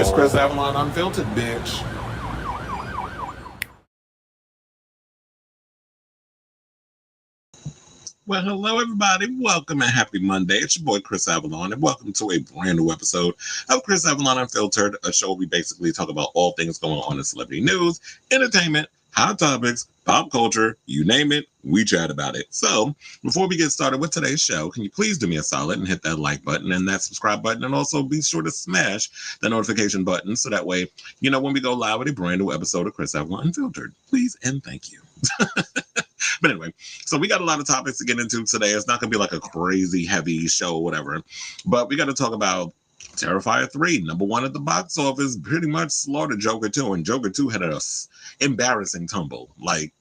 It's Chris Avalon Unfiltered, bitch. Well, hello, everybody. Welcome and happy Monday. It's your boy, Chris Avalon, and welcome to a brand new episode of Chris Avalon Unfiltered, a show where we basically talk about all things going on in celebrity news, entertainment, hot topics, pop culture, you name it, we chat about it. So, before we get started with today's show, can you please do me a solid and hit that like button and that subscribe button, and also be sure to smash the notification button so that way, you know, when we go live with a brand new episode of Chris Avalon Unfiltered. Please and thank you. But anyway, so we got a lot of topics to get into today. It's not going to be like a crazy heavy show or whatever, but we got to talk about Terrifier 3, #1 at the box office, pretty much slaughtered Joker 2, and Joker 2 had an embarrassing tumble, like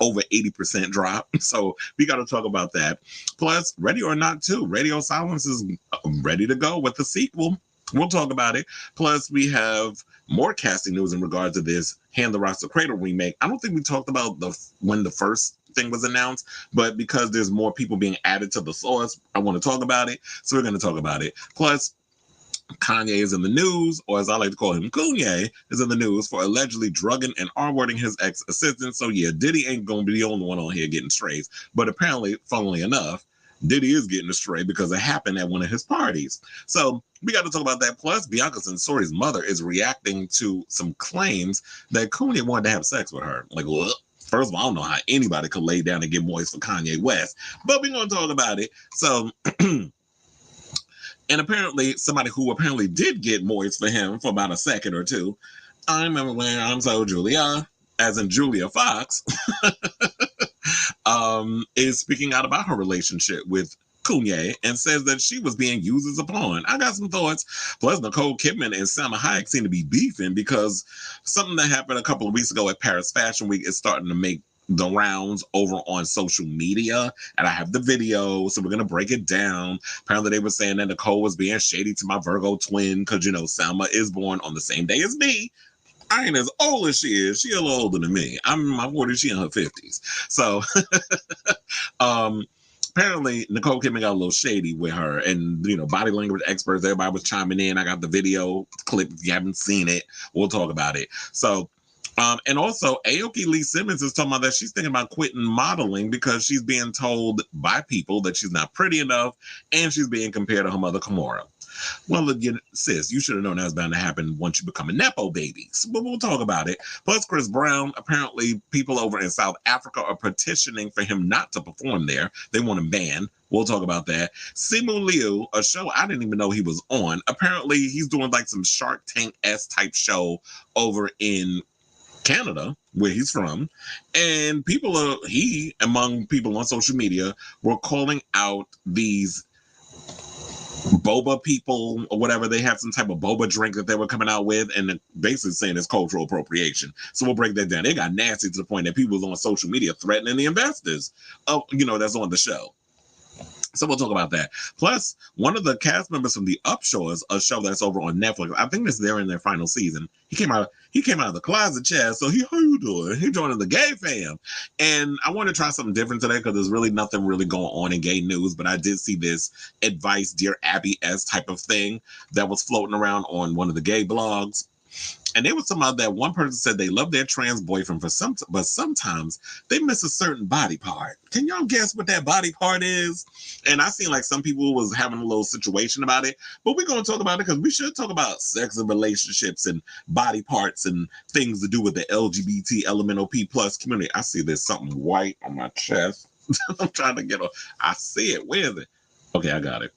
over 80% drop. So we got to talk about that. Plus, Ready or Not 2, Radio Silence is ready to go with the sequel. We'll talk about it. Plus, we have more casting news in regards to this Hand the Rocks to Cradle remake. I don't think we talked about when the first thing was announced, but because there's more people being added to the source, I want to talk about it. So we're going to talk about it. Plus, Kanye is in the news, or as I like to call him, Kanye is in the news for allegedly drugging and R-wording his ex-assistant. So yeah, Diddy ain't going to be the only one on here getting strays. But apparently, funnily enough, Diddy is getting a stray because it happened at one of his parties. So we got to talk about that. Plus, Bianca Censori's mother is reacting to some claims that Kanye wanted to have sex with her. Like, what? First of all, I don't know how anybody could lay down and get moist for Kanye West, but we're going to talk about it. So, and apparently, somebody who apparently did get moist for him for about a second or two. I remember when I'm so Julia, as in Julia Fox, is speaking out about her relationship with Kanye and says that she was being used as a pawn. I got some thoughts. Plus, Nicole Kidman and Salma Hayek seem to be beefing because something that happened a couple of weeks ago at Paris Fashion Week is starting to make the rounds over on social media, and I have the video, so we're gonna break it down. Apparently, they were saying that Nicole was being shady to my Virgo twin because, you know, Salma is born on the same day as me. I ain't as old as she is. She a little older than me. I'm in my 40s. She in her 50s. So, apparently, Nicole Kidman got a little shady with her, and, you know, body language experts, everybody was chiming in. I got the video clip. If you haven't seen it, we'll talk about it. So, and also, Aoki Lee Simmons is talking about that she's thinking about quitting modeling because she's being told by people that she's not pretty enough, and she's being compared to her mother, Kimora. Well, sis, you should have known that was bound to happen once you become a Nepo baby. But we'll talk about it. Plus, Chris Brown, apparently people over in South Africa are petitioning for him not to perform there. They want him banned. We'll talk about that. Simu Liu, a show I didn't even know he was on. Apparently, he's doing like some Shark Tank-esque type show over in Canada, where he's from. And among people on social media, were calling out these boba people or whatever. They had some type of boba drink that they were coming out with, and basically saying it's cultural appropriation. So we'll break that down. It got nasty to the point that people was on social media threatening the investors, that's on the show. So we'll talk about that. Plus, one of the cast members from the Upshaws, a show that's over on Netflix, I think they're in their final season. He came out of the closet, Chad. So how you doing? He joined the gay fam. And I want to try something different today because there's really nothing really going on in gay news. But I did see this advice, Dear Abby-esque type of thing that was floating around on one of the gay blogs. And they were talking about that one person said they love their trans boyfriend but sometimes they miss a certain body part. Can y'all guess what that body part is? And I seen like some people was having a little situation about it, but we're going to talk about it because we should talk about sex and relationships and body parts and things to do with the LGBT LMNOP plus community. I see there's something white on my chest. I'm trying to I see it. Where is it? Okay, I got it.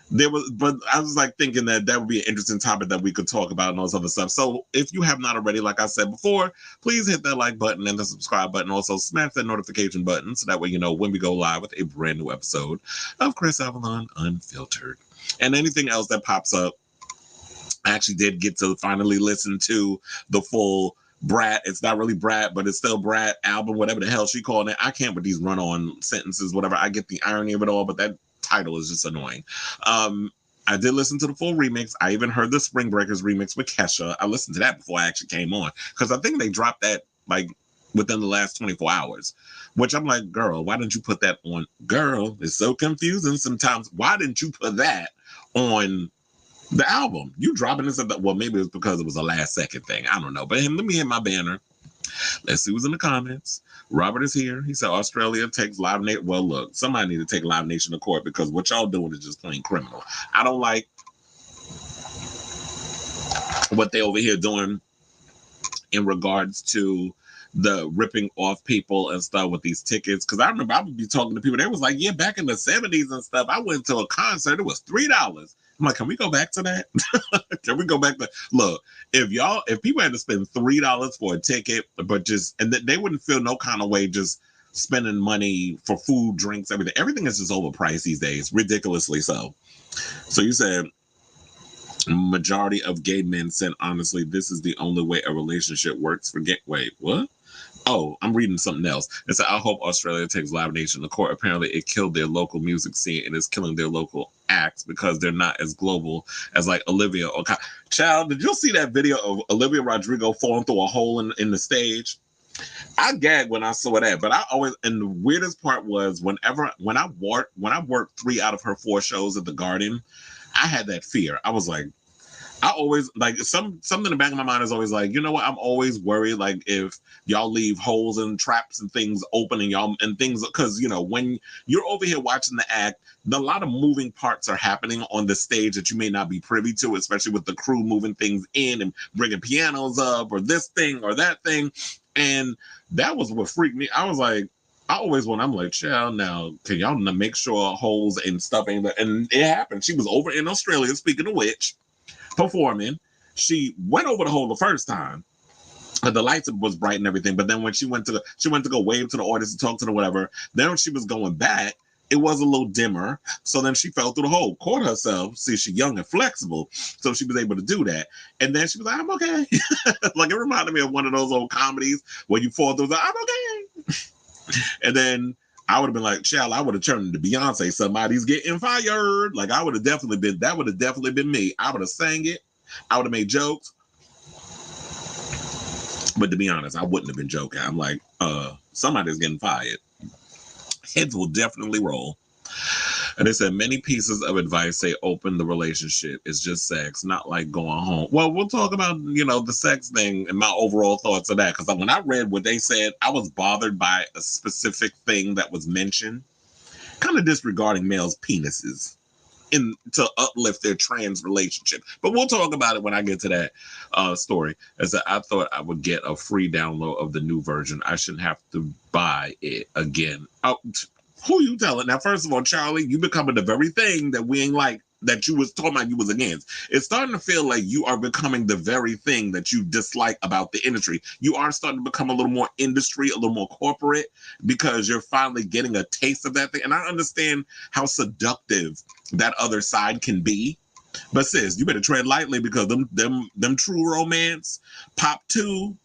But I was like thinking that would be an interesting topic that we could talk about and all this other stuff. So if you have not already, like I said before, please hit that like button and the subscribe button. Also smash that notification button so that way you know when we go live with a brand new episode of Chris Avalon Unfiltered. And anything else that pops up, I actually did get to finally listen to the full Brat. It's not really Brat, but it's still Brat album, whatever the hell she called it. I can't with these run-on sentences, whatever. I get the irony of it all, but that title is just annoying. I did listen to the full remix. I even heard the Spring Breakers remix with Kesha. I listened to that before I actually came on because I think they dropped that like within the last 24 hours, which I'm like, girl, why didn't you put that on? Girl, it's so confusing sometimes. Why didn't you put that on The album. You dropping this at the, well, maybe it was because it was a last second thing. I don't know. But let me hit my banner. Let's see who's in the comments. Robert is here. He said Australia takes Live Nation. Well, look, somebody need to take Live Nation to court because what y'all doing is just plain criminal. I don't like what they over here doing in regards to the ripping off people and stuff with these tickets. Because I remember I would be talking to people. They was like, yeah, back in the 70s and stuff, I went to a concert. It was $3. I'm like, can we go back to that? Can we go back to look? If people had to spend $3 for a ticket, but just and they wouldn't feel no kind of way just spending money for food, drinks, everything. Everything is just overpriced these days, ridiculously so. So you said majority of gay men said honestly, this is the only way a relationship works for gay. Wait, what? Oh, I'm reading something else. It said, I hope Australia takes Live Nation to court. Apparently, it killed their local music scene and is killing their local acts because they're not as global as like Olivia or Child, did you see that video of Olivia Rodrigo falling through a hole in the stage? I gagged when I saw that, but I always, and the weirdest part was when I worked 3 out of her 4 shows at the Garden, I had that fear. I was like, I always like something in the back of my mind is always like, you know what? I'm always worried like if y'all leave holes and traps and things open and things because you know when you're over here watching the act, a lot of moving parts are happening on the stage that you may not be privy to, especially with the crew moving things in and bringing pianos up or this thing or that thing, and that was what freaked me. I was like, I'm like, child, now can y'all make sure holes and stuff ain't, and it happened. She was over in Australia, speaking of which, performing. She went over the hole the first time. The lights was bright and everything, but then when she went to go wave to the audience and talk to them, whatever. Then when she was going back, it was a little dimmer. So then she fell through the hole, caught herself. See, she's young and flexible, so she was able to do that. And then she was like, "I'm okay." Like it reminded me of one of those old comedies where you fall through. I'm okay. And then I would have been like, child, I would have turned into Beyonce. Somebody's getting fired. Like that would have definitely been me. I would have sang it. I would have made jokes. But to be honest, I wouldn't have been joking. I'm like, somebody's getting fired. Heads will definitely roll. And they said many pieces of advice say open the relationship. It's just sex, not like going home. Well, we'll talk about, the sex thing and my overall thoughts of that. Because when I read what they said, I was bothered by a specific thing that was mentioned, kind of disregarding males' penises to uplift their trans relationship. But we'll talk about it when I get to that story. As I thought I would get a free download of the new version. I shouldn't have to buy it again. Oh, who you telling? Now, first of all, Charlie, you becoming the very thing that we ain't like, that you was talking about you was against. It's starting to feel like you are becoming the very thing that you dislike about the industry. You are starting to become a little more industry, a little more corporate, because you're finally getting a taste of that thing. And I understand how seductive that other side can be. But sis, you better tread lightly because them true romance, Pop 2,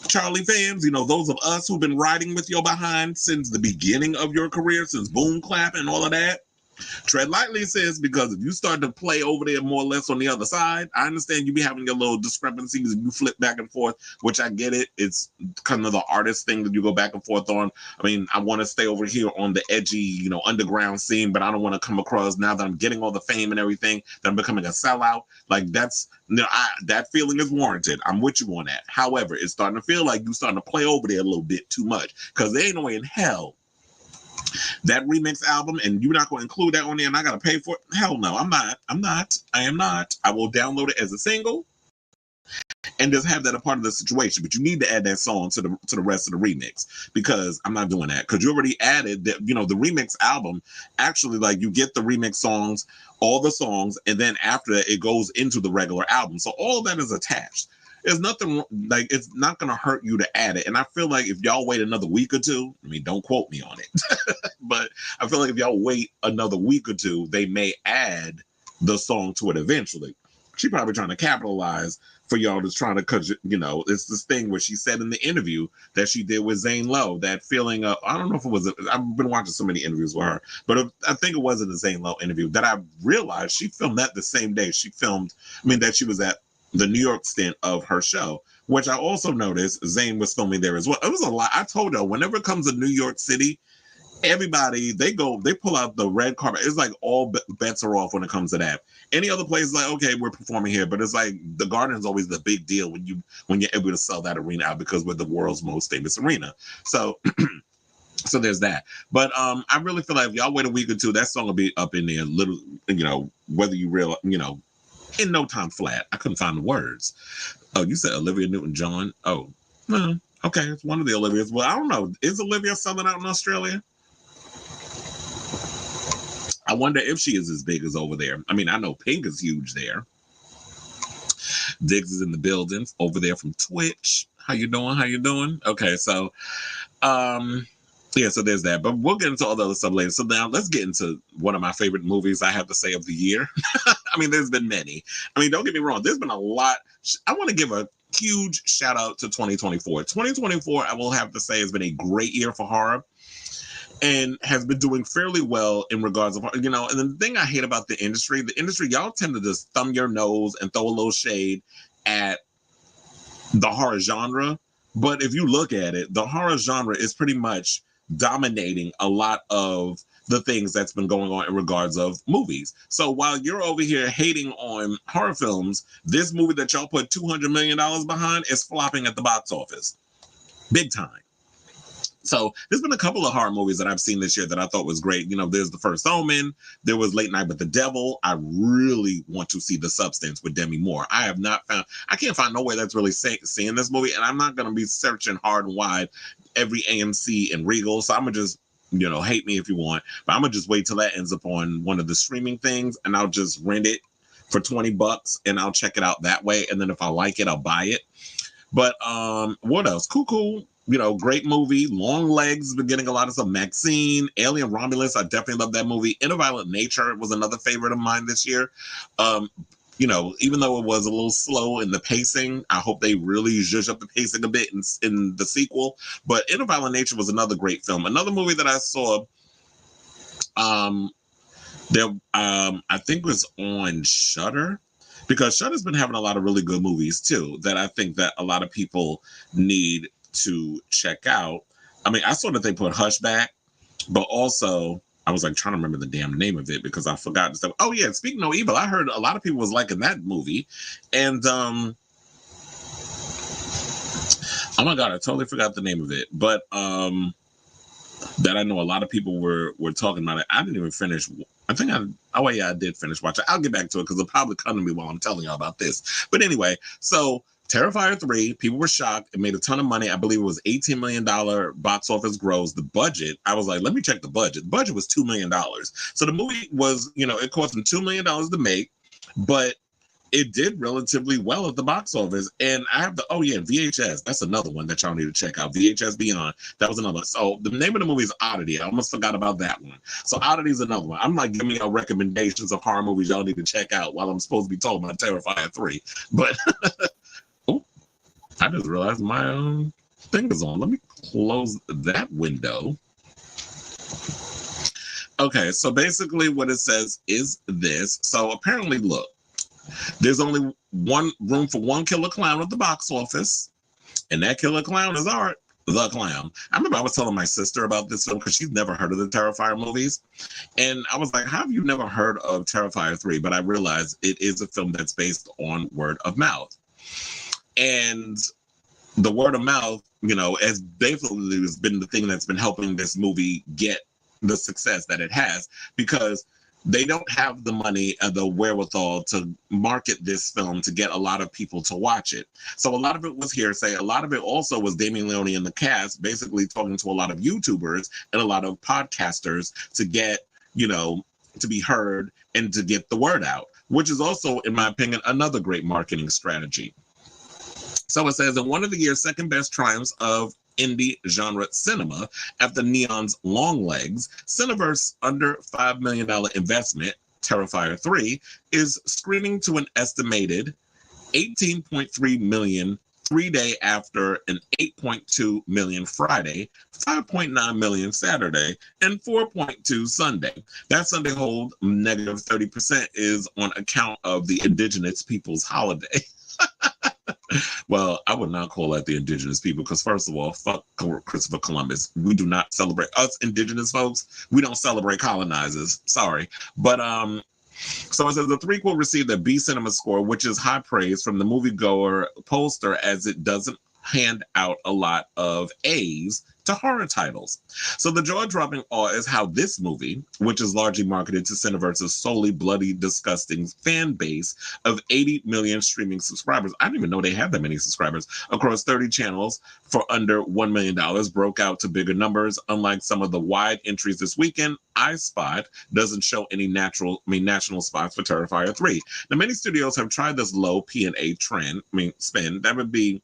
Charlie fans, those of us who've been riding with your behind since the beginning of your career, since Boom Clap and all of that, tread lightly, sis, because if you start to play over there more or less on the other side, I understand you be having your little discrepancies and you flip back and forth, which I get it. It's kind of the artist thing that you go back and forth on. I mean, I want to stay over here on the edgy, underground scene, but I don't want to come across now that I'm getting all the fame and everything that I'm becoming a sellout. Like that's, that feeling is warranted. I'm with you on that. However, it's starting to feel like you're starting to play over there a little bit too much because there ain't no way in hell that remix album, and you're not going to include that on there, and I got to pay for it? Hell no, I'm not. I am not. I will download it as a single and just have that a part of the situation. But you need to add that song to the rest of the remix because I'm not doing that because you already added that. The remix album actually, like, you get the remix songs, all the songs, and then after that it goes into the regular album. So all of that is attached. There's nothing like it's not going to hurt you to add it. And I feel like if y'all wait another week or two, I mean, don't quote me on it, but I feel like if y'all wait another week or two, they may add the song to it eventually. She probably trying to capitalize for y'all that's trying to, because, it's this thing where she said in the interview that she did with Zane Lowe, that feeling of, I don't know if it was, I've been watching so many interviews with her, but I think it was in the Zane Lowe interview that I realized she filmed that the same day she filmed, that she was at the New York stint of her show, which I also noticed Zane was filming there as well. It was a lot. I told her, whenever it comes to New York City, everybody, they pull out the red carpet. It's like all bets are off when it comes to that. Any other place, like, okay, we're performing here, but it's like the Garden is always the big deal when you're able to sell that arena out, because we're the world's most famous arena. So so there's that. But I really feel like if y'all wait a week or two, that song will be up in there, little, whether you realize, in no time flat. I couldn't find the words. Oh, you said Olivia Newton-John? Oh, no. Okay, it's one of the Olivias. Well, I don't know. Is Olivia selling out in Australia? I wonder if she is as big as over there. I mean, I know Pink is huge there. Diggs is in the building over there from Twitch. How you doing? Okay, so yeah, so there's that. But we'll get into all the other stuff later. So now let's get into one of my favorite movies, I have to say, of the year. I mean, there's been many. I mean, don't get me wrong. There's been a lot. I want to give a huge shout out to 2024. 2024, I will have to say, has been a great year for horror and has been doing fairly well in regards of, and the thing I hate about the industry, y'all tend to just thumb your nose and throw a little shade at the horror genre. But if you look at it, the horror genre is pretty much dominating a lot of the things that's been going on in regards of movies. So while you're over here hating on horror films, this movie that y'all put $200 million behind is flopping at the box office. Big time. So there's been a couple of horror movies that I've seen this year that I thought was great. There's The First Omen. There was Late Night with the Devil. I really want to see The Substance with Demi Moore. I can't find nowhere that's really seeing this movie, and I'm not going to be searching hard and wide every AMC and Regal. So I'm going to just, hate me if you want, but I'm going to just wait till that ends up on one of the streaming things, and I'll just rent it for $20 and I'll check it out that way. And then if I like it, I'll buy it. But what else? Cool. Great movie. Long Legs, been getting a lot of stuff. Maxine, Alien Romulus, I definitely love that movie. Inter-Violent Nature was another favorite of mine this year. Even though it was a little slow in the pacing, I hope they really zhuzh up the pacing a bit in the sequel. But Inter-Violent Nature was another great film. Another movie that I saw, I think was on Shudder, because Shudder's been having a lot of really good movies too, that I think that a lot of people need to check out. I mean, I saw that they put Hush back, but also I was like trying to remember the damn name of it because I forgot to say. Oh yeah, Speak No Evil. I heard a lot of people was liking that movie, and oh my god, I totally forgot the name of it. But that I know a lot of people were talking about it. I didn't even finish. I did finish watching. I'll get back to it because it'll probably come to me while I'm telling y'all about this. But anyway, so Terrifier 3, people were shocked. It made a ton of money. I believe it was $18 million box office gross. The budget, I was like, let me check the budget. The budget was $2 million. So the movie was, it cost them $2 million to make, but it did relatively well at the box office. And I have VHS. That's another one that y'all need to check out. VHS Beyond. That was another one. So the name of the movie is Oddity. I almost forgot about that one. So Oddity is another one. I'm like giving y'all recommendations of horror movies y'all need to check out while I'm supposed to be talking about Terrifier 3. But oh, I just realized my thing is on. Let me close that window. Okay, so basically what it says is this. So apparently, look, there's only one room for one killer clown at the box office, and that killer clown is Art the Clown. I remember I was telling my sister about this film because she's never heard of the Terrifier movies, and I was like, how have you never heard of Terrifier 3? But I realized it is a film that's based on word of mouth. And the word of mouth, has basically been the thing that's been helping this movie get the success that it has, because they don't have the money and the wherewithal to market this film to get a lot of people to watch it. So a lot of it was hearsay. A lot of it also was Damien Leone and the cast basically talking to a lot of YouTubers and a lot of podcasters to get, to be heard and to get the word out, which is also, in my opinion, another great marketing strategy. So it says, in one of the year's second best triumphs of indie genre cinema, after Neon's Long Legs, Cineverse under $5 million investment, Terrifier 3, is screening to an estimated 18.3 million 3 day after an 8.2 million Friday, 5.9 million Saturday, and 4.2 Sunday. That Sunday hold, negative 30%, is on account of the Indigenous Peoples holiday. Well, I would not call that the indigenous people because, first of all, fuck Christopher Columbus. We do not celebrate us indigenous folks. We don't celebrate colonizers. Sorry, but So it says the threequel received a B cinema score, which is high praise from the moviegoer poster, as it doesn't hand out a lot of A's to horror titles. So the jaw-dropping awe is how this movie, which is largely marketed to Cineverse's solely bloody, disgusting fan base of 80 million streaming subscribers. I didn't even know they had that many subscribers across 30 channels for under $1 million, broke out to bigger numbers. Unlike some of the wide entries this weekend, iSpot doesn't show any national spots for Terrifier 3. Now, many studios have tried this low P&A spend. That would be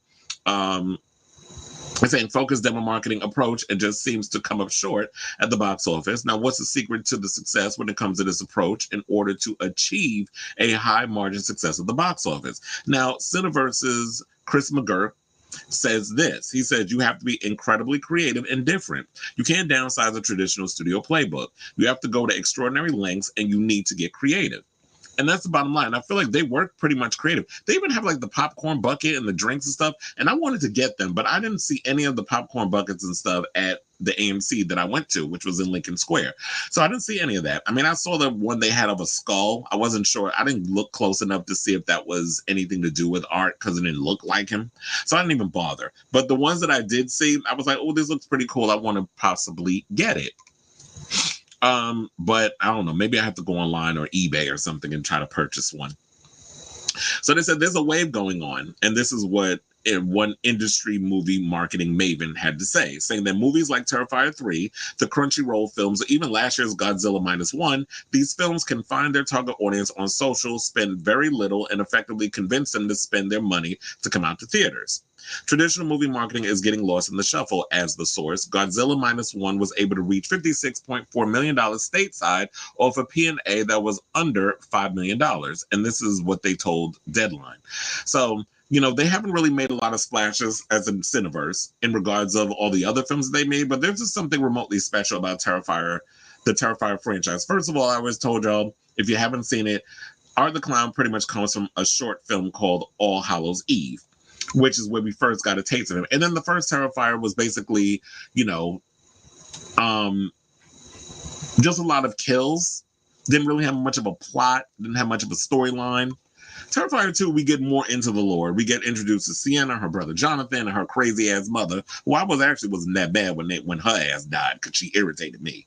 saying focused demo marketing approach, and just seems to come up short at the box office. Now, what's the secret to the success when it comes to this approach in order to achieve a high margin success at the box office? Now, Cineverse's Chris McGurk says this. He says you have to be incredibly creative and different. You can't downsize a traditional studio playbook. You have to go to extraordinary lengths, and you need to get creative. And that's the bottom line. I feel like they work pretty much creative. They even have like the popcorn bucket and the drinks and stuff. And I wanted to get them, but I didn't see any of the popcorn buckets and stuff at the AMC that I went to, which was in Lincoln Square. So I didn't see any of that. I mean, I saw the one they had of a skull. I wasn't sure. I didn't look close enough to see if that was anything to do with art because it didn't look like him. So I didn't even bother. But the ones that I did see, I was like, oh, this looks pretty cool. I want to possibly get it. But I don't know, maybe I have to go online or eBay or something and try to purchase one. So they said there's a wave going on, and this is what one industry movie marketing maven had to say, saying that movies like Terrifier 3, the Crunchyroll films, or even last year's Godzilla -1, these films can find their target audience on social, spend very little, and effectively convince them to spend their money to come out to theaters. Traditional movie marketing is getting lost in the shuffle, as the source. Godzilla -1 was able to reach $56.4 million stateside off a P&A that was under $5 million. And this is what they told Deadline. So, you know, they haven't really made a lot of splashes as a Cineverse in regards of all the other films they made, but there's just something remotely special about Terrifier, the Terrifier franchise. First of all, I always told y'all, if you haven't seen it, Art the Clown pretty much comes from a short film called All Hallows Eve, which is where we first got a taste of him. And then the first Terrifier was basically, you know, just a lot of kills. Didn't really have much of a plot, didn't have much of a storyline. Terrifier 2, we get more into the lore. We get introduced to Sienna, her brother Jonathan, and her crazy-ass mother, who I wasn't that bad when her ass died, because she irritated me.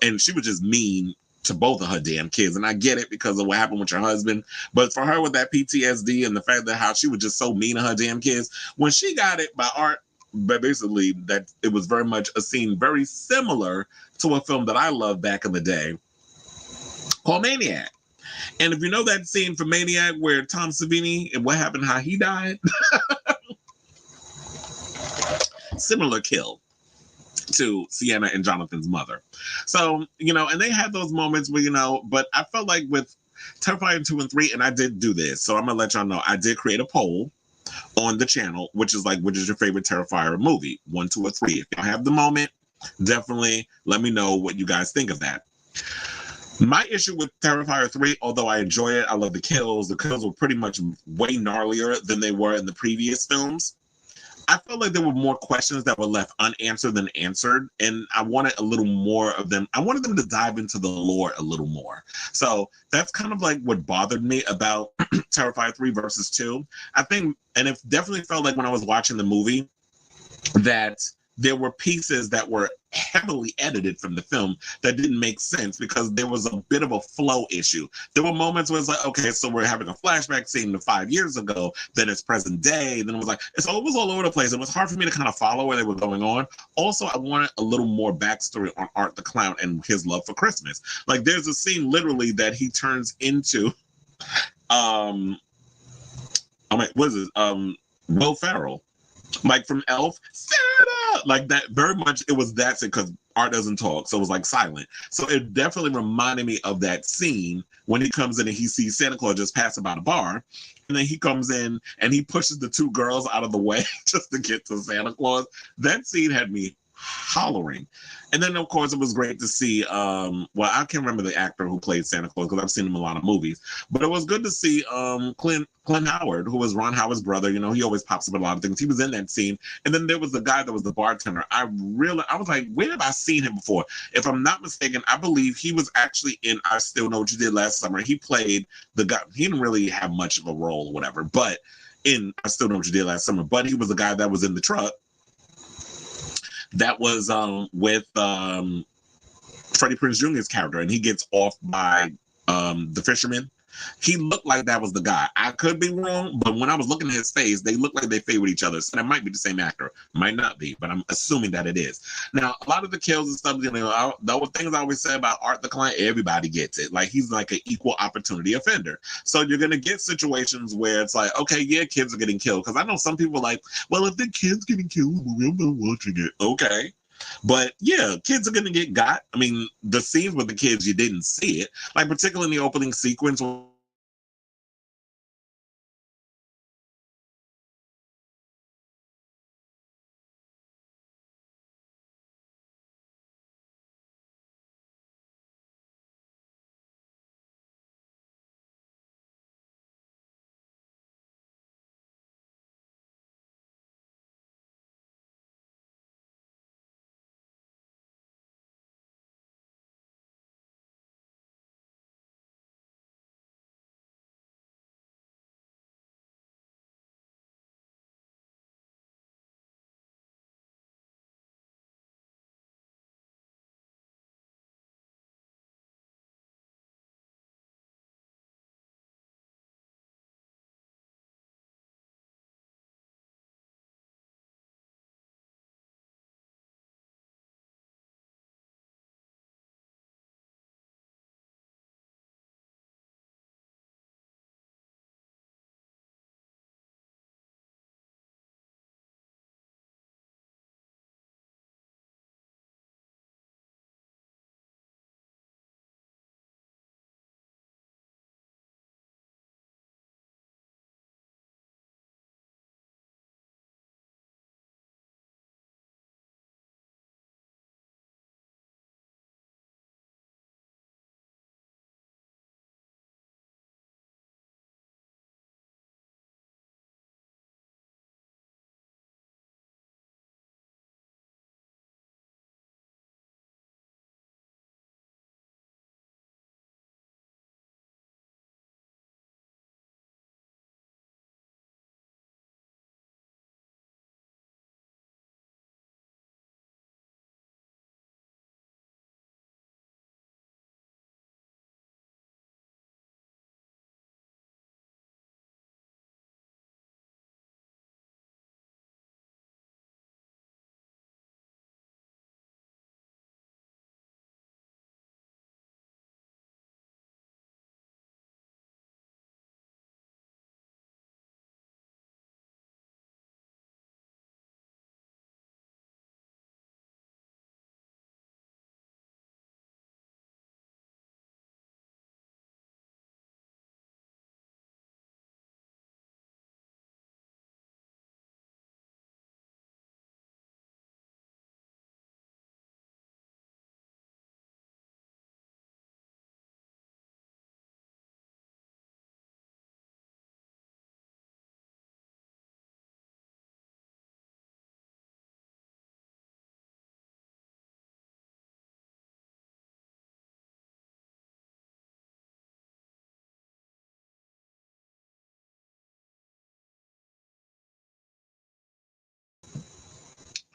And she was just mean to both of her damn kids. And I get it because of what happened with your husband. But for her with that PTSD and the fact that how she was just so mean to her damn kids, when she got it by Art, but basically that it was very much a scene very similar to a film that I loved back in the day called Maniac. And if you know that scene from Maniac where Tom Savini and what happened, how he died, similar kill to Sienna and Jonathan's mother. So, you know, and they had those moments where, you know, but I felt like with Terrifier 2 and 3, and I did do this, so I'm going to let y'all know, I did create a poll on the channel, which is like, which is your favorite Terrifier movie, 1, 2, or 3? If y'all have the moment, definitely let me know what you guys think of that. My issue with Terrifier 3, although I enjoy it, I love the kills. The kills were pretty much way gnarlier than they were in the previous films. I felt like there were more questions that were left unanswered than answered, and I wanted a little more of them. I wanted them to dive into the lore a little more. So that's kind of like what bothered me about Terrifier 3 versus 2. I think, and it definitely felt like when I was watching the movie that there were pieces that were heavily edited from the film that didn't make sense because there was a bit of a flow issue. There were moments where it's like, okay, so we're having a flashback scene to 5 years ago, then it's present day, then it was like, so it was all over the place. It was hard for me to kind of follow where they were going on. Also, I wanted a little more backstory on Art the Clown and his love for Christmas. Like, there's a scene literally that he turns into, Will Ferrell. Like from Elf, Santa! Like that, very much it was that because Art doesn't talk, so it was like silent. So it definitely reminded me of that scene when he comes in and he sees Santa Claus just passing by the bar, and then he comes in and he pushes the two girls out of the way just to get to Santa Claus. That scene had me hollering. And then, of course, it was great to see, well, I can't remember the actor who played Santa Claus because I've seen him in a lot of movies, but it was good to see Clint Howard, who was Ron Howard's brother. You know, he always pops up in a lot of things. He was in that scene. And then there was the guy that was the bartender. I was like, where have I seen him before? If I'm not mistaken, I believe he was actually in I Still Know What You Did Last Summer. He played the guy. He didn't really have much of a role or whatever, but in I Still Know What You Did Last Summer, but he was the guy that was in the truck that was with Freddie Prinze Jr.'s character, and he gets off by the fisherman. He looked like that was the guy. I could be wrong, but when I was looking at his face, they looked like they favored each other. So that might be the same actor. Might not be, but I'm assuming that it is. Now, a lot of the kills and stuff, you know, the things I always say about Art the Client, everybody gets it. Like, he's like an equal opportunity offender. So you're going to get situations where it's like, okay, yeah, kids are getting killed. Because I know some people are like, well, if the kid's getting killed, I'm not watching it. Okay. But yeah, kids are going to get got. I mean, the scenes with the kids, you didn't see it. Like, particularly in the opening sequence.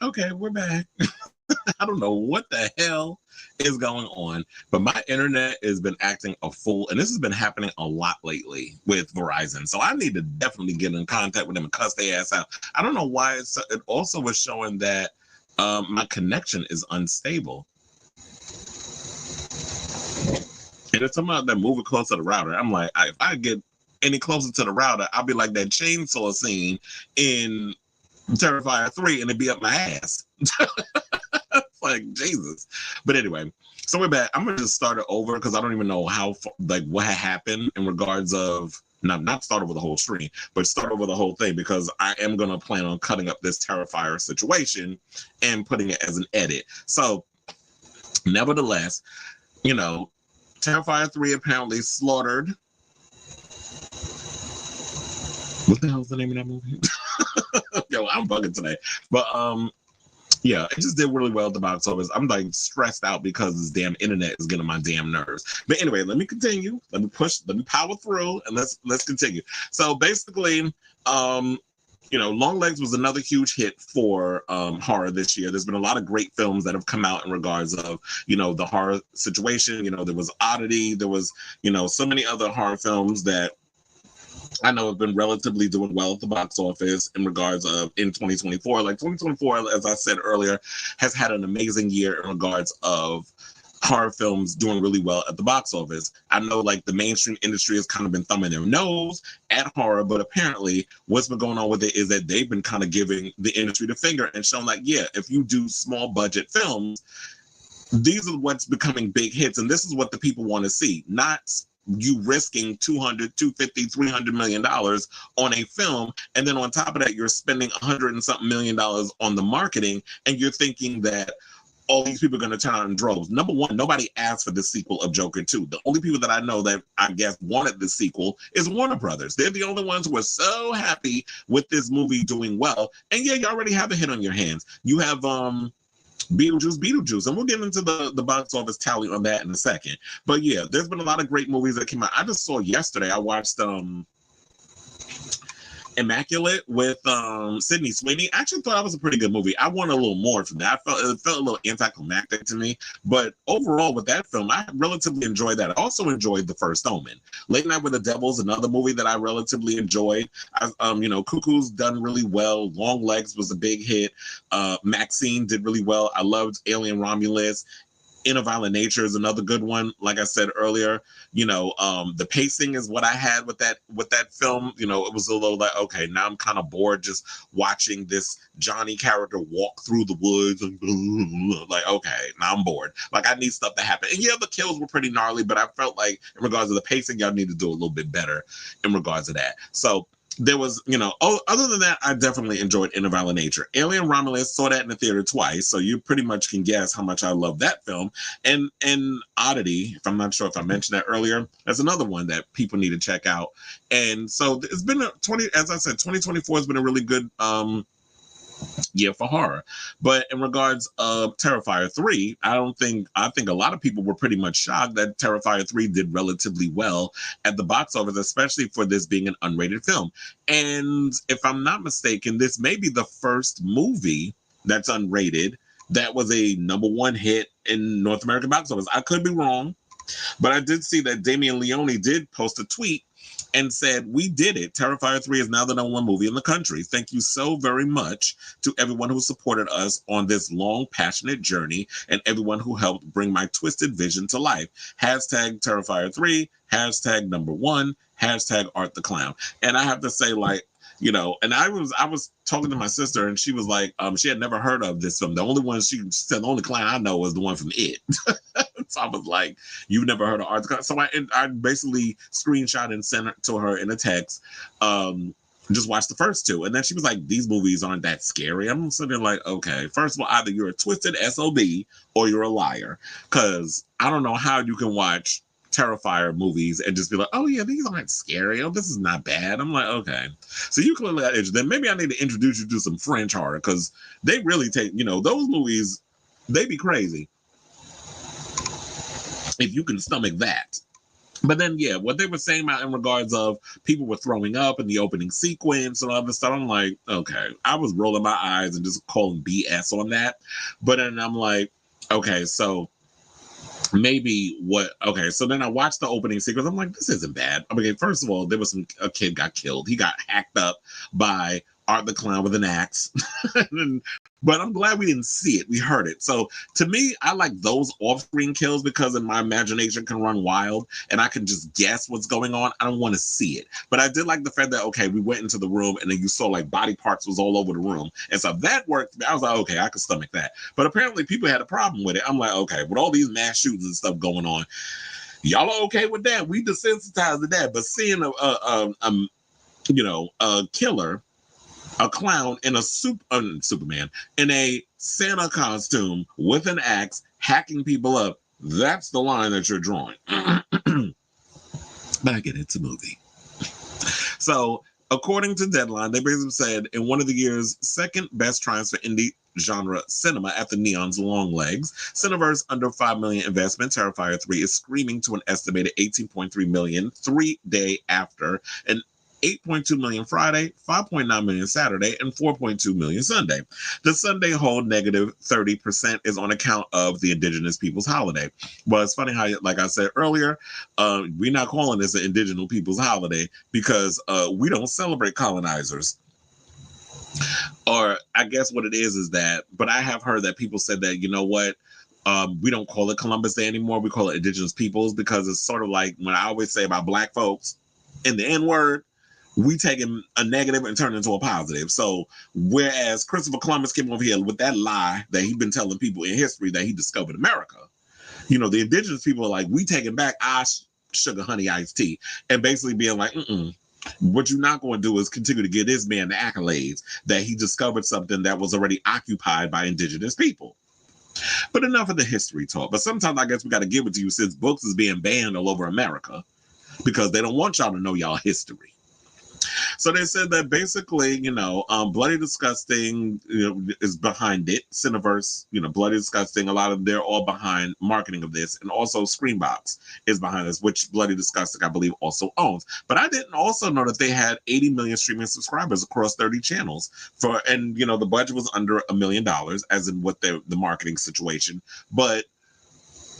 Okay, we're back. I don't know what the hell is going on, but my internet has been acting a fool, and this has been happening a lot lately with Verizon. So I need to definitely get in contact with them and cuss their ass out. I don't know why it also was showing that my connection is unstable. And it's somehow that moving close to the router. I'm like, if I get any closer to the router, I'll be like that chainsaw scene in Terrifier 3 and it'd be up my ass. It's like, Jesus. But anyway, so we're back. I'm going to just start it over because I don't even know how, like, what happened in regards of not start over the whole stream, but start over the whole thing, because I am going to plan on cutting up this Terrifier situation and putting it as an edit. So, nevertheless, you know, Terrifier 3 apparently slaughtered. What the hell is the name of that movie? Yo, I'm bugging today. But yeah, it just did really well at the box office. I'm like stressed out because this damn internet is getting on my damn nerves. But anyway, let me continue. Let me power through, and let's continue. So basically, you know, Longlegs was another huge hit for horror this year. There's been a lot of great films that have come out in regards of, you know, the horror situation. You know, there was Oddity. There was, you know, so many other horror films that I know have been relatively doing well at the box office in regards of in 2024. Like 2024, as I said earlier, has had an amazing year in regards of horror films doing really well at the box office. I know like the mainstream industry has kind of been thumbing their nose at horror, but apparently what's been going on with it is that they've been kind of giving the industry the finger and showing like, yeah, if you do small budget films, these are what's becoming big hits. And this is what the people want to see, not you risking 200, 250, 300 million dollars on a film, and then on top of that, you're spending 100 and something million dollars on the marketing, and you're thinking that all these people are going to turn out in droves. Number one, nobody asked for the sequel of Joker 2. The only people that I know that I guess wanted the sequel is Warner Brothers. They're the only ones who are so happy with this movie doing well. And yeah, you already have a hit on your hands. You have Beetlejuice, and we'll get into the box office tally on that in a second. But yeah, there's been a lot of great movies that came out. I just saw yesterday, I watched Immaculate with Sydney Sweeney. I actually thought that was a pretty good movie. I wanted a little more from that. It felt a little anticlimactic to me, but overall with that film, I relatively enjoyed that. I also enjoyed The First Omen. Late Night with the Devil's another movie that I relatively enjoyed. You know, Cuckoo's done really well. Long Legs was a big hit. Maxine did really well. I loved Alien Romulus. In a Violent Nature is another good one. Like I said earlier, you know, the pacing is what I had with that film. You know, it was a little like, okay, now I'm kind of bored just watching this Johnny character walk through the woods and like, okay, now I'm bored. Like I need stuff to happen. And yeah, the kills were pretty gnarly, but I felt like in regards to the pacing, y'all need to do a little bit better in regards to that. So there was, you know, other than that, I definitely enjoyed In a Violent Nature. Alien Romulus, saw that in the theater twice, so you pretty much can guess how much I love that film. And Oddity, if I'm not sure if I mentioned that earlier, that's another one that people need to check out. And so it's been as I said, 2024 has been a really good year for horror. But in regards of Terrifier 3, I think a lot of people were pretty much shocked that Terrifier 3 did relatively well at the box office, especially for this being an unrated film. And if I'm not mistaken, this may be the first movie that's unrated that was a #1 hit in North American box office. I could be wrong, but I did see that Damian Leone did post a tweet and said, "We did it. Terrifier 3 is now the #1 movie in the country. Thank you so very much to everyone who supported us on this long, passionate journey and everyone who helped bring my twisted vision to life. Hashtag Terrifier 3, hashtag #1, hashtag Art the Clown." And I have to say, like, you know, and I was talking to my sister, and she was like, she had never heard of this film. The only one she said, the only clown I know was the one from It. So I was like, "You've never heard of Art the Clown?" So I basically screenshot and sent it to her in a text. Just watch the first two, and then she was like, "These movies aren't that scary." I'm sitting there like, okay, first of all, either you're a twisted SOB or you're a liar, because I don't know how you can watch Terrifier movies and just be like, "Oh yeah, these aren't scary. Oh, this is not bad." I'm like, okay, so you clearly got interest. Then maybe I need to introduce you to some French horror, because they really take, you know, those movies, they be crazy if you can stomach that. But then, yeah, what they were saying about in regards of people were throwing up in the opening sequence and all this stuff, I'm like, okay, I was rolling my eyes and just calling BS on that. But then I'm like, okay, so so then I watched the opening sequence. I'm like, this isn't bad. I mean, first of all, there was a kid got killed. He got hacked up by Art the Clown with an axe. But I'm glad we didn't see it. We heard it. So to me, I like those off-screen kills because then my imagination can run wild and I can just guess what's going on. I don't want to see it. But I did like the fact that, okay, we went into the room and then you saw like body parts was all over the room. And so that worked. I was like, okay, I can stomach that. But apparently people had a problem with it. I'm like, okay, with all these mass shootings and stuff going on, Y'all are okay with that. We desensitized to that. But seeing a killer, a clown in a Superman in a Santa costume with an axe hacking people up, that's the line that you're drawing. Back into movie. So, according to Deadline, they basically said in one of the year's second best tries for indie genre cinema after Neon's Long Legs, Cineverse under $5 million investment, Terrifier 3 is screaming to an estimated $18.3 million 3 day after, and 8.2 million Friday, 5.9 million Saturday, and 4.2 million Sunday. The Sunday hold negative 30% is on account of the Indigenous Peoples holiday. But it's funny how, like I said earlier, we're not calling this an Indigenous Peoples holiday because we don't celebrate colonizers. Or I guess what it is that, but I have heard that people said that, you know what, we don't call it Columbus Day anymore. We call it Indigenous Peoples because it's sort of like when I always say about Black folks in the N word, we take a negative and turn it into a positive. So whereas Christopher Columbus came over here with that lie that he'd been telling people in history that he discovered America, the indigenous people are like, we taking back our sugar honey iced tea, and basically being like, what you're not going to do is continue to give this man the accolades that he discovered something that was already occupied by indigenous people. But enough of the history talk. But sometimes I guess we got to give it to you since books is being banned all over America because they don't want y'all to know y'all history. So they said that basically, Bloody Disgusting, is behind it. Cineverse, Bloody Disgusting, they're all behind marketing of this. And also Screenbox is behind this, which Bloody Disgusting, I believe, also owns. But I didn't also know that they had 80 million streaming subscribers across 30 channels. The budget was under $1 million, as in what the marketing situation. But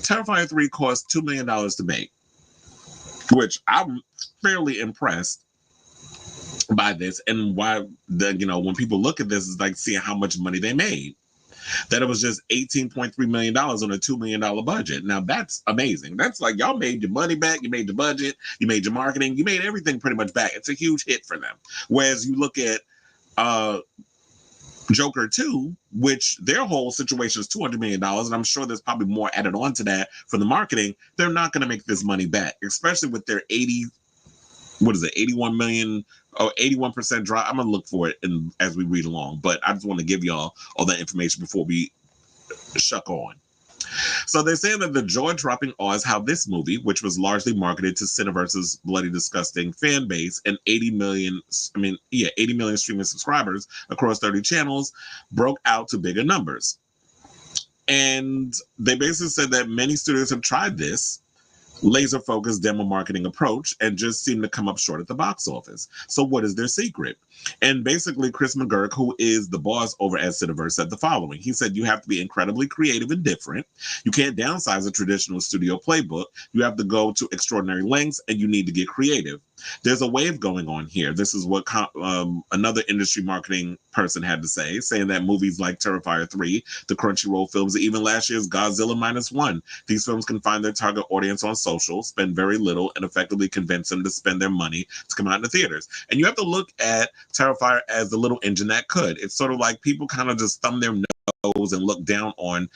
Terrifier 3 cost $2 million to make, which I'm fairly impressed by this, and why when people look at this, is like seeing how much money they made. That it was just $18.3 million on a $2 million budget. Now that's amazing. That's like y'all made your money back, you made your budget, you made your marketing, you made everything pretty much back. It's a huge hit for them. Whereas you look at Joker 2, which their whole situation is $200 million, and I'm sure there's probably more added on to that for the marketing. They're not going to make this money back, especially with their 81 million or 81% drop. I'm gonna look for it as we read along, but I just want to give y'all all that information before we shuck on. So they're saying that the jaw-dropping odds how this movie, which was largely marketed to Cineverse's Bloody Disgusting fan base and 80 million streaming subscribers across 30 channels, broke out to bigger numbers. And they basically said that many studios have tried this laser-focused demo marketing approach and just seem to come up short at the box office. So what is their secret? And basically, Chris McGurk, who is the boss over at Cineverse, said the following. He said, you have to be incredibly creative and different. You can't downsize a traditional studio playbook. You have to go to extraordinary lengths, and you need to get creative. There's a wave going on here. This is what another industry marketing person had to say, saying that movies like Terrifier 3, the Crunchyroll films, even last year's Godzilla -1, these films can find their target audience on social, spend very little, and effectively convince them to spend their money to come out in the theaters. And you have to look at Terrifier as the little engine that could. It's sort of like people kind of just thumb their nose and look down on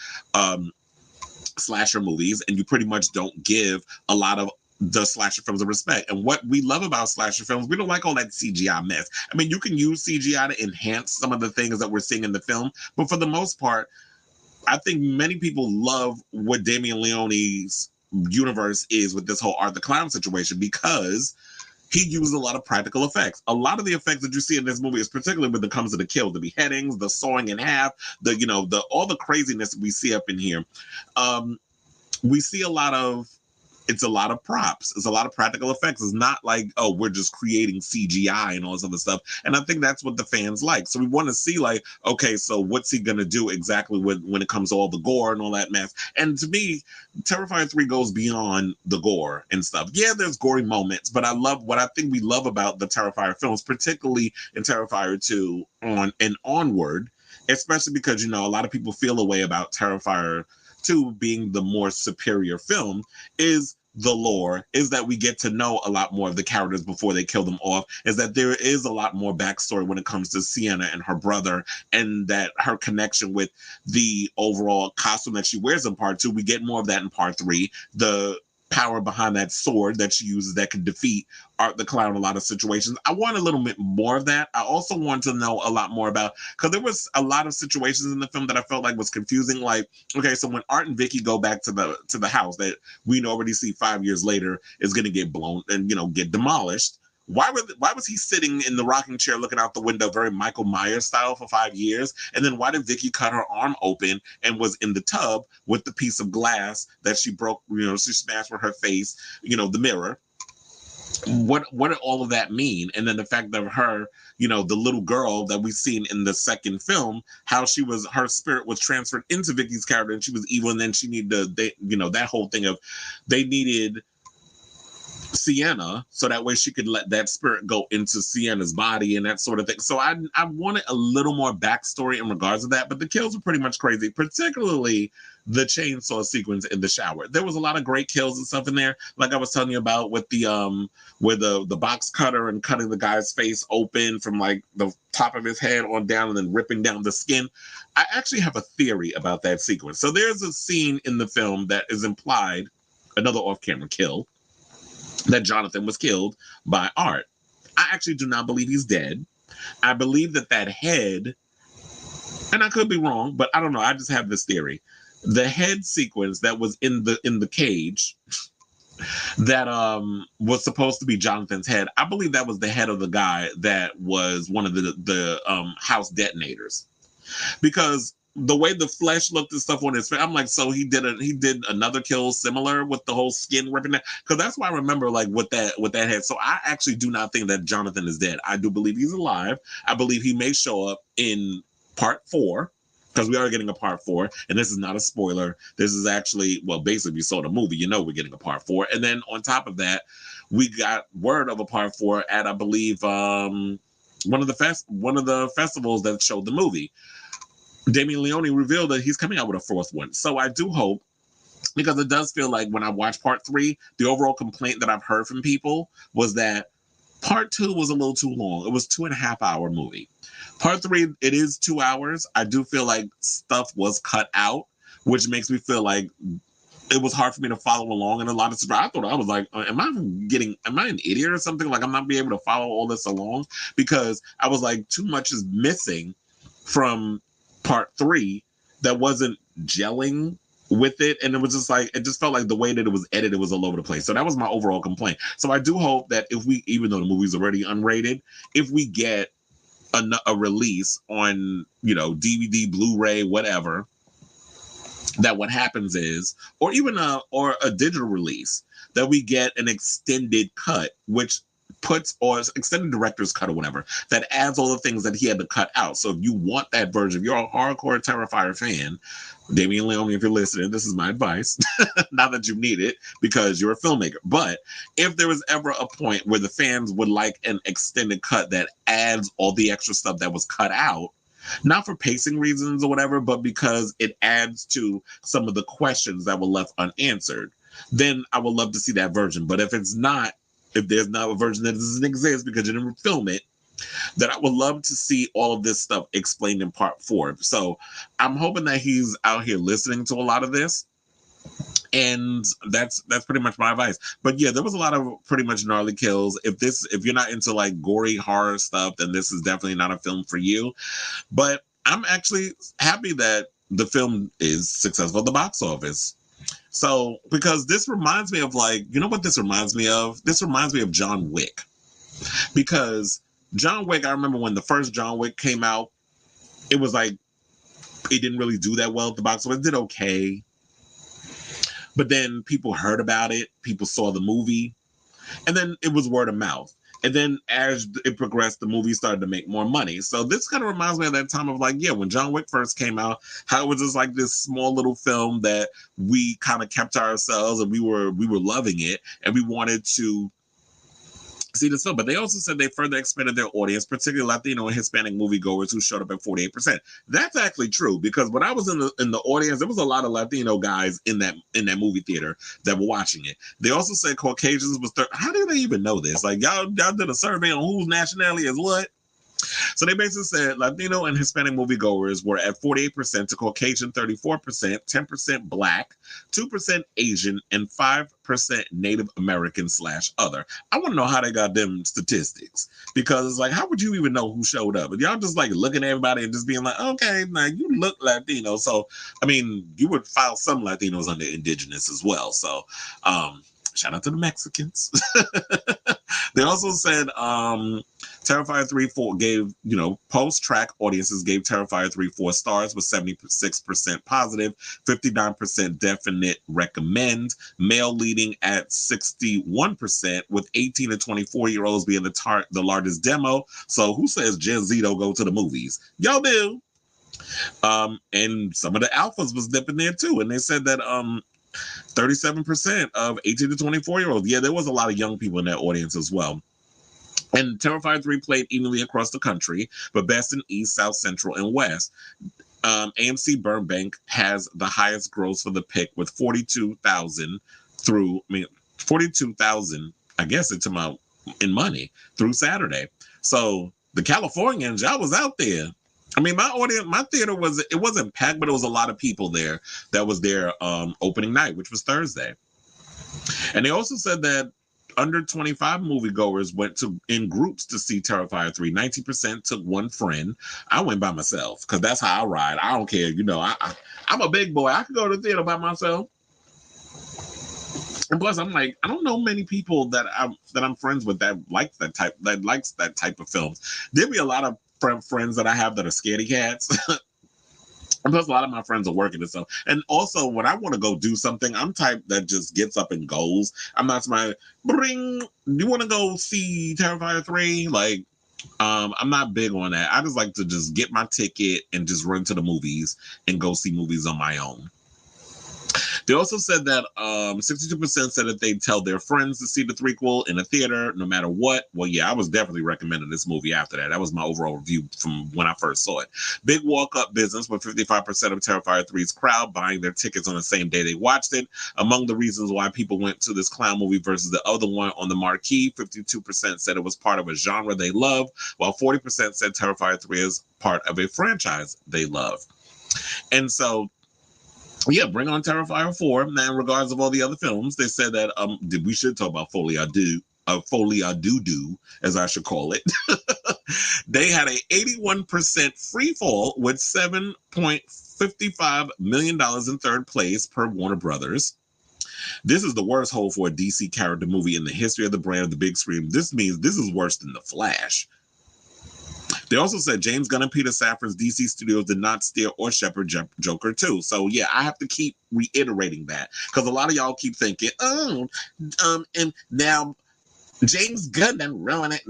slasher movies, and you pretty much don't give a lot of the slasher films of respect. And what we love about slasher films, we don't like all that CGI mess. I mean, you can use CGI to enhance some of the things that we're seeing in the film, but for the most part, I think many people love what Damien Leone's universe is with this whole Art the Clown situation, because he used a lot of practical effects. A lot of the effects that you see in this movie is particularly when it comes to the kill, the beheadings, the sawing in half, all the craziness we see up in here. We see it's a lot of props. It's a lot of practical effects. It's not like, oh, we're just creating CGI and all this other stuff. And I think that's what the fans like. So we want to see like, okay, so what's he going to do exactly when it comes to all the gore and all that mess? And to me, Terrifier 3 goes beyond the gore and stuff. Yeah, there's gory moments, but what I think we love about the Terrifier films, particularly in Terrifier 2 on and onward, especially because, a lot of people feel a way about Terrifier 2 being the more superior film, is the lore, is that we get to know a lot more of the characters before they kill them off, is that there is a lot more backstory when it comes to Sienna and her brother, and that her connection with the overall costume that she wears in part 2. We get more of that in part 3. The power behind that sword that she uses that can defeat Art the Clown in a lot of situations. I want a little bit more of that. I also want to know a lot more about, because there was a lot of situations in the film that I felt like was confusing. Like, okay, so when Art and Vicky go back to the house that we already see 5 years later is going to get blown and, you know, get demolished. Why was he sitting in the rocking chair looking out the window, very Michael Myers style, for 5 years? And then why did Vicky cut her arm open and was in the tub with the piece of glass that she broke, you know, she smashed with her face, you know, the mirror? What did all of that mean? And then the fact that her, you know, the little girl that we've seen in the second film, how her spirit was transferred into Vicky's character and she was evil, and then she needed that whole thing of they needed Sienna so that way she could let that spirit go into Sienna's body and that sort of thing. So I wanted a little more backstory in regards to that, but the kills were pretty much crazy, particularly the chainsaw sequence in the shower. There was a lot of great kills and stuff in there, like I was telling you about with the where the box cutter and cutting the guy's face open from like the top of his head on down and then ripping down the skin. I actually have a theory about that sequence. So there's a scene in the film that is implied, another off-camera kill, that Jonathan was killed by Art. I actually do not believe he's dead. I believe that head, and I could be wrong, but I don't know. I just have this theory. The head sequence that was in the cage that was supposed to be Jonathan's head, I believe that was the head of the guy that was one of the house detonators. Because the way the flesh looked and stuff on his face, I'm like, so he did another kill similar with the whole skin ripping that, because that's why I remember like with that head. So I actually do not think that Jonathan is dead. I do believe he's alive. I believe he may show up in part 4, because we are getting a part 4, and this is not a spoiler. This is actually, well, basically, you saw the movie, you know we're getting a part 4, and then on top of that, we got word of a part 4 at, I believe, one of the festivals that showed the movie. Damien Leone revealed that he's coming out with a 4th one. So I do hope, because it does feel like when I watched part 3, the overall complaint that I've heard from people was that part 2 was a little too long. It was 2.5 hour movie. Part 3, it is 2 hours. I do feel like stuff was cut out, which makes me feel like it was hard for me to follow along in a lot of stuff. I thought, I was like, am I an idiot or something? Like I'm not being able to follow all this along, because I was like, too much is missing from part 3 that wasn't gelling with it, and it was just like, it just felt like the way that it was edited was all over the place. So that was my overall complaint. So I do hope that if we, even though the movie's already unrated, if we get a release on, you know, DVD, Blu-ray, whatever, that what happens is, or even a digital release, that we get an extended cut, which puts, or extended director's cut or whatever, that adds all the things that he had to cut out. So if you want that version, if you're a hardcore Terrifier fan, Damien Leone, if you're listening, this is my advice. Not that you need it, because you're a filmmaker. But if there was ever a point where the fans would like an extended cut that adds all the extra stuff that was cut out, not for pacing reasons or whatever, but because it adds to some of the questions that were left unanswered, then I would love to see that version. But if there's not a version that doesn't exist because you didn't film it, then I would love to see all of this stuff explained in part 4. So I'm hoping that he's out here listening to a lot of this. And that's pretty much my advice. But yeah, there was a lot of pretty much gnarly kills. If you're not into like gory horror stuff, then this is definitely not a film for you. But I'm actually happy that the film is successful at the box office. So, because this reminds me of, like, you know what this reminds me of? This reminds me of John Wick. Because John Wick, I remember when the first John Wick came out, it was like, it didn't really do that well at the box office. It did okay. But then people heard about it. People saw the movie. And then it was word of mouth. And then as it progressed, the movie started to make more money. So this kind of reminds me of that time of like, yeah, when John Wick first came out, how it was just like this small little film that we kind of kept to ourselves, and we were loving it, and we wanted to see this film. But they also said they further expanded their audience, particularly Latino and Hispanic moviegoers who showed up at 48%. That's actually true, because when I was in the audience, there was a lot of Latino guys in that movie theater that were watching it. They also said Caucasians was how do they even know this? Like y'all did a survey on whose nationality is what? So they basically said Latino and Hispanic moviegoers were at 48% to Caucasian 34%, 10% Black, 2% Asian, and 5% Native American / other. I want to know how they got them statistics, because it's like, how would you even know who showed up? And y'all just like looking at everybody and just being like, okay, now you look Latino. So, I mean, you would file some Latinos under indigenous as well. So, shout out to the Mexicans. They also said Terrifier 3 gave, post-track audiences gave Terrifier 3 4 stars with 76% positive, 59% definite recommend, male leading at 61%, with 18 to 24-year-olds being the largest demo. So who says Gen Z don't go to the movies? Y'all do. And some of the alphas was dipping there too. And they said that 37% of 18 to 24-year-olds. Yeah, there was a lot of young people in that audience as well. And Terrifier 3 played evenly across the country, but best in East, South, Central, and West. AMC Burbank has the highest gross for the pick with 42,000 42,000, I guess it's about in money through Saturday. So the Californians, y'all was out there. I mean, my theater wasn't packed, but it was a lot of people there that was there opening night, which was Thursday. And they also said that under 25 moviegoers went in groups to see Terrifier 3. 90% took one friend. I went by myself because that's how I ride. I don't care. I'm a big boy. I could go to the theater by myself. And plus, I'm like, I don't know many people that I'm friends with that likes that type of films. There'll be a lot of friends that I have that are scaredy cats. And plus, a lot of my friends are working and stuff. And also, when I want to go do something, I'm type that just gets up and goes. I'm not somebody, do you want to go see Terrifier 3? Like, I'm not big on that. I just like to just get my ticket and just run to the movies and go see movies on my own. They also said that 62% said that they'd tell their friends to see the threequel in a theater, no matter what. Well, yeah, I was definitely recommending this movie after that. That was my overall review from when I first saw it. Big walk-up business with 55% of Terrifier 3's crowd buying their tickets on the same day they watched it. Among the reasons why people went to this clown movie versus the other one on the marquee, 52% said it was part of a genre they love, while 40% said Terrifier 3 is part of a franchise they love. And so, yeah, bring on Terrifier 4. Now, in regards of all the other films, they said that we should talk about Folie à Deux, as I should call it. They had a 81% free fall with $7.55 million in third place per Warner Brothers. This is the worst hold for a DC character movie in the history of the brand of the big screen. This means this is worse than The Flash. They also said James Gunn and Peter Safran's DC Studios did not steer or shepherd Joker 2. So, yeah, I have to keep reiterating that because a lot of y'all keep thinking, and now James Gunn done ruin it.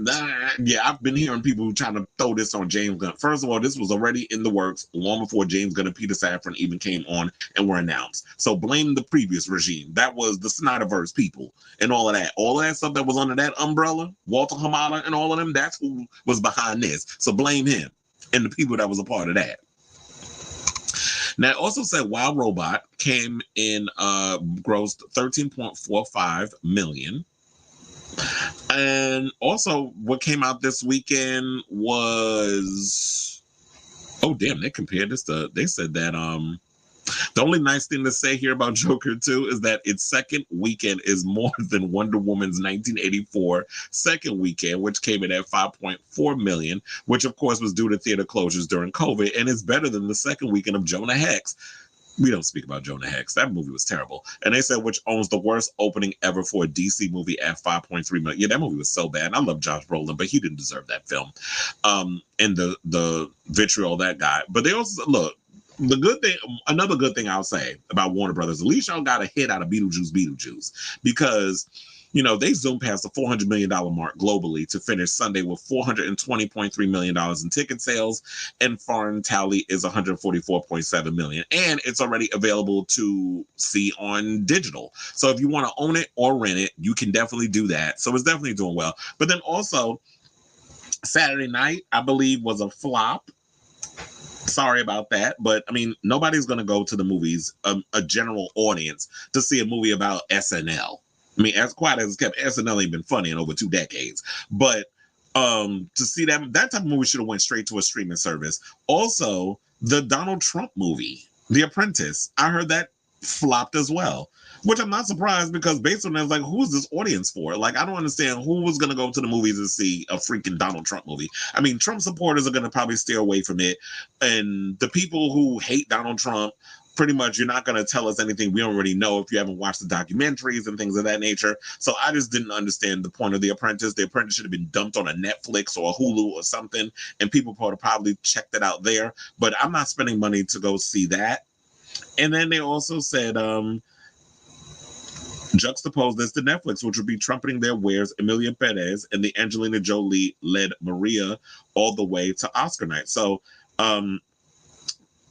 Yeah, I've been hearing people trying to throw this on James Gunn. First of all, this was already in the works long before James Gunn and Peter Safran even came on and were announced. So blame the previous regime. That was the Snyderverse people and all of that. All of that stuff that was under that umbrella, Walter Hamada and all of them, that's who was behind this. So blame him and the people that was a part of that. Now, it also said Wild Robot came in, grossed $13.45 million. And also, what came out this weekend was, they compared this to, they said that the only nice thing to say here about Joker 2 is that its second weekend is more than Wonder Woman's 1984 second weekend, which came in at $5.4 million, which of course was due to theater closures during COVID, and is better than the second weekend of Jonah Hex. We don't speak about Jonah Hex. That movie was terrible. And they said which owns the worst opening ever for a DC movie at $5.3 million. Yeah, that movie was so bad. And I love Josh Brolin, but he didn't deserve that film. And the vitriol that guy. But they also, look, another good thing I'll say about Warner Brothers, at least y'all got a hit out of Beetlejuice, because they zoomed past the $400 million mark globally to finish Sunday with $420.3 million in ticket sales, and foreign tally is $144.7 million. And it's already available to see on digital. So if you want to own it or rent it, you can definitely do that. So it's definitely doing well. But then also, Saturday night, I believe, was a flop. Sorry about that, but I mean, nobody's going to go to the movies, a general audience, to see a movie about SNL. I mean, as quiet as it's kept, SNL ain't been funny in over 2 decades. But To see that type of movie should have went straight to a streaming service. Also, the Donald Trump movie, The Apprentice, I heard that flopped as well. Which I'm not surprised because based on that, like, who is this audience for? Like, I don't understand who was going to go to the movies to see a freaking Donald Trump movie. I mean, Trump supporters are going to probably steer away from it. And the people who hate Donald Trump, pretty much, you're not going to tell us anything we don't already know if you haven't watched the documentaries and things of that nature. So I just didn't understand the point of The Apprentice. The Apprentice should have been dumped on a Netflix or a Hulu or something, and people probably checked it out there. But I'm not spending money to go see that. And then they also said, juxtapose this to Netflix, which would be trumpeting their wares Emilia Perez and the Angelina Jolie-led Maria all the way to Oscar night. So,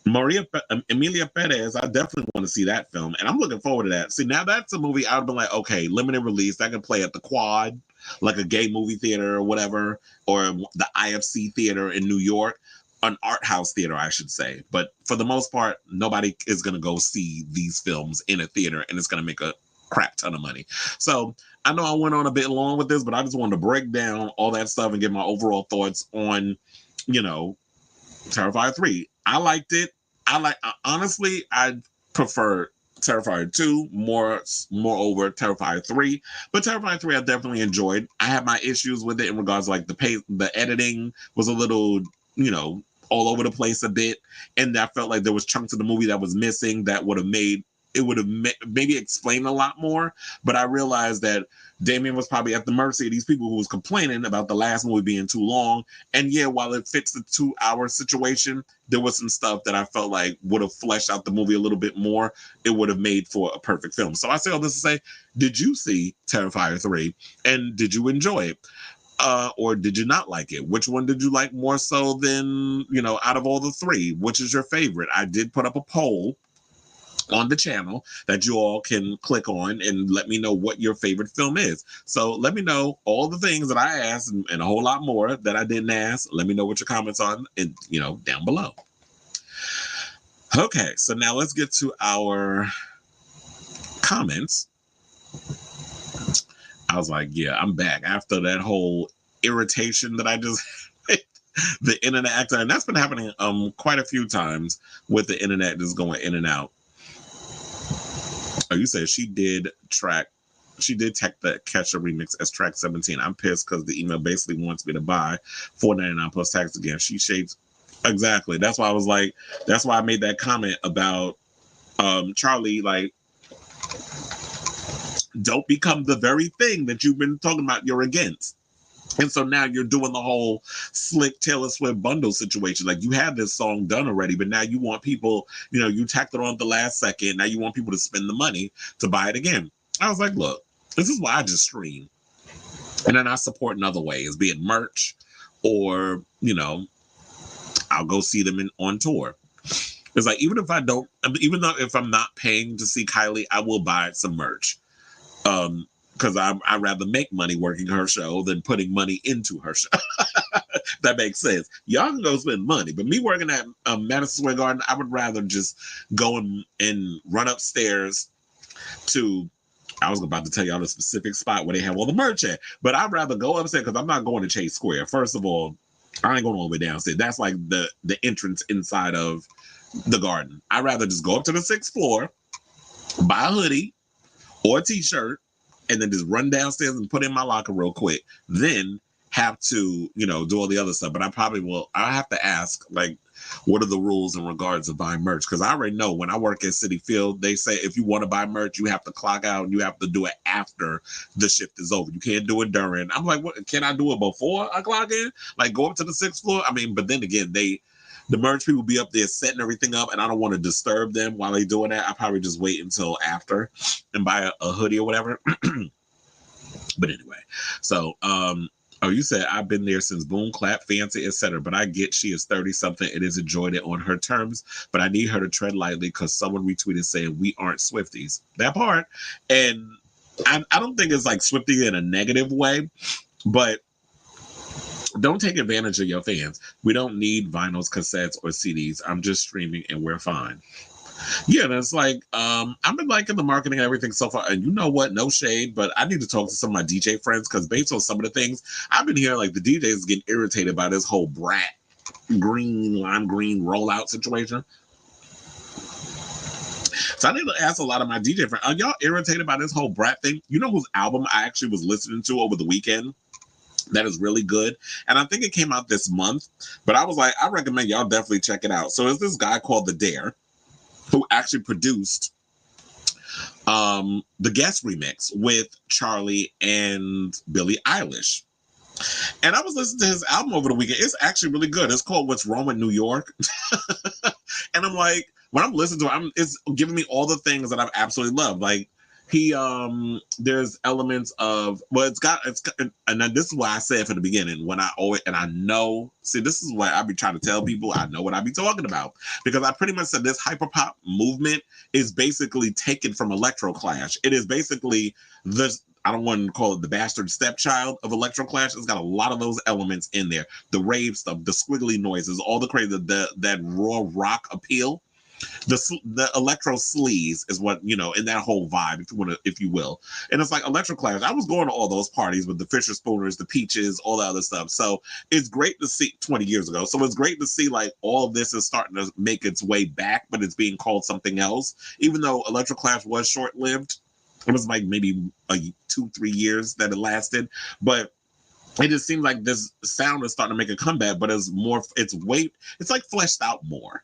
Emilia Perez, I definitely want to see that film, and I'm looking forward to that. See, now that's a movie I've been like, okay, limited release, I can play at the Quad, like a gay movie theater or whatever, or the IFC theater in New York, an art house theater, I should say. But for the most part, nobody is going to go see these films in a theater, and it's going to make a crap ton of money. So I know I went on a bit long with this, but I just wanted to break down all that stuff and get my overall thoughts on, Terrifier 3. I liked it. Honestly, I prefer Terrifier 2 more over Terrifier 3, but Terrifier 3 I definitely enjoyed. I had my issues with it in regards to like the editing was a little, all over the place a bit, and I felt like there was chunks of the movie that was missing that would have maybe explained a lot more. But I realized that Damien was probably at the mercy of these people who was complaining about the last movie being too long. And yeah, while it fits the 2-hour situation, there was some stuff that I felt like would have fleshed out the movie a little bit more. It would have made for a perfect film. So I say all this to say, did you see Terrifier 3? And did you enjoy it? Or did you not like it? Which one did you like more so than, out of all the three? Which is your favorite? I did put up a poll on the channel that you all can click on and let me know what your favorite film is. So let me know all the things that I asked and a whole lot more that I didn't ask. Let me know what your comments on and down below. Okay, so now let's get to our comments. I was like, yeah, I'm back after that whole irritation that I just the internet actor, and that's been happening quite a few times with the internet just going in and out. Oh, you said she did tag the Catch a Remix as track 17. I'm pissed because the email basically wants me to buy $4.99 plus tax again. She shades exactly. That's why I made that comment about Charlie, like, don't become the very thing that you've been talking about you're against. And so now you're doing the whole slick Taylor Swift bundle situation. Like, you had this song done already, but now you want people, you tacked it on at the last second. Now you want people to spend the money to buy it again. I was like, look, this is why I just stream. And then I support in other ways, be it merch or, I'll go see them on tour. It's like, even though if I'm not paying to see Kylie, I will buy some merch. Because I'd rather make money working her show than putting money into her show. That makes sense. Y'all can go spend money, but me working at Madison Square Garden, I would rather just go and run upstairs to, I was about to tell y'all the specific spot where they have all the merch at, but I'd rather go upstairs because I'm not going to Chase Square. First of all, I ain't going all the way downstairs. That's like the entrance inside of the garden. I'd rather just go up to the 6th floor, buy a hoodie or a t-shirt, and then just run downstairs and put in my locker real quick. Then have to, do all the other stuff. But I'll have to ask, like, what are the rules in regards to buying merch? Because I already know when I work at Citi Field, they say if you want to buy merch, you have to clock out and you have to do it after the shift is over. You can't do it during. I'm like, what? Can I do it before I clock in? Like, go up to the 6th floor? I mean, but then again, the merch people be up there setting everything up, and I don't want to disturb them while they doing that. I probably just wait until after and buy a hoodie or whatever. But anyway, so you said I've been there since Boom Clap, Fancy, etc. But I get she is 30-something and has enjoyed it on her terms. But I need her to tread lightly because someone retweeted saying we aren't Swifties. That part, and I don't think it's like Swiftie in a negative way, but don't take advantage of your fans. We don't need vinyls, cassettes, or CDs. I'm just streaming and we're fine. Yeah, and it's like I've been liking the marketing and everything so far. And you know what? No shade, but I need to talk to some of my DJ friends because based on some of the things I've been hearing, like the DJs getting irritated by this whole brat green, lime green rollout situation. So I need to ask a lot of my DJ friends, are y'all irritated by this whole brat thing? You know whose album I actually was listening to over the weekend? That is really good. And I think it came out this month, but I was like, I recommend y'all definitely check it out. So it's this guy called The Dare who actually produced the guest remix with Charlie and Billie Eilish. And I was listening to his album over the weekend. It's actually really good. It's called What's Wrong with New York. And I'm like, when I'm listening to it, it's giving me all the things that I've absolutely loved. Like he there's elements of, well, and then this is why I said from the beginning, when I always, and I know, see, this is what I be trying to tell people, I know what I be talking about, because I pretty much said this hyperpop movement is basically taken from Electroclash. It is basically this, I don't want to call it the bastard stepchild of Electroclash. It's got a lot of those elements in there. The rave stuff, the squiggly noises, all the crazy, that raw rock appeal. The electro sleaze is what, you know, in that whole vibe, if you want to, if you will. And it's like Electroclash. I was going to all those parties with the Fisher Spooners, the Peaches, all the other stuff. So it's great to see 20 years ago. So it's great to see like all of this is starting to make its way back, but it's being called something else. Even though Electroclash was short-lived, it was like maybe 2-3 years that it lasted, but it just seems like this sound is starting to make a comeback, but it's like fleshed out more.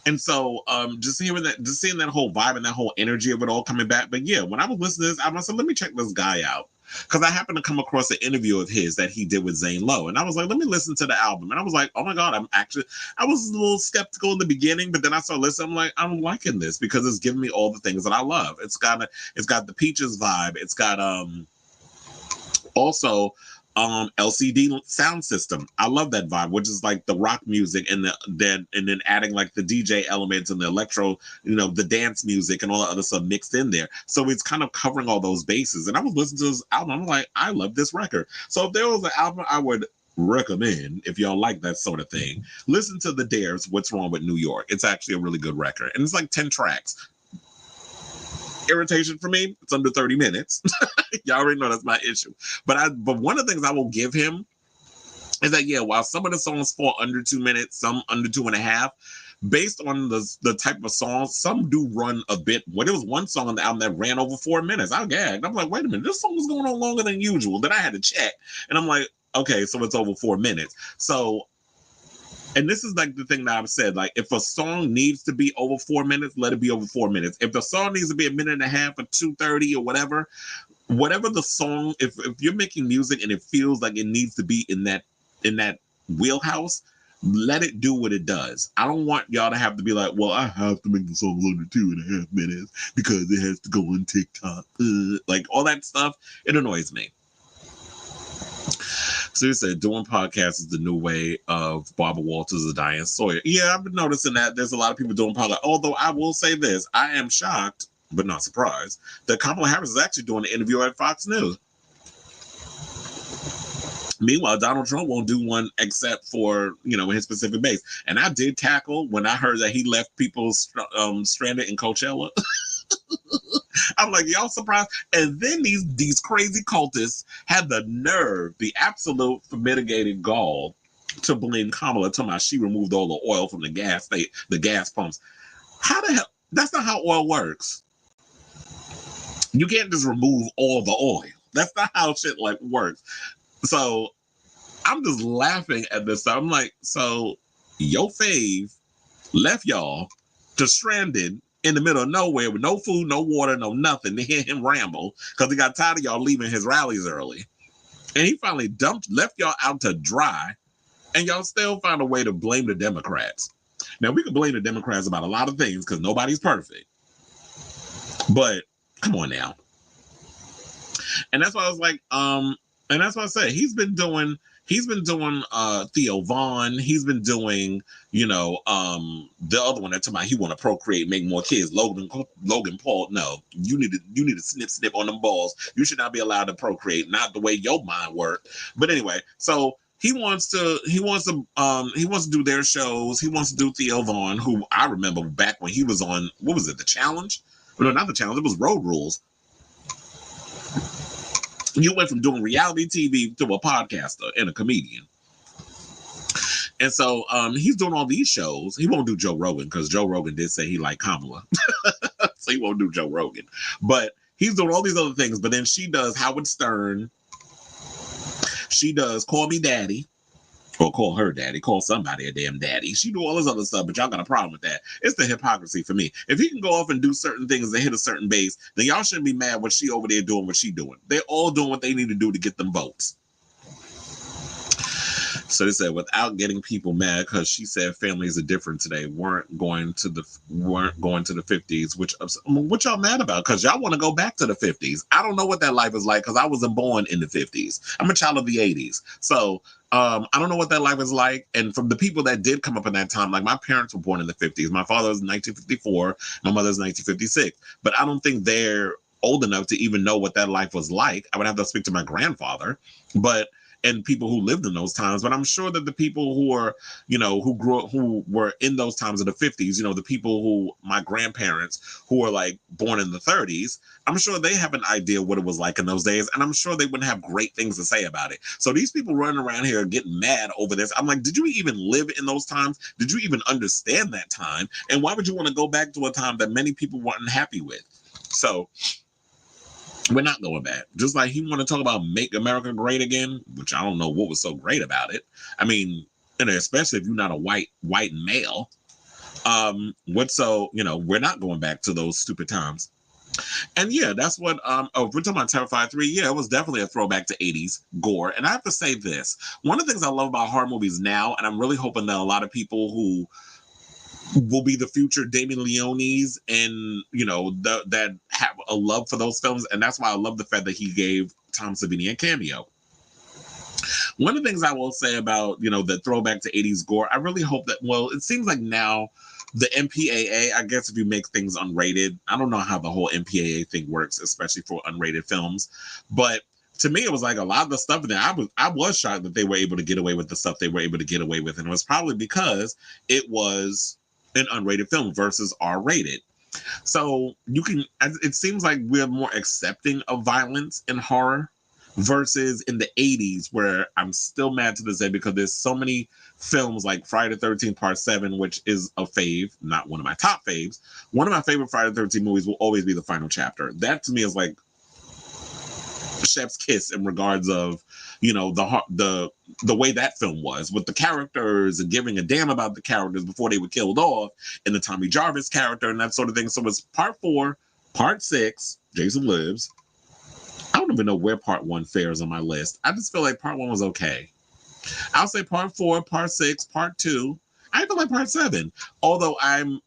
And so just seeing that whole vibe and that whole energy of it all coming back. But yeah, when I was listening to this, I said, let me check this guy out. Because I happened to come across an interview of his that he did with Zane Lowe. And I was like, let me listen to the album. And I was like, oh my God, I was a little skeptical in the beginning, but then I started listening. I'm like, I'm liking this because it's giving me all the things that I love. It's got the Peaches vibe. It's got also LCD sound system. I love that vibe, which is like the rock music and then adding like the DJ elements and the electro, you know, the dance music and all the other stuff mixed in there. So it's kind of covering all those bases. And I was listening to this album, I'm like, I love this record. So if there was an album I would recommend, if y'all like that sort of thing, listen to The Dare's What's Wrong with New York. It's actually a really good record. And it's like 10 tracks. Irritation for me, it's under 30 minutes. Y'all already know that's my issue. But one of the things I will give him is that, yeah, while some of the songs fall under 2 minutes, some under 2.5, based on the type of songs, some do run a bit. Well, there was one song on the album that ran over 4 minutes. I gagged. I'm like, wait a minute, this song was going on longer than usual. Then I had to check. And I'm like, okay, so it's over 4 minutes. So, and this is like the thing that I've said, like if a song needs to be over 4 minutes, let it be over 4 minutes. If the song needs to be 1.5 minutes or 2:30 or whatever the song, if you're making music and it feels like it needs to be in that wheelhouse, let it do what it does. I don't want y'all to have to be like, well, I have to make the song under 2.5 minutes because it has to go on TikTok. Like all that stuff, it annoys me. So you said doing podcasts is the new way of Barbara Walters or Diane Sawyer. Yeah, I've been noticing that there's a lot of people doing podcasts. Although I will say this, I am shocked, but not surprised, that Kamala Harris is actually doing an interview at Fox News. Meanwhile, Donald Trump won't do one except for, you know, his specific base. And I did cackle when I heard that he left people stranded in Coachella. I'm like, y'all surprised? And then these crazy cultists had the nerve, the absolute mitigated gall to blame Kamala, talking about she removed all the oil from the gas pumps. How the hell? That's not how oil works. You can't just remove all the oil. That's not how shit like works. So I'm just laughing at this. I'm like, so your fave left y'all to stranded in the middle of nowhere with no food, no water, no nothing to hear him ramble because he got tired of y'all leaving his rallies early. And he finally left y'all out to dry, and y'all still found a way to blame the Democrats. Now, we can blame the Democrats about a lot of things because nobody's perfect. But come on now. And that's why I was like, and that's why I said he's been doing Theo Vaughn. He's been doing, you know, the other one that talking about he want to procreate, make more kids. Logan Paul. No, you need to snip on them balls. You should not be allowed to procreate. Not the way your mind works. But anyway, so he wants to do their shows. He wants to do Theo Vaughn, who I remember back when he was on, what was it, The Challenge? No, not The Challenge, it was Road Rules. You went from doing reality TV to a podcaster and a comedian. And so he's doing all these shows. He won't do Joe Rogan because Joe Rogan did say he liked Kamala. So he won't do Joe Rogan. But he's doing all these other things. But then she does Howard Stern. She does Call Me Daddy. Or call her daddy. Call somebody a damn daddy. She do all this other stuff, but y'all got a problem with that. It's the hypocrisy for me. If he can go off and do certain things and hit a certain base, then y'all shouldn't be mad when she over there doing what she doing. They're all doing what they need to do to get them votes. So they said, without getting people mad, because she said families are different today, weren't going to the 50s, which y'all mad about? Because y'all want to go back to the 50s. I don't know what that life is like because I wasn't born in the 50s. I'm a child of the 80s. So I don't know what that life is like. And from the people that did come up in that time, like my parents were born in the 50s. My father was 1954. My mother's 1956. But I don't think they're old enough to even know what that life was like. I would have to speak to my grandfather. And people who lived in those times, but I'm sure that the people who are, who were in those times of the 50s, the people who, my grandparents who were like born in the 30s, I'm sure they have an idea what it was like in those days, and I'm sure they wouldn't have great things to say about it. So these people running around here getting mad over this, I'm like, did you even live in those times? Did you even understand that time? And why would you want to go back to a time that many people weren't happy with? So we're not going back. Just like he want to talk about Make America Great Again, which I don't know what was so great about it. I mean, and especially if you're not a white male. We're not going back to those stupid times. And yeah, that's what, we're talking about Terrifier 3. Yeah, it was definitely a throwback to 80s gore. And I have to say this. One of the things I love about horror movies now, and I'm really hoping that a lot of people who will be the future Damien Leones and, that have a love for those films. And that's why I love the fact that he gave Tom Savini a cameo. One of the things I will say about, the throwback to 80s gore, I really hope that, it seems like now the MPAA, I guess if you make things unrated, I don't know how the whole MPAA thing works, especially for unrated films. But to me, it was like a lot of the stuff that I was shocked that they were able to get away with the stuff they were able to get away with. And it was probably because it was an unrated film versus R-rated. So it seems like we're more accepting of violence in horror versus in the 80s, where I'm still mad to this day because there's so many films like Friday the 13th Part 7, which is a fave, not one of my top faves. One of my favorite Friday the 13th movies will always be the final chapter. That to me is like chef's kiss in regards of, the way that film was with the characters and giving a damn about the characters before they were killed off, and the Tommy Jarvis character and that sort of thing. So it's Part 4, Part 6, Jason Lives. I don't even know where Part 1 fares on my list. I just feel like Part 1 was okay. I'll say Part 4, Part 6, Part 2. I even like Part 7, although I'm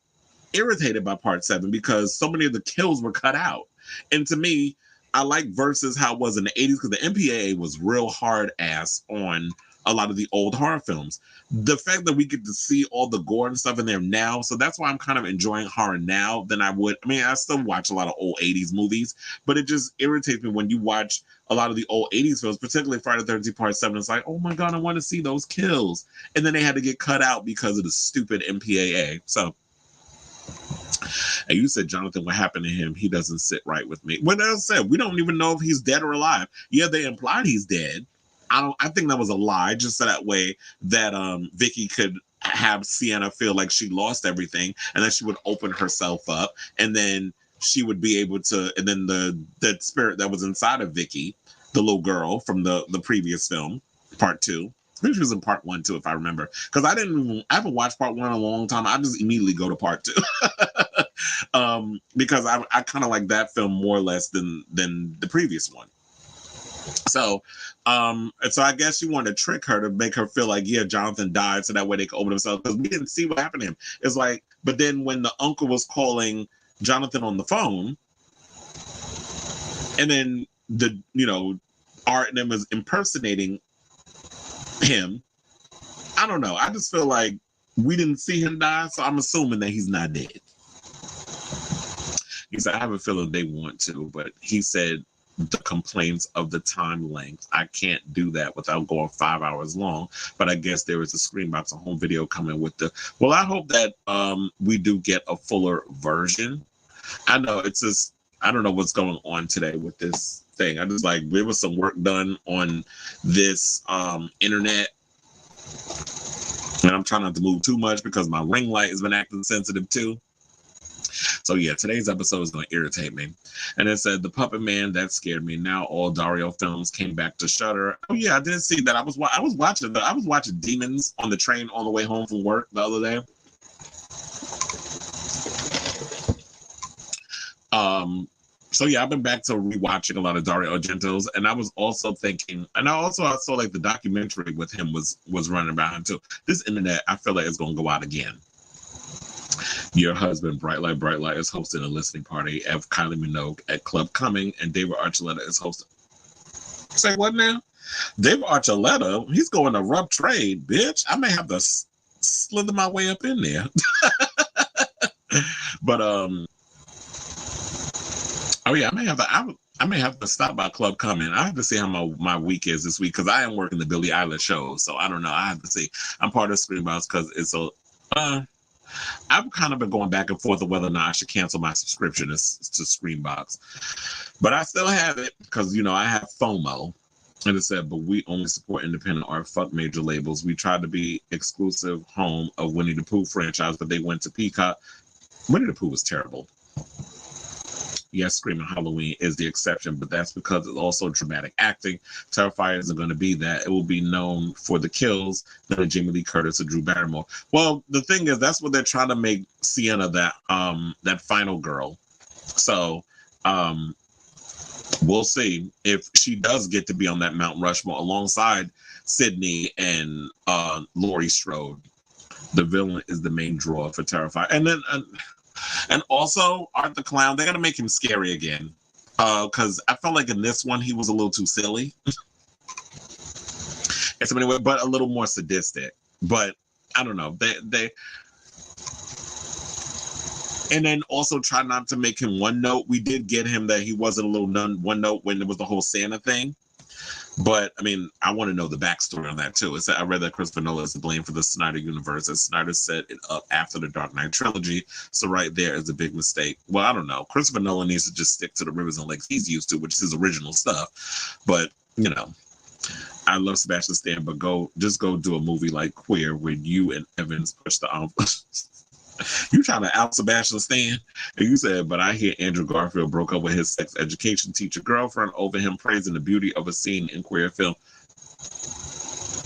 irritated by Part 7 because so many of the kills were cut out. And to me, I like versus how it was in the 80s because the MPAA was real hard ass on a lot of the old horror films. The fact that we get to see all the gore and stuff in there now, so that's why I'm kind of enjoying horror now than I would. I mean, I still watch a lot of old 80s movies, but it just irritates me when you watch a lot of the old 80s films, particularly Friday the 13th Part 7. It's like, oh my God, I want to see those kills. And then they had to get cut out because of the stupid MPAA. So, and you said, Jonathan, what happened to him? He doesn't sit right with me. Well, as I said, we don't even know if he's dead or alive. Yeah, they implied he's dead. I think that was a lie, just so that way that Vicky could have Sienna feel like she lost everything, and then she would open herself up, and then she would be able to, and then the spirit that was inside of Vicky, the little girl from the previous film, Part 2. I think she was in Part 1 too, if I remember. Because I haven't watched Part 1 in a long time. I just immediately go to Part 2. Because I kind of like that film more or less than the previous one. So I guess you wanted to trick her to make her feel like, yeah, Jonathan died, so that way they could open themselves, because we didn't see what happened to him. It's like, but then when the uncle was calling Jonathan on the phone, and then Art and them was impersonating him, I don't know. I just feel like we didn't see him die, so I'm assuming that he's not dead. He said, I have a feeling they want to, but he said the complaints of the time length. I can't do that without going 5 hours long. But I guess there is a Screenbox, a home video coming with the. Well, I hope that we do get a fuller version. I know it's just, I don't know what's going on today with this thing. I just like, there was some work done on this internet. And I'm trying not to move too much because my ring light has been acting sensitive too. So yeah, today's episode is going to irritate me. And it said, the Puppet Man, that scared me. Now all Dario films came back to Shudder. Oh yeah, I did see that. I was watching Demons on the train on the way home from work the other day. So yeah, I've been back to rewatching a lot of Dario Argento's, and I was also thinking, and I saw like the documentary with him was running around him too. This internet, I feel like it's going to go out again. Your husband, Bright Light, is hosting a listening party at Kylie Minogue at Club Cumming, and David Archuleta is hosting. Say what now? David Archuleta, he's going to rough trade, bitch. I may have to slither my way up in there. But oh yeah, I may have to stop by Club Cumming. I have to see how my week is this week because I am working the Billie Eilish show, so I don't know. I have to see. I'm part of Screenbox because it's a. I've kind of been going back and forth of whether or not I should cancel my subscription to Screenbox, but I still have it because I have FOMO. And it said, but we only support independent art. Fuck major labels. We tried to be exclusive home of Winnie the Pooh franchise, but they went to Peacock. Winnie the Pooh was terrible. Yes, Screaming Halloween is the exception, but that's because it's also dramatic acting. Terrifier isn't going to be that. It will be known for the kills, than Jamie Lee Curtis or Drew Barrymore. Well, the thing is, that's what they're trying to make Sienna that final girl. So we'll see if she does get to be on that Mount Rushmore alongside Sydney and Laurie Strode. The villain is the main draw for Terrifier. And then... and also, Art the Clown, they're going to make him scary again. Because I felt like in this one, he was a little too silly. In so many ways, but a little more sadistic. But I don't know. They and then also try not to make him one note. We did get him that he wasn't a little one note when there was the whole Santa thing. But, I mean, I want to know the backstory on that, too. I read that Christopher Nolan is to blame for the Snyder universe, as Snyder set it up after the Dark Knight trilogy. So right there is a big mistake. Well, I don't know. Christopher Nolan needs to just stick to the rivers and lakes he's used to, which is his original stuff. But, I love Sebastian Stan, but just go do a movie like Queer where you and Evans push the You trying to out Sebastian Stan? And you said, but I hear Andrew Garfield broke up with his sex education teacher girlfriend over him praising the beauty of a scene in Queer film.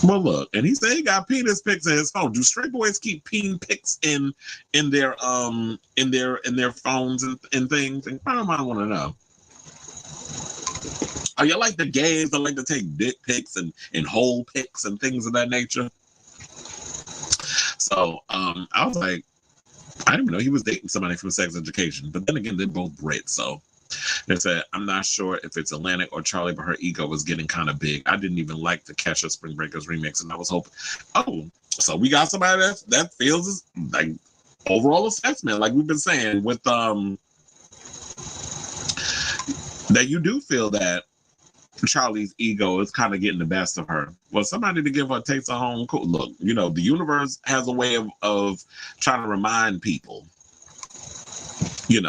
Well, look, and he said he got penis pics in his phone. Do straight boys keep peen pics in their phones and things? And I want to know. Are you like the gays that like to take dick pics and hole pics and things of that nature? So I was like, I didn't even know he was dating somebody from Sex Education. But then again, they're both Brits. So they said, I'm not sure if it's Atlantic or Charlie, but her ego was getting kind of big. I didn't even like the Kesha Spring Breakers remix. And I was hoping, so we got somebody that feels like overall assessment, like we've been saying, with that you do feel that Charlie's ego is kind of getting the best of her. Well, somebody to give her a taste of home. Cool. Look, the universe has a way of trying to remind people, when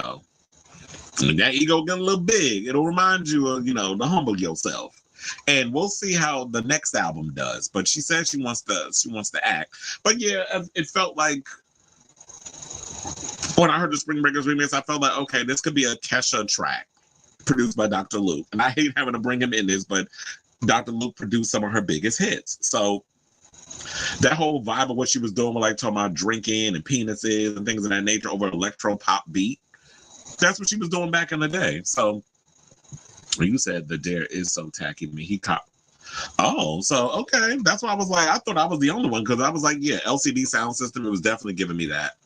that ego get a little big, it'll remind you of, to humble yourself. And we'll see how the next album does. But she said she wants to act. But yeah, it felt like when I heard the Spring Breakers remix, I felt like, okay, this could be a Kesha track produced by Dr. Luke. And I hate having to bring him in this, but Dr. Luke produced some of her biggest hits. So that whole vibe of what she was doing with talking about drinking and penises and things of that nature over an electro pop beat, that's what she was doing back in the day. So you said the dare is so tacky to me. He caught. Oh, so okay. That's why I was like, I thought I was the only one because I was like, yeah, LCD Sound System, it was definitely giving me that.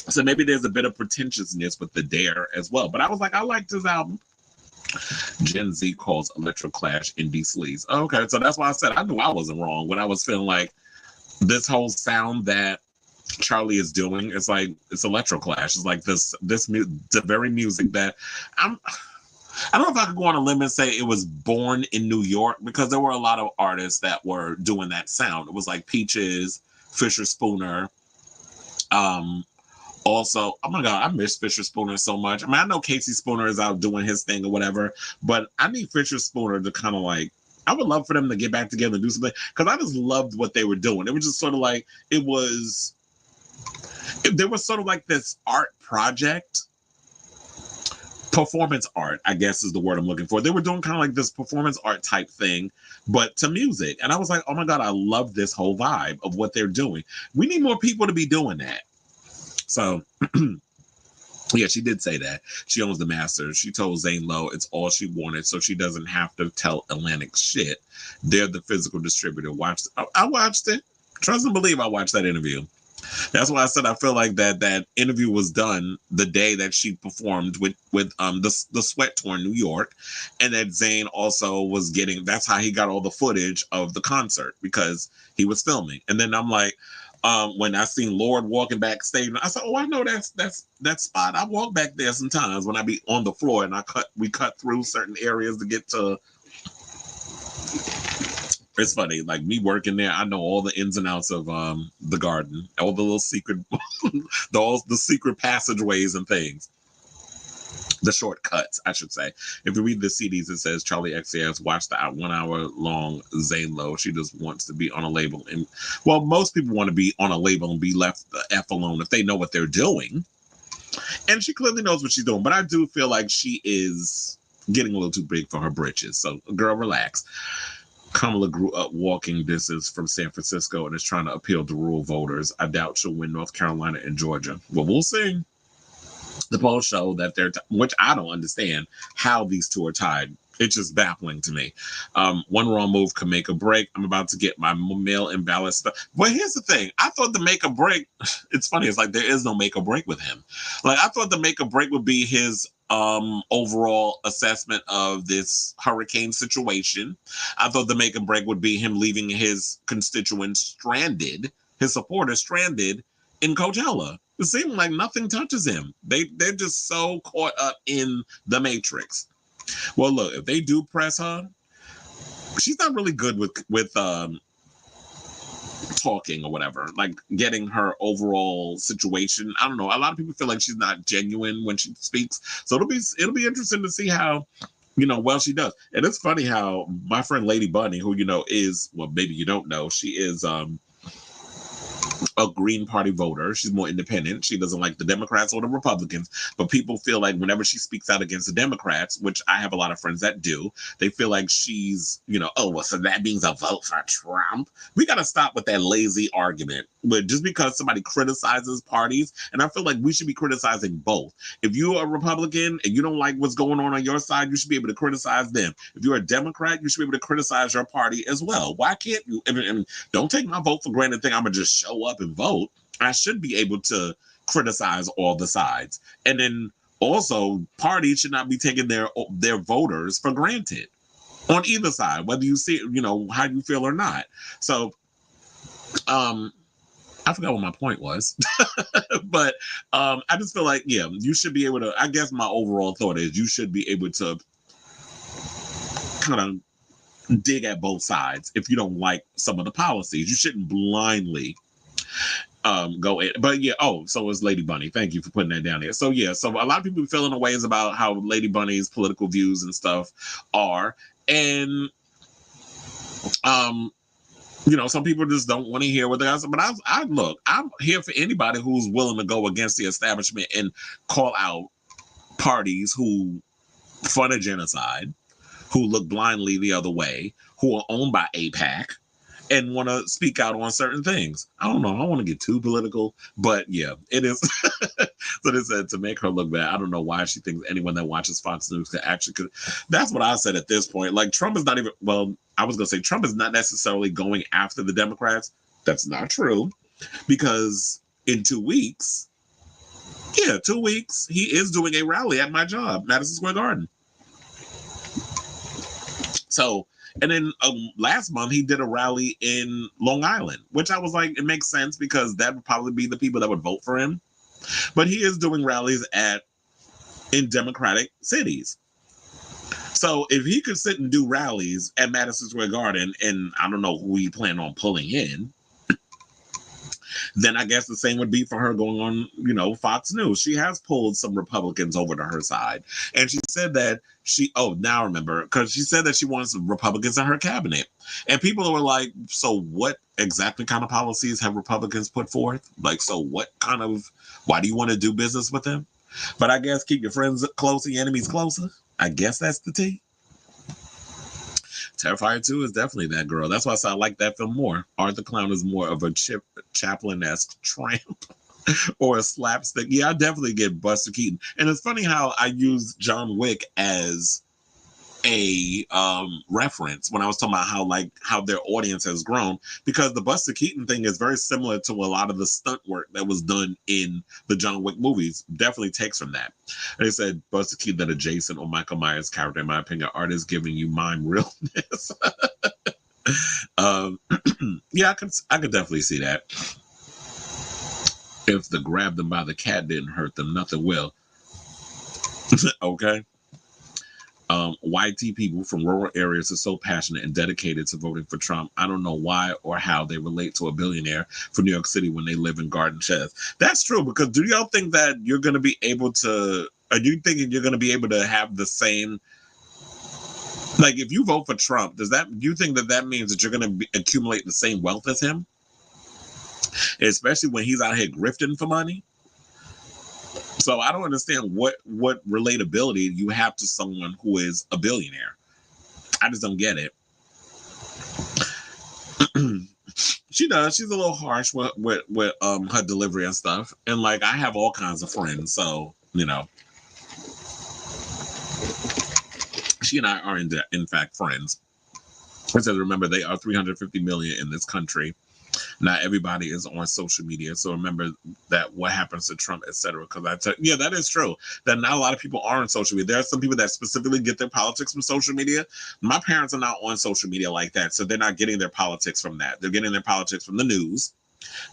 So maybe there's a bit of pretentiousness with the dare as well. But I was like, I liked his album. Gen Z calls Electroclash indie sleaze. Okay, so that's why I said I knew I wasn't wrong when I was feeling like this whole sound that Charlie is doing. It's like it's electroclash. It's like the very music that I don't know if I could go on a limb and say it was born in New York, because there were a lot of artists that were doing that sound. It was like Peaches, Fisher Spooner. Also, oh my God, I miss Fisher Spooner so much. I mean, I know Casey Spooner is out doing his thing or whatever, but I need Fisher Spooner to kind of like, I would love for them to get back together and do something, because I just loved what they were doing. It was just sort of like, there was sort of like this art project, performance art, I guess is the word I'm looking for. They were doing kind of like this performance art type thing, but to music. And I was like, oh my God, I love this whole vibe of what they're doing. We need more people to be doing that. So, yeah, she did say that. She owns the masters. She told Zane Lowe it's all she wanted, so she doesn't have to tell Atlantic shit. They're the physical distributor. I watched it. Trust and believe I watched that interview. That's why I said I feel like that interview was done the day that she performed with the Sweat Tour in New York, and that Zayn also was getting. That's how he got all the footage of the concert, because he was filming. And then I'm like, when I seen Lord walking backstage, I said, "Oh, I know that spot. I walk back there sometimes when I be on the floor, and we cut through certain areas to get to." It's funny, like me working there, I know all the ins and outs of the garden, all the little secret, the secret passageways and things. The shortcuts, I should say. If you read the CDs, it says Charlie XCX watched the 1 hour long Zane Lowe. She just wants to be on a label. And well, most people want to be on a label and be left the F alone if they know what they're doing. And she clearly knows what she's doing. But I do feel like she is getting a little too big for her britches. So, girl, relax. Kamala grew up walking distance from San Francisco and is trying to appeal to rural voters. I doubt she'll win North Carolina and Georgia. Well, we'll see. The polls show that which I don't understand how these two are tied. It's just baffling to me. One wrong move can make a break. I'm about to get my mail-in ballot stuff. But here's the thing. I thought the make a break, it's funny. It's like there is no make or break with him. Like I thought the make or break would be his overall assessment of this hurricane situation. I thought the make or break would be him leaving his constituents stranded, his supporters stranded in Coachella. It seemed like nothing touches him. They're just so caught up in the Matrix. Well, look, if they do press her, she's not really good with talking or whatever, like getting her overall situation. I don't know. A lot of people feel like she's not genuine when she speaks. So it'll be interesting to see how, well she does. And it's funny how my friend Lady Bunny, who is, well, maybe you don't know, she is a Green Party voter. She's more independent. She doesn't like the Democrats or the Republicans, but people feel like whenever she speaks out against the Democrats, which I have a lot of friends that do, they feel like she's, oh, well, so that means a vote for Trump. We got to stop with that lazy argument. But just because somebody criticizes parties, and I feel like we should be criticizing both. If you're a Republican and you don't like what's going on your side, you should be able to criticize them. If you're a Democrat, you should be able to criticize your party as well. Why can't you? And don't take my vote for granted. Think I'm going to just show up and vote. I should be able to criticize all the sides. And then also, parties should not be taking their voters for granted on either side, whether you see, how you feel or not. So, I forgot what my point was, but I just feel like, yeah, you should be able to, I guess my overall thought is you should be able to kind of dig at both sides. If you don't like some of the policies, you shouldn't blindly go in. But yeah, so is Lady Bunny. Thank you for putting that down there. So yeah, so a lot of people feeling ways about how Lady Bunny's political views and stuff are. And some people just don't want to hear what they got to say. But I'm here for anybody who's willing to go against the establishment and call out parties who fund a genocide, who look blindly the other way, who are owned by AIPAC, and want to speak out on certain things. I don't know. I don't want to get too political, but yeah, it is. So they said to make her look bad. I don't know why she thinks anyone that watches Fox News could. That's what I said at this point. Like Trump is not even, well, I was going to say Trump is not necessarily going after the Democrats. That's not true, because in 2 weeks, he is doing a rally at my job, Madison Square Garden. So And then last month he did a rally in Long Island, which I was like, it makes sense because that would probably be the people that would vote for him. But he is doing rallies in Democratic cities. So if he could sit and do rallies at Madison Square Garden, and I don't know who he planned on pulling in, then I guess the same would be for her going on, Fox News. She has pulled some Republicans over to her side. And she said that now I remember, because she said that she wants Republicans in her cabinet. And people were like, so what exactly kind of policies have Republicans put forth? Like, so why do you want to do business with them? But I guess keep your friends close and your enemies closer. I guess that's the tea. Terrifier 2 is definitely that girl. That's why I like that film more. Art the Clown is more of a Chaplin-esque tramp or a slapstick. Yeah, I definitely get Buster Keaton. And it's funny how I use John Wick as a reference when I was talking about how their audience has grown, because the Buster Keaton thing is very similar to a lot of the stunt work that was done in the John Wick movies. Definitely takes from that. They said Buster Keaton, that adjacent or Michael Myers character, in my opinion, art is giving you mime realness. Yeah, I could definitely see that. If the grab them by the cat didn't hurt them, nothing will. Okay. YT people from rural areas are so passionate and dedicated to voting for Trump. I don't know why or how they relate to a billionaire from New York City when they live in Garden Sheds. That's true, because do y'all think that you're going to be able to, are you thinking you're going to be able to have the same, like if you vote for Trump, do you think that means that you're going to accumulate the same wealth as him? Especially when he's out here grifting for money? So I don't understand what relatability you have to someone who is a billionaire. I just don't get it. She does. She's a little harsh with her delivery and stuff. And like, I have all kinds of friends, so she and I are in fact friends. It says, remember, they are 350 million in this country. Not everybody is on social media, so remember that what happens to Trump, etc. Because that is true. That not a lot of people are on social media. There are some people that specifically get their politics from social media. My parents are not on social media like that, so they're not getting their politics from that. They're getting their politics from the news,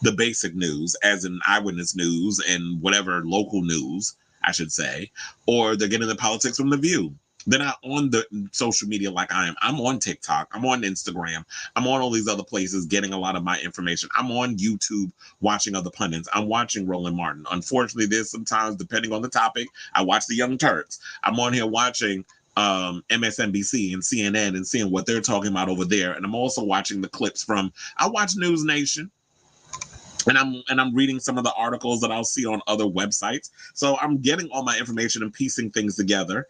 the basic news, as in eyewitness news and whatever local news, I should say, or they're getting the politics from The View. They're not on the social media like I am. I'm on TikTok. I'm on Instagram. I'm on all these other places getting a lot of my information. I'm on YouTube watching other pundits. I'm watching Roland Martin. Unfortunately, there's sometimes, depending on the topic, I watch the Young Turks. I'm on here watching MSNBC and CNN and seeing what they're talking about over there. And I'm also watching the clips I watch News Nation. And I'm reading some of the articles that I'll see on other websites. So I'm getting all my information and piecing things together.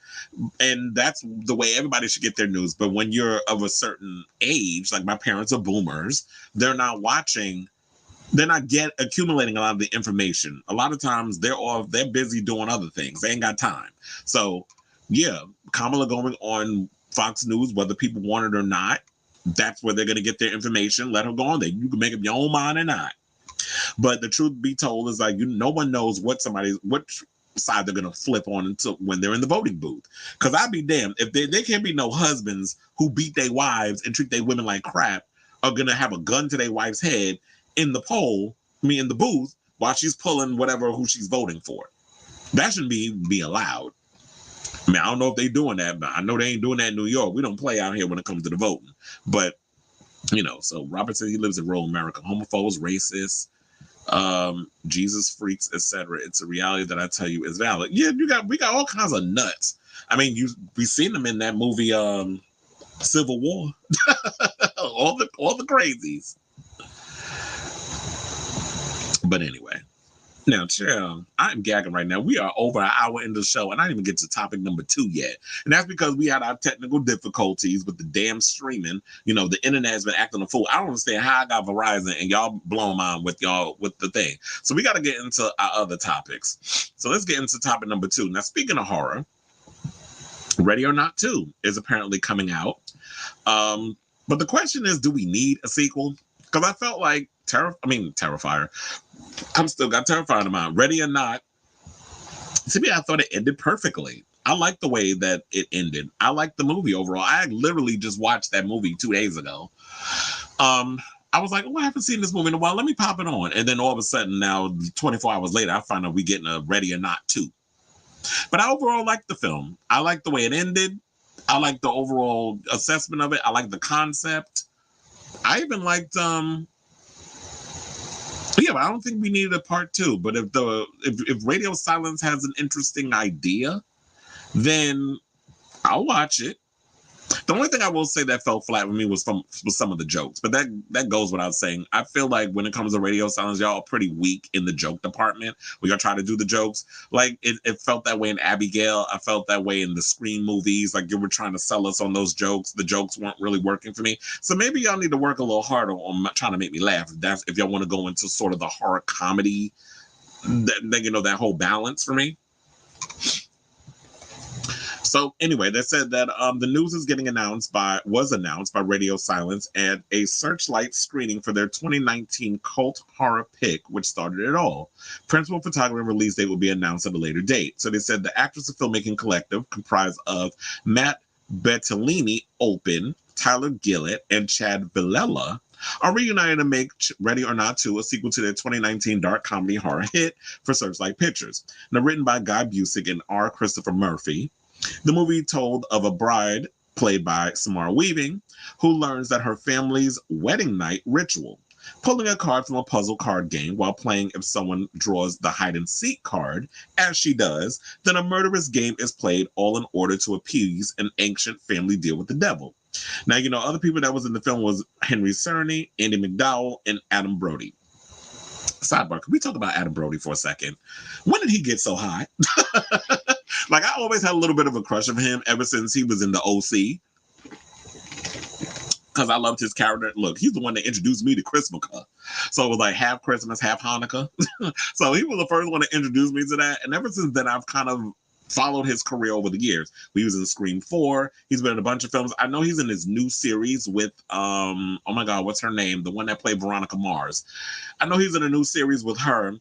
And that's the way everybody should get their news. But when you're of a certain age, like my parents are boomers, they're not accumulating a lot of the information. A lot of times they're busy doing other things. They ain't got time. So yeah, Kamala going on Fox News, whether people want it or not, that's where they're going to get their information. Let her go on there. You can make up your own mind or not. But the truth be told is like no one knows what side they're gonna flip on until when they're in the voting booth. Because I'd be damned if there can't be no husbands who beat their wives and treat their women like crap are gonna have a gun to their wife's head in the booth while she's pulling who she's voting for. That shouldn't be allowed. I mean, I don't know if they're doing that, but I know they ain't doing that in New York. We don't play out here when it comes to the voting. But so Robert said he lives in rural America. Homophobes, racists, Jesus freaks, etc. It's a reality that I tell you is valid. Yeah, we got all kinds of nuts. I mean, we seen them in that movie Civil War. all the crazies. But anyway, now, chill. I'm gagging right now. We are over an hour into the show, and I didn't even get to topic number 2 yet. And that's because we had our technical difficulties with the damn streaming. The internet has been acting a fool. I don't understand how I got Verizon, and y'all blowing mine with the thing. So we got to get into our other topics. So let's get into topic number 2. Now, speaking of horror, Ready or Not 2 is apparently coming out. But the question is, do we need a sequel? Because I felt like Terrifier. I'm still got Terrifier in mind. Ready or Not. To me, I thought it ended perfectly. I like the way that it ended. I like the movie overall. I literally just watched that movie 2 days ago. I was like, oh, I haven't seen this movie in a while. Let me pop it on. And then all of a sudden now, 24 hours later, I find out we getting a Ready or Not 2. But I overall like the film. I like the way it ended. I like the overall assessment of it. I like the concept. I even liked yeah, but I don't think we needed a part 2. But if Radio Silence has an interesting idea, then I'll watch it. The only thing I will say that fell flat with me was some of the jokes, but that goes without saying. I feel like when it comes to Radio Silence, y'all are pretty weak in the joke department. We gotta try to do the jokes. Like it felt that way in Abigail. I felt that way in the Scream movies. Like you were trying to sell us on those jokes. The jokes weren't really working for me. So maybe y'all need to work a little harder on trying to make me laugh. If y'all want to go into sort of the horror comedy, that whole balance for me. So anyway, they said that the news is was announced by Radio Silence at a Searchlight screening for their 2019 cult horror pick, which started it all. Principal photography and release date will be announced at a later date. So they said the Actors of Filmmaking Collective, comprised of Matt Bettolini, Open, Tyler Gillett, and Chad Villela, are reunited to make Ready or Not 2, a sequel to their 2019 dark comedy horror hit for Searchlight Pictures. Now written by Guy Busick and R. Christopher Murphy. The movie told of a bride, played by Samara Weaving, who learns that her family's wedding night ritual, pulling a card from a puzzle card game while playing if someone draws the hide-and-seek card, as she does, then a murderous game is played all in order to appease an ancient family deal with the devil. Now, other people that was in the film was Henry Cerny, Andy McDowell, and Adam Brody. Sidebar, can we talk about Adam Brody for a second? When did he get so hot? Like, I always had a little bit of a crush of him ever since he was in the OC. Because I loved his character. Look, he's the one that introduced me to Christmas. So it was like half Christmas, half Hanukkah. So he was the first one to introduce me to that. And ever since then, I've kind of followed his career over the years. He was in Scream 4. He's been in a bunch of films. I know he's in his new series with, oh my God, what's her name? The one that played Veronica Mars. I know he's in a new series with her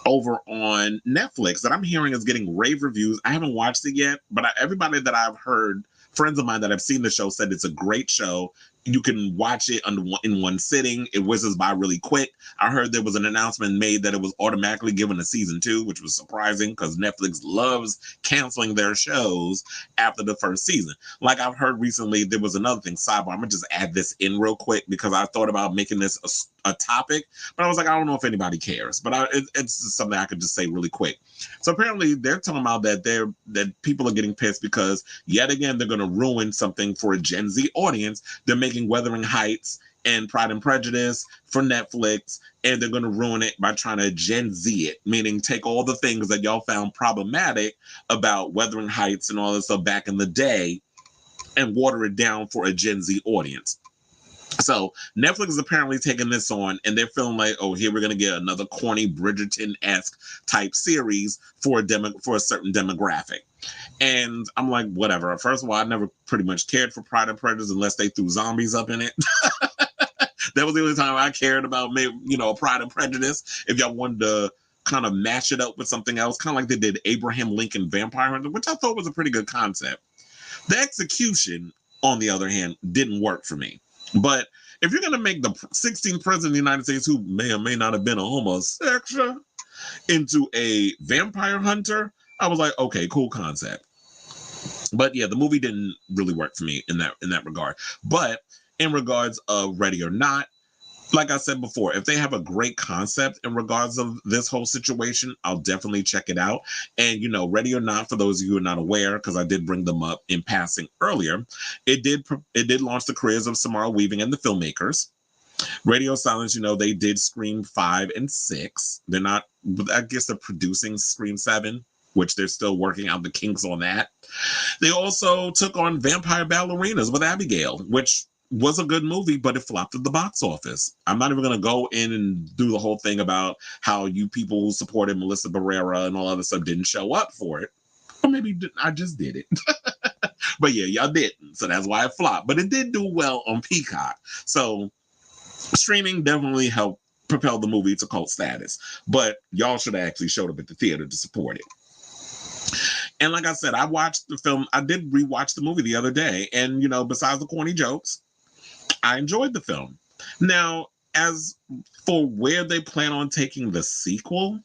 over on Netflix that I'm hearing is getting rave reviews. I haven't watched it yet, but everybody that I've heard, friends of mine that have seen the show, said it's a great show. You can watch it in one sitting. It whizzes by really quick. I heard there was an announcement made that it was automatically given a season 2, which was surprising because Netflix loves canceling their shows after the first season. Like I've heard recently, there was another thing. Sidebar, I'm going to just add this in real quick because I thought about making this a topic, but I was like, I don't know if anybody cares. But it's just something I could just say really quick. So apparently they're talking about that people are getting pissed because yet again, they're going to ruin something for a Gen Z audience. They're making Wuthering Heights and Pride and Prejudice for Netflix, and they're going to ruin it by trying to Gen Z it, meaning take all the things that y'all found problematic about Wuthering Heights and all this stuff back in the day and water it down for a Gen Z audience. So Netflix is apparently taking this on, and they're feeling like, oh, here we're going to get another corny Bridgerton-esque type series for a certain demographic. And I'm like, whatever. First of all, I never pretty much cared for Pride and Prejudice unless they threw zombies up in it. That was the only time I cared about, Pride and Prejudice. If y'all wanted to kind of mash it up with something else, kind of like they did Abraham Lincoln Vampire Hunter, which I thought was a pretty good concept. The execution, on the other hand, didn't work for me. But if you're going to make the 16th president of the United States, who may or may not have been a homosexual, into a vampire hunter, I was like, okay, cool concept. But yeah, the movie didn't really work for me in that regard. But in regards of Ready or Not, like I said before, if they have a great concept in regards of this whole situation, I'll definitely check it out. And, Ready or Not, for those of you who are not aware, because I did bring them up in passing earlier, it did launch the careers of Samara Weaving and the filmmakers. Radio Silence, they did Scream 5 and 6. They're not, I guess they're producing Scream 7, which they're still working out the kinks on that. They also took on Vampire Ballerinas with Abigail, which was a good movie, but it flopped at the box office. I'm not even going to go in and do the whole thing about how you people who supported Melissa Barrera and all other stuff didn't show up for it. Or maybe I just did it. But yeah, y'all didn't. So that's why it flopped. But it did do well on Peacock. So streaming definitely helped propel the movie to cult status. But y'all should have actually showed up at the theater to support it. And like I said, I watched the film. I did rewatch the movie the other day, and besides the corny jokes, I enjoyed the film. Now, as for where they plan on taking the sequel,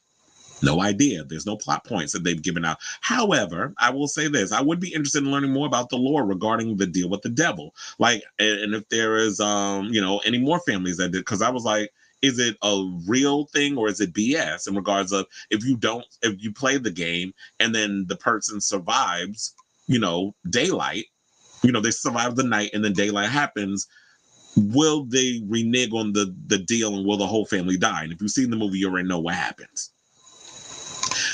no idea. There's no plot points that they've given out. However, I will say this. I would be interested in learning more about the lore regarding the deal with the devil. Like, and if there is, any more families that did, because I was like, is it a real thing or is it BS in regards of if you play the game and then the person survives, daylight, they survive the night and then daylight happens, will they renege on the deal and will the whole family die? And if you've seen the movie, you already know what happens.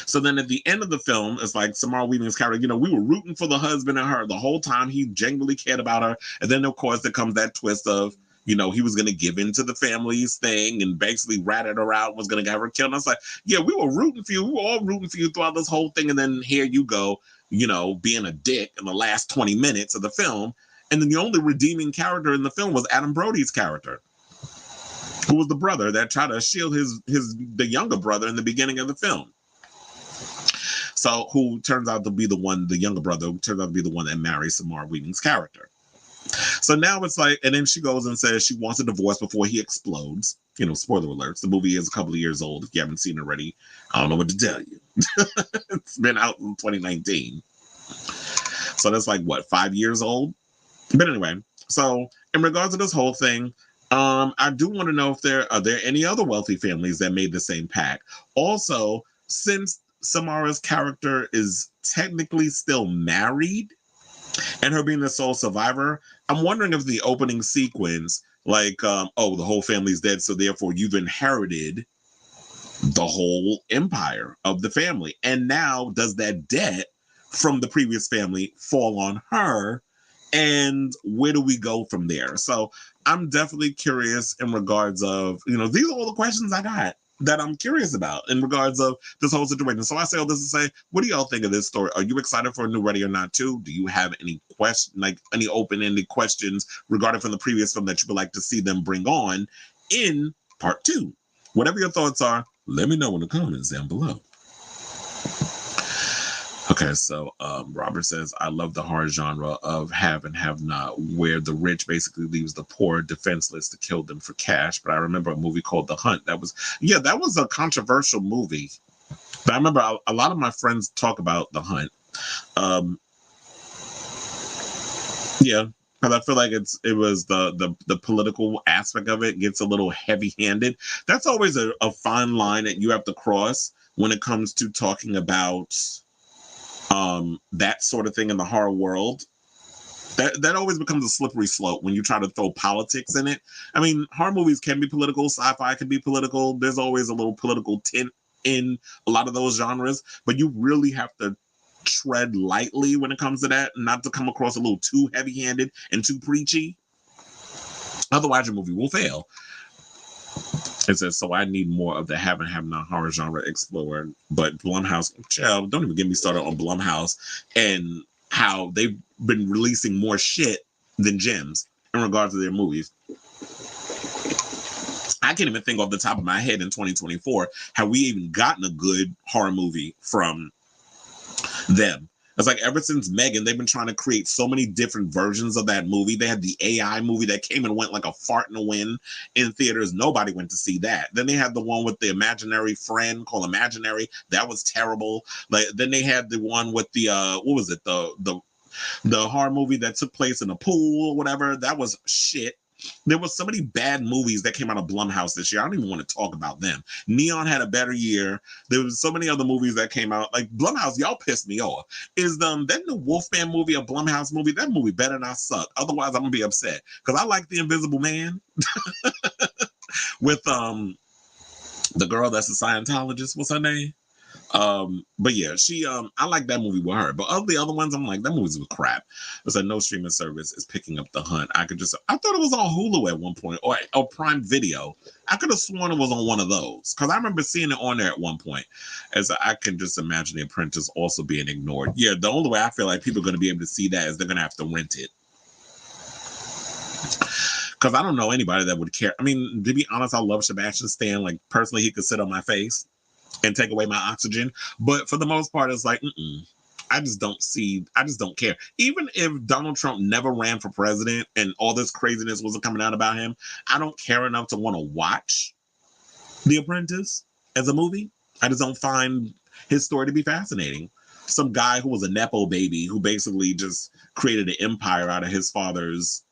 So then at the end of the film, it's like Samara Weaving's character, we were rooting for the husband and her the whole time. He genuinely cared about her. And then, of course, there comes that twist of, he was going to give in to the family's thing and basically ratted her out, was going to get her killed. And I was like, yeah, we were rooting for you. We were all rooting for you throughout this whole thing. And then here you go, being a dick in the last 20 minutes of the film. And then the only redeeming character in the film was Adam Brody's character, who was the brother that tried to shield the younger brother in the beginning of the film. So who turns out to be the younger brother, who turns out to be the one that marries Samara Weaving's character. So now it's like, and then she goes and says she wants a divorce before he explodes. Spoiler alerts. The movie is a couple of years old. If you haven't seen it already, I don't know what to tell you. It's been out in 2019. So that's like, 5 years old? But anyway, so in regards to this whole thing, I do want to know if are there any other wealthy families that made the same pact? Also, since Samara's character is technically still married and her being the sole survivor, I'm wondering if the opening sequence, like, the whole family's dead, so therefore you've inherited the whole empire of the family. And now does that debt from the previous family fall on her? And where do we go from there? So I'm definitely curious in regards of, these are all the questions I got that I'm curious about in regards of this whole situation. So I say all this to say, what do y'all think of this story? Are you excited for a new Ready or Not 2? Do you have any any open-ended questions regarding from the previous film that you would like to see them bring on in part 2? Whatever your thoughts are, let me know in the comments down below. Okay, so Robert says, I love the horror genre of have and have not, where the rich basically leaves the poor defenseless to kill them for cash. But I remember a movie called The Hunt. That was a controversial movie. But I remember a lot of my friends talk about The Hunt. Because I feel like it was the political aspect of it gets a little heavy-handed. That's always a fine line that you have to cross when it comes to talking about that sort of thing in the horror world. That always becomes a slippery slope when you try to throw politics in it. I mean, horror movies can be political, sci-fi can be political. There's always a little political tint in a lot of those genres, but you really have to tread lightly when it comes to that, not to come across a little too heavy-handed and too preachy. Otherwise, your movie will fail. It says, so I need more of the have and have not horror genre explored. But Blumhouse, child, don't even get me started on Blumhouse and how they've been releasing more shit than gems in regards to their movies. I can't even think off the top of my head in 2024 have we even gotten a good horror movie from them. It's like ever since Megan, they've been trying to create so many different versions of that movie. They had the AI movie that came and went like a fart in the wind in theaters. Nobody went to see that. Then they had the one with the imaginary friend called Imaginary. That was terrible. Like then they had the one with the what was it? The horror movie that took place in a pool or whatever. That was shit. There was so many bad movies that came out of Blumhouse this year. I don't even want to talk about them. Neon had a better year. There was so many other movies that came out. Like Blumhouse, y'all pissed me off. Is that the Wolfman movie, a Blumhouse movie? That movie better not suck. Otherwise, I'm gonna be upset because I like The Invisible Man with the girl that's a Scientologist. What's her name? But yeah, she I like that movie with her. But of the other ones, I'm like, that movie was crap. It's like no streaming service is picking up The Hunt. I thought it was on Hulu at one point or Prime Video. I could have sworn it was on one of those because I remember seeing it on there at one point. As I can just imagine The Apprentice also being ignored. Yeah, the only way I feel like people are going to be able to see that is they're going to have to rent it. Because I don't know anybody that would care. I mean, to be honest, I love Sebastian Stan. Like personally, he could sit on my face and take away my oxygen. But for the most part, it's like, I just don't care. Even if Donald Trump never ran for president and all this craziness wasn't coming out about him, I don't care enough to want to watch The Apprentice as a movie. I just don't find his story to be fascinating. Some guy who was a Nepo baby who basically just created an empire out of his father's,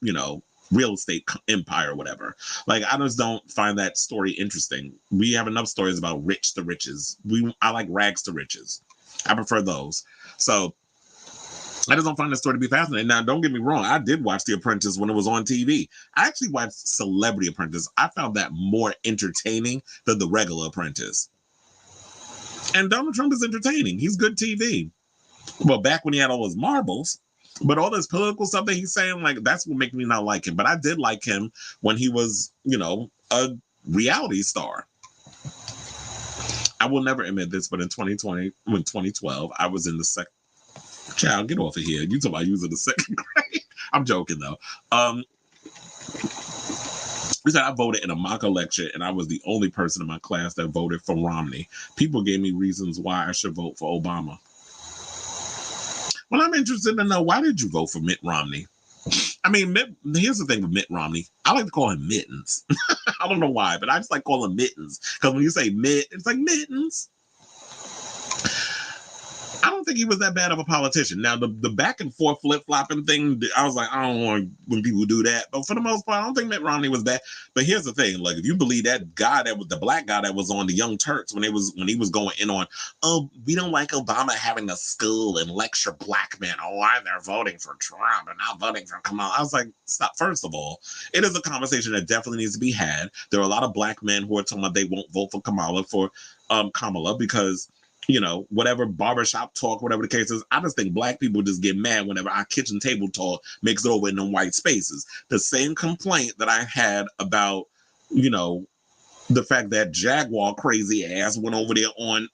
real estate empire or whatever. Like, I just don't find that story interesting. We have enough stories about rich to riches. I like rags to riches. I prefer those. So I just don't find the story to be fascinating. Now, don't get me wrong. I did watch The Apprentice when it was on TV. I actually watched Celebrity Apprentice. I found that more entertaining than the regular Apprentice. And Donald Trump is entertaining. He's good TV. Well, back when he had all his marbles. But all this political stuff that he's saying, like, that's what makes me not like him. But I did like him when he was, a reality star. I will never admit this, but in 2012, I was in the second. Child, get off of here. You talking about using the second grade? I'm joking, though. I voted in a mock election, and I was the only person in my class that voted for Romney. People gave me reasons why I should vote for Obama. Well, I'm interested to know, why did you vote for Mitt Romney? I mean, here's the thing with Mitt Romney. I like to call him Mittens. I don't know why, but I just like calling him Mittens. Because when you say Mitt, it's like Mittens. I don't think he was that bad of a politician. Now, the back and forth flip-flopping thing, I was like, I don't want when people do that. But for the most part, I don't think Mitt Romney was bad. But here's the thing. Like, if you believe that guy that was the black guy that was on the Young Turks when he was going in on, oh, we don't like Obama having a school and lecture black men. Oh, why they're voting for Trump and not voting for Kamala. I was like, stop. First of all, it is a conversation that definitely needs to be had. There are a lot of black men who are talking about they won't vote for Kamala because whatever barbershop talk, whatever the case is, I just think black people just get mad whenever our kitchen table talk makes it over in them white spaces. The same complaint that I had about, the fact that Jaguar crazy ass went over there on,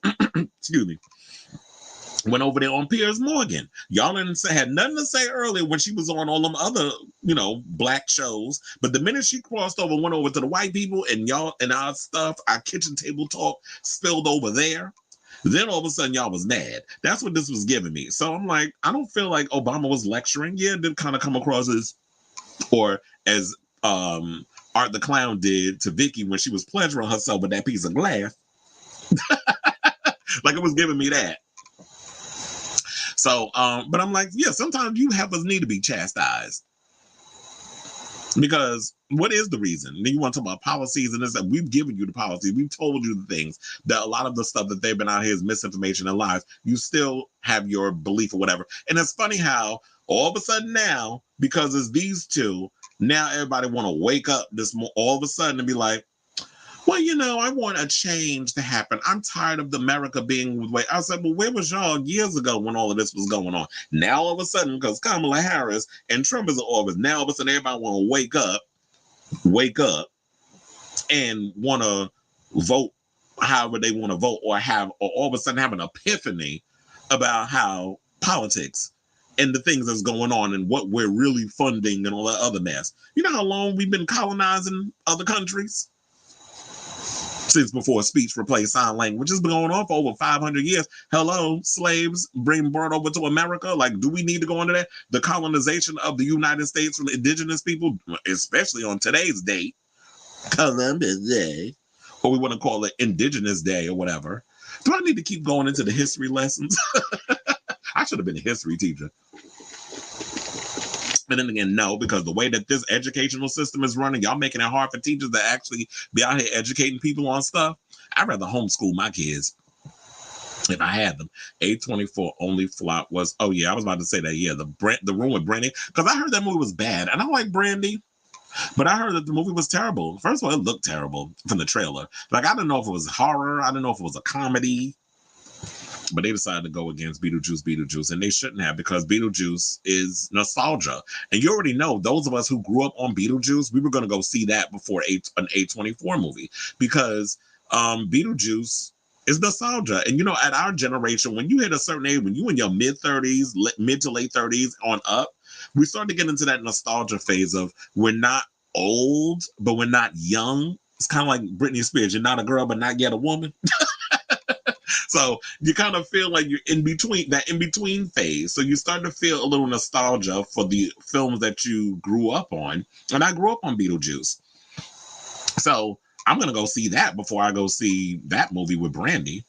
went over there on Piers Morgan. Y'all had nothing to say earlier when she was on all them other, black shows. But the minute she crossed over, went over to the white people and y'all and our stuff, our kitchen table talk spilled over there. Then all of a sudden, y'all was mad. That's what this was giving me. So I'm like, I don't feel like Obama was lecturing. Yeah, it did kind of come across as Art the Clown did to Vicky when she was pleasuring herself with that piece of glass. Like, it was giving me that. So, but I'm like, yeah, sometimes you heifers need to be chastised. Because what is the reason? Then you want to talk about policies and this, that we've given you the policy. We've told you the things that a lot of the stuff that they've been out here is misinformation and lies. You still have your belief or whatever. And it's funny how all of a sudden now, because it's these two, now everybody want to wake up all of a sudden and be like, well, I want a change to happen. I'm tired of America being with way. I said, well, where was y'all years ago when all of this was going on? Now, all of a sudden, because Kamala Harris and Trump is in office, now all of a sudden everybody want to wake up and want to vote however they want to vote or all of a sudden have an epiphany about how politics and the things that's going on and what we're really funding and all that other mess. You know how long we've been colonizing other countries? Since before speech replaced sign language. It's been going on for over 500 years. Hello, slaves brought over to America. Like, do we need to go into that? The colonization of the United States from indigenous people, especially on today's date, Columbus Day, or we want to call it Indigenous Day or whatever. Do I need to keep going into the history lessons? I should have been a history teacher. But then again, no, because the way that this educational system is running, y'all making it hard for teachers to actually be out here educating people on stuff. I'd rather homeschool my kids if I had them. A24 only flop was, I was about to say that, yeah, the Room with Brandy, because I heard that movie was bad. And I like Brandy, but I heard that the movie was terrible. First of all, it looked terrible from the trailer. Like, I didn't know if it was horror. I didn't know if it was a comedy. But they decided to go against Beetlejuice, and they shouldn't have, because Beetlejuice is nostalgia. And you already know, those of us who grew up on Beetlejuice, we were going to go see that before an A24 movie, because Beetlejuice is nostalgia. And, at our generation, when you hit a certain age, when you in your mid to late 30s on up, we start to get into that nostalgia phase of we're not old, but we're not young. It's kind of like Britney Spears. You're not a girl, but not yet a woman. So you kind of feel like you're in between phase. So you start to feel a little nostalgia for the films that you grew up on. And I grew up on Beetlejuice. So I'm going to go see that before I go see that movie with Brandy.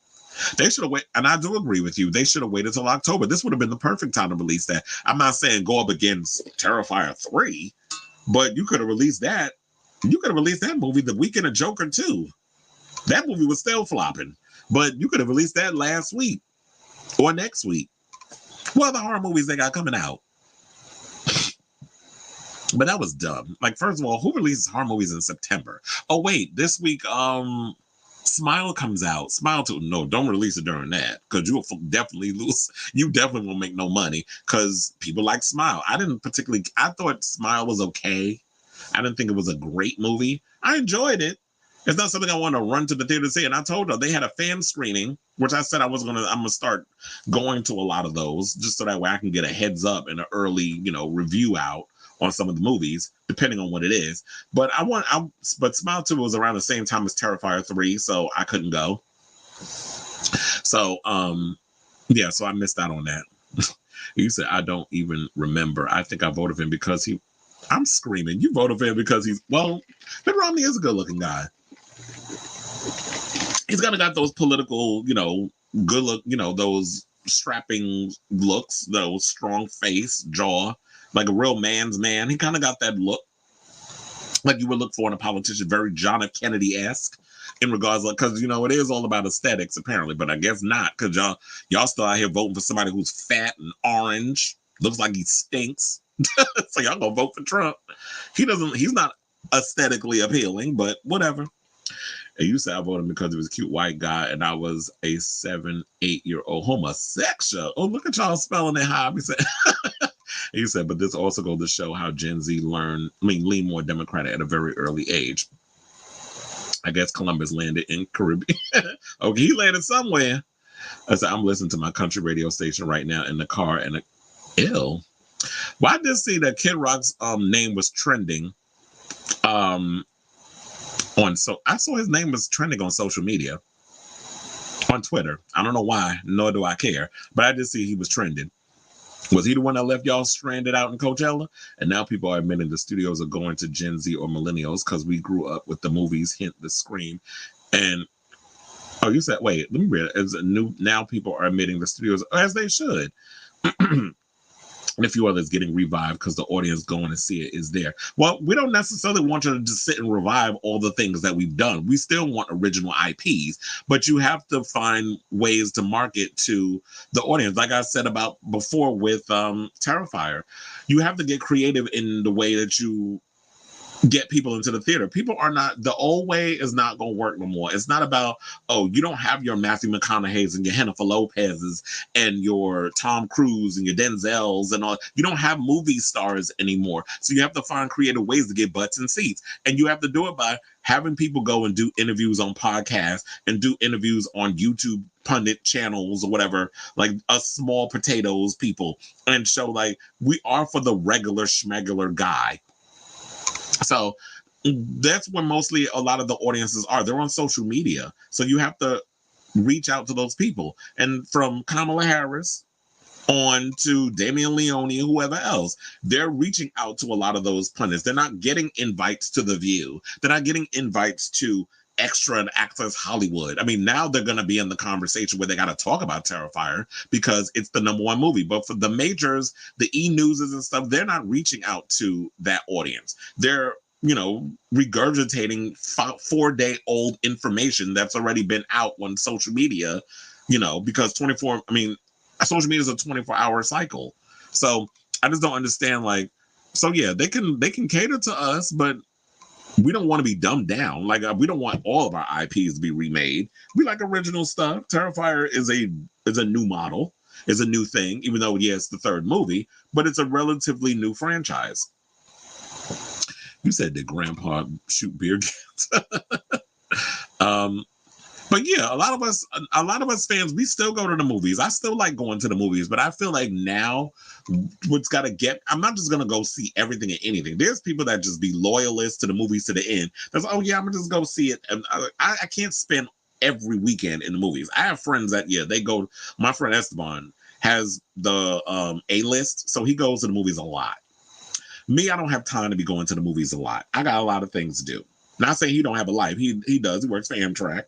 They should have waited, and I do agree with you. They should have waited till October. This would have been the perfect time to release that. I'm not saying go up against Terrifier 3, but you could have released that. You could have released that movie the weekend of Joker 2. That movie was still flopping, but you could have released that last week or next week. What other horror movies they got coming out? But that was dumb. Like, first of all, who releases horror movies in September? Oh, wait, this week, Smile comes out. Smile 2. No, don't release it during that because you will definitely lose. You definitely won't make no money because people like Smile. I thought Smile was okay. I didn't think it was a great movie. I enjoyed it. It's not something I want to run to the theater to see. And I told her they had a fan screening, which I said I'm going to start going to a lot of those just so that way I can get a heads up and an early, review out on some of the movies, depending on what it is. But but Smile 2 was around the same time as Terrifier 3, so I couldn't go. So, so I missed out on that. You said, I don't even remember. I think I voted for him because I'm screaming. You voted for him because Mitt Romney is a good looking guy. He's kind of got those political, good look, those strapping looks, those strong face, jaw, like a real man's man. He kind of got that look like you would look for in a politician, very John F. Kennedy-esque in regards to, because, it is all about aesthetics apparently, but I guess not, because y'all still out here voting for somebody who's fat and orange, looks like he stinks. So y'all gonna vote for Trump. He's not aesthetically appealing, but whatever. And you said I voted because he was a cute white guy and I was a 7-8-year-old homosexual. Oh, look at y'all spelling it high. He said, but this also goes to show how Gen Z lean more Democratic at a very early age. I guess Columbus landed in Caribbean. Okay, he landed somewhere. I said, I'm listening to my country radio station right now in the car and Well, I did see that Kid Rock's name was trending I saw his name was trending on social media, on Twitter. I don't know why, nor do I care, but I did see he was trending. Was he the one that left y'all stranded out in Coachella? And now people are admitting the studios are going to Gen Z or millennials because we grew up with the movies Hint, The Scream. And, you said, wait, let me read it. Now people are admitting the studios, as they should. And a few others getting revived because the audience going to see it is there. Well, we don't necessarily want you to just sit and revive all the things that we've done. We still want original IPs, but you have to find ways to market to the audience. Like I said about before with Terrifier, you have to get creative in the way that you get people into the theater. The old way is not going to work no more. It's not about, you don't have your Matthew McConaughey's and your Jennifer Lopez's and your Tom Cruise and your Denzels and all. You don't have movie stars anymore. So you have to find creative ways to get butts in seats. And you have to do it by having people go and do interviews on podcasts and do interviews on YouTube pundit channels or whatever, like us small potatoes people, and show like we are for the regular schmegular guy. So that's where mostly a lot of the audiences are. They're on social media. So you have to reach out to those people. And from Kamala Harris on to Damian Leone, whoever else, they're reaching out to a lot of those pundits. They're not getting invites to The View. They're not getting invites to Extra and Access Hollywood. I mean, now they're going to be in the conversation where they got to talk about Terrifier because it's the #1 movie. But for the majors, the E-Newses and stuff, they're not reaching out to that audience. They're, regurgitating 4-day-old information that's already been out on social media, because social media is a 24-hour cycle. So I just don't understand, they can cater to us, but we don't want to be dumbed down. Like, we don't want all of our IPs to be remade. We like original stuff. Terrifier is a new model, is a new thing, even though, it's the third movie, but it's a relatively new franchise. You said that Grandpa shoot beer cans. But yeah, a lot of us fans, we still go to the movies. I still like going to the movies, but I feel like now I'm not just going to go see everything and anything. There's people that just be loyalists to the movies to the end. That's, I'm going to just go see it. And I can't spend every weekend in the movies. I have friends that, yeah, they go. My friend Esteban has the A-list, so he goes to the movies a lot. Me, I don't have time to be going to the movies a lot. I got a lot of things to do. Not saying he don't have a life. He does. He works for Amtrak.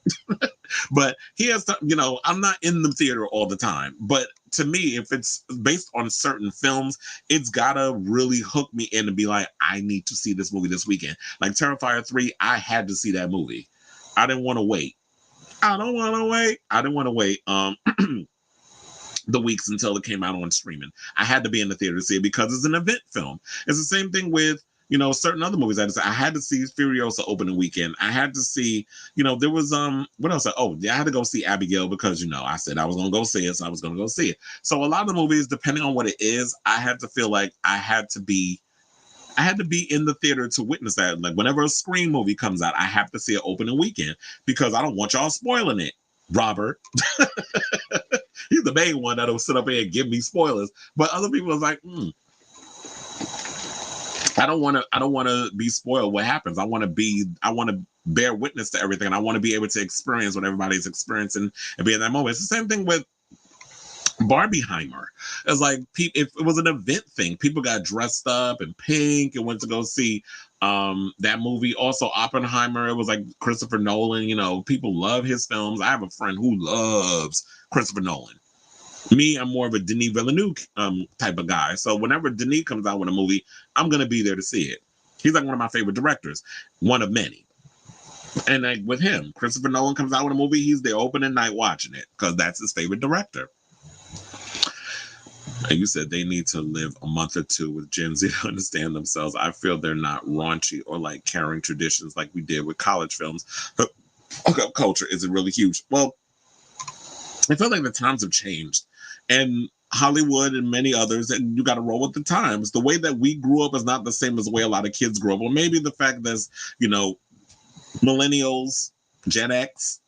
But he has to, you know, I'm not in the theater all the time. But to me, if it's based on certain films, it's gotta really hook me in and be like, I need to see this movie this weekend. Like Terrifier 3, I had to see that movie. I didn't want to wait. I don't want to wait. I didn't want to wait. The weeks until it came out on streaming. I had to be in the theater to see it because it's an event film. It's the same thing with, you know, certain other movies. I had to see Furiosa opening weekend. I had to see, you know, there was what else? Oh, yeah, I had to go see Abigail because, you know, I said I was gonna go see it, so I was gonna go see it. So a lot of the movies, depending on what it is, I had to feel like I had to be in the theater to witness that. Like whenever a Scream movie comes out, I have to see it opening weekend because I don't want y'all spoiling it. Robert. He's the main one that'll sit up here and give me spoilers. But other people are like, I don't want to be spoiled what happens. I want to bear witness to everything. And I want to be able to experience what everybody's experiencing and be in that moment. It's the same thing with Barbieheimer. It's like if it was an event thing, people got dressed up in pink and went to go see that movie. Also Oppenheimer, it was like Christopher Nolan. You know, people love his films. I have a friend who loves Christopher Nolan. Me, I'm more of a Denis Villeneuve type of guy. So whenever Denis comes out with a movie, I'm gonna be there to see it. He's like one of my favorite directors, one of many. And like with him, Christopher Nolan comes out with a movie, he's there opening night watching it because that's his favorite director. And you said they need to live a month or two with Gen Z to understand themselves. I feel they're not raunchy or like carrying traditions like we did with college films. But hookup culture isn't really huge. Well, I feel like the times have changed. And Hollywood and many others, and you got to roll with the times. The way that we grew up is not the same as the way a lot of kids grew up. Or maybe the fact that, you know, millennials, Gen X,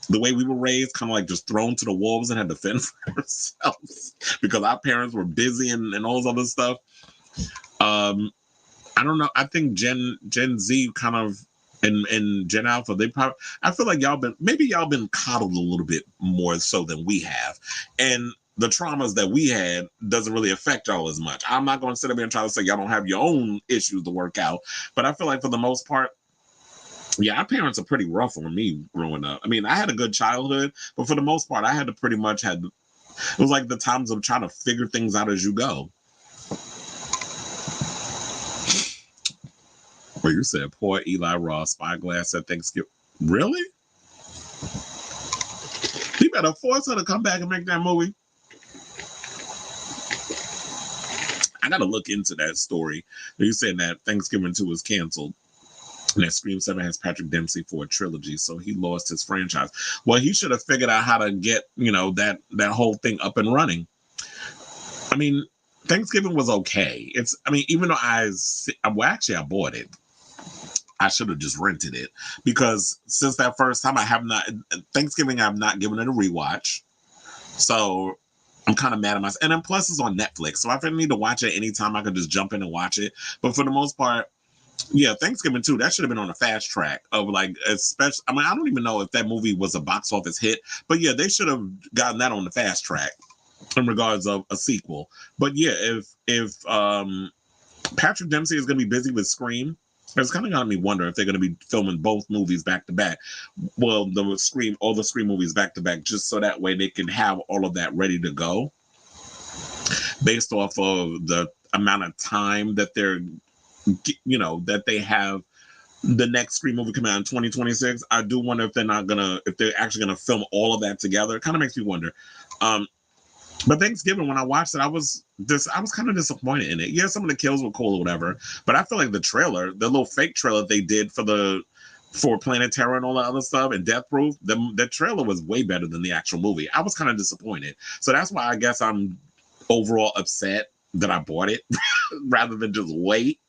the way we were raised, kind of like just thrown to the wolves and had to fend for ourselves because our parents were busy and all this other stuff. I don't know. I think Gen Z kind of and Gen Alpha, I feel like y'all been coddled a little bit more so than we have. And the traumas that we had doesn't really affect y'all as much. I'm not going to sit up here and try to say y'all don't have your own issues to work out, but I feel like for the most part, yeah, our parents are pretty rough on me growing up. I mean, I had a good childhood, but for the most part, I had to pretty much it was like the times of trying to figure things out as you go. Where you said, poor Eli Ross, Spyglass at Thanksgiving. Really? He better force her to come back and make that movie. I got to look into that story. You said that Thanksgiving 2 was canceled. And that Scream 7 has Patrick Dempsey for a trilogy, so he lost his franchise. Well, he should have figured out how to get, you know, that whole thing up and running. I mean, Thanksgiving was okay. Even though I bought it. I should have just rented it because since that first time, Thanksgiving, I've not given it a rewatch. So I'm kind of mad at myself. And then plus it's on Netflix. So if I need to watch it anytime, I can just jump in and watch it. But for the most part, yeah, Thanksgiving 2, that should have been on a fast track of like, especially, I don't even know if that movie was a box office hit, but yeah, they should have gotten that on the fast track in regards of a sequel. But yeah, if Patrick Dempsey is going to be busy with Scream, it's kind of got me wonder if they're going to be filming both movies back to back. Well, all the Scream movies back to back, just so that way they can have all of that ready to go based off of the amount of time that that they have the next Scream movie coming out in 2026. I do wonder if they're actually gonna film all of that together. It kind of makes me wonder. But Thanksgiving, when I watched it, I was kind of disappointed in it. Yeah, some of the kills were cool or whatever, but I feel like the little fake trailer they did for Planet Terror and all that other stuff and Death Proof, the trailer was way better than the actual movie. I was kind of disappointed. So that's why I guess I'm overall upset that I bought it rather than just wait.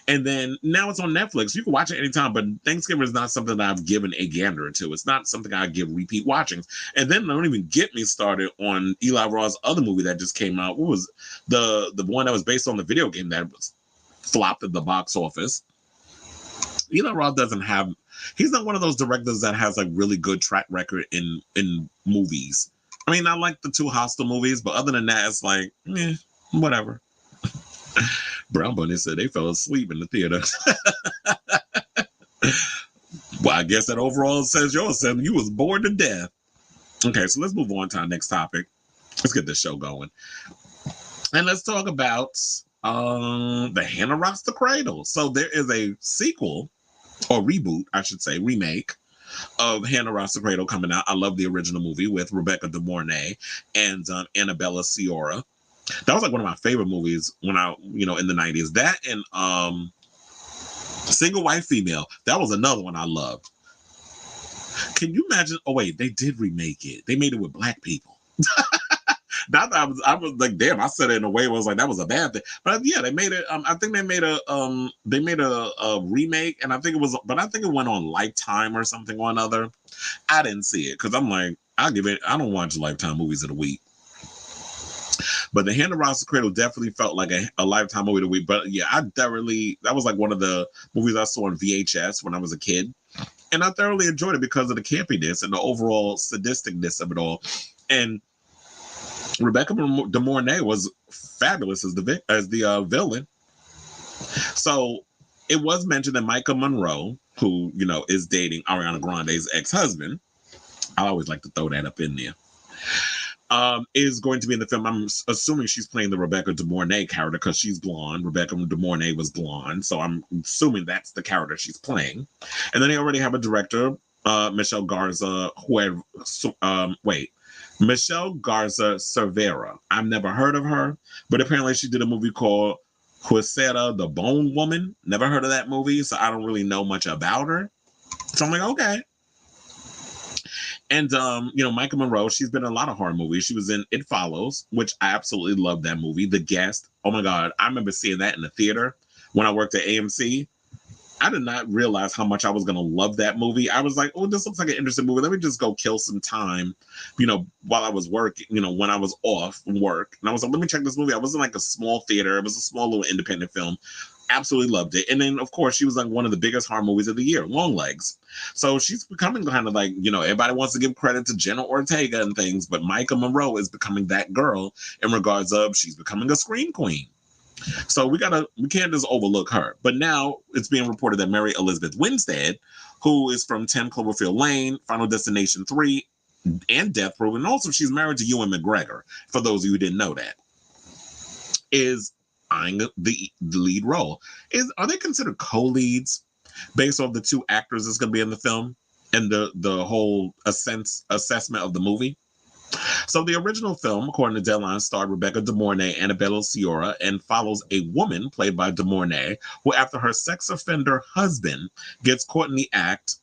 And then now it's on Netflix. You can watch it anytime, but Thanksgiving is not something that I've given a gander to. It's not something I give repeat watchings. And then don't even get me started on Eli Roth's other movie that just came out. What was the one that was based on the video game that was flopped at the box office? Eli Roth doesn't have. He's not one of those directors that has like really good track record in movies. I mean, I like the two Hostel movies, but other than that, it's like, whatever. Brown Bunny said they fell asleep in the theater. Well, I guess that overall says yours said you was bored to death. Okay, so let's move on to our next topic. Let's get this show going. And let's talk about the Hannah Rocks the Cradle. So there is a sequel, or reboot, I should say, remake of Hannah Rocks the Cradle coming out. I love the original movie with Rebecca De Mornay and Annabella Sciorra. That was like one of my favorite movies when in the 90s. That and Single White Female. That was another one I loved. Can you imagine? Oh wait, they did remake it. They made it with black people. I was like, damn, I said it in a way where I was like, that was a bad thing. But yeah, they made it. I think they made a remake, and I think it went on Lifetime or something or another. I didn't see it because I'm like, I don't watch Lifetime movies of the week. But the Hannah Rocks the Cradle definitely felt like a Lifetime movie of the week. But yeah, that was like one of the movies I saw on VHS when I was a kid. And I thoroughly enjoyed it because of the campiness and the overall sadisticness of it all. And Rebecca De Mornay was fabulous as the villain. So it was mentioned that Maika Monroe, who, is dating Ariana Grande's ex-husband, I always like to throw that up in there, is going to be in the film. I'm assuming she's playing the Rebecca De Mornay character because she's blonde. Rebecca De Mornay was blonde, so I'm assuming that's the character she's playing. And then they already have a director, Michelle Garza. Michelle Garza Cervera. I've never heard of her, but apparently she did a movie called Huesera, the Bone Woman. Never heard of that movie, so I don't really know much about her. So I'm like, okay. And, Maika Monroe, she's been in a lot of horror movies. She was in It Follows, which I absolutely love that movie. The Guest. Oh, my God. I remember seeing that in the theater when I worked at AMC. I did not realize how much I was going to love that movie. I was like, oh, this looks like an interesting movie. Let me just go kill some time, while I was working, when I was off from work. And I was like, let me check this movie. I was in like a small theater. It was a small little independent film. Absolutely loved it. And then, of course, she was like one of the biggest horror movies of the year, Longlegs. So she's becoming kind of like, everybody wants to give credit to Jenna Ortega and things, but Maika Monroe is becoming that girl in regards of she's becoming a scream queen. So we can't just overlook her. But now it's being reported that Mary Elizabeth Winstead, who is from 10 Cloverfield Lane, Final Destination 3, and Death Proof, and also she's married to Ewan McGregor, for those of you who didn't know that, is eyeing the lead role. Are they considered co-leads based off the two actors that's going to be in the film and the whole assessment of the movie? So the original film, according to Deadline, starred Rebecca De Mornay and Annabella Sciorra and follows a woman played by De Mornay who, after her sex offender husband gets caught in the act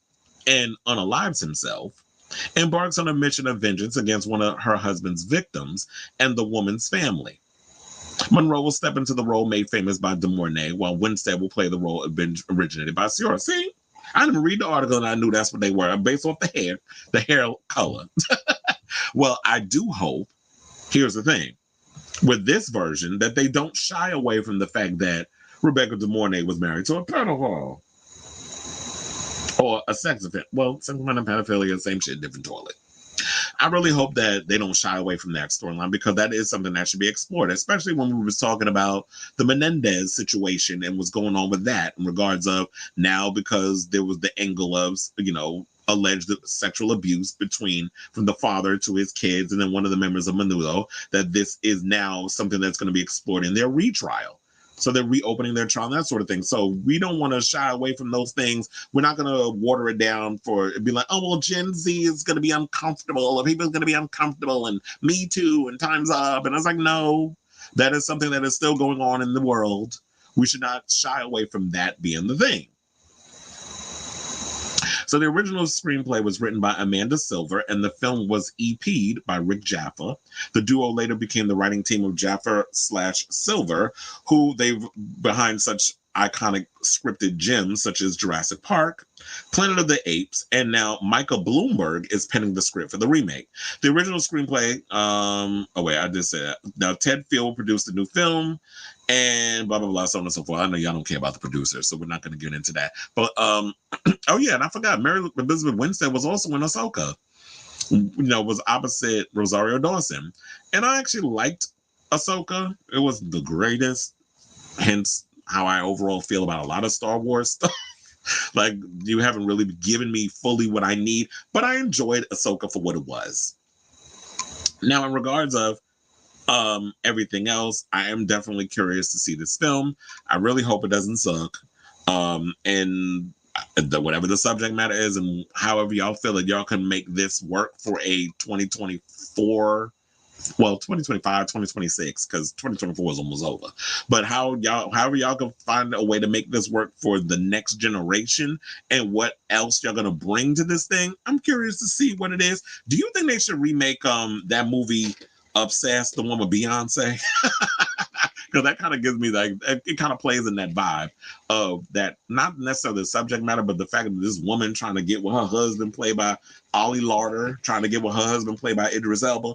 and unalives himself, embarks on a mission of vengeance against one of her husband's victims and the woman's family. Monroe will step into the role made famous by De Mornay, while Winstead will play the role originated by Sciorra. See, I didn't even read the article and I knew that's what they were based off the hair color. Well, I do hope, here's the thing, with this version, that they don't shy away from the fact that Rebecca De Mornay was married to a pedophile. Or a sex offender. Well, sex offender and pedophilia, same shit, different toilet. I really hope that they don't shy away from that storyline because that is something that should be explored, especially when we were talking about the Menendez situation and what's going on with that in regards of now, because there was the angle of, alleged sexual abuse from the father to his kids and then one of the members of Menudo, that this is now something that's going to be explored in their retrial. So they're reopening their trial and that sort of thing. So we don't want to shy away from those things. We're not going to water it down be like, oh, well, Gen Z is going to be uncomfortable or people are going to be uncomfortable and Me Too and Time's Up. And I was like, no, that is something that is still going on in the world. We should not shy away from that being the thing. So the original screenplay was written by Amanda Silver, and the film was EP'd by Rick Jaffa. The duo later became the writing team of Jaffa/Silver, who they've behind such iconic scripted gems such as Jurassic Park, Planet of the Apes, and now Michael Bloomberg is penning the script for the remake. The original screenplay, I just said that. Now Ted Field produced the new film, and blah blah blah, so on and so forth. I know y'all don't care about the producers, so we're not going to get into that. But oh yeah, and I forgot, Mary Elizabeth Winstead was also in Ahsoka. Was opposite Rosario Dawson, and I actually liked Ahsoka. It was the greatest. Hence, how I overall feel about a lot of Star Wars stuff. Like, you haven't really given me fully what I need, but I enjoyed Ahsoka for what it was. Now, in regards of everything else, I am definitely curious to see this film. I really hope it doesn't suck. And whatever the subject matter is, and however y'all feel that y'all can make this work for a 2024, well, 2025, 2026, because 2024 is almost over. But however y'all can find a way to make this work for the next generation and what else y'all gonna bring to this thing, I'm curious to see what it is. Do you think they should remake that movie Obsessed, the one with Beyonce? Because that kind of gives me like, it kind of plays in that vibe of that, not necessarily the subject matter, but the fact that this woman trying to get with her husband played by Ollie Lauder, trying to get with her husband played by Idris Elba.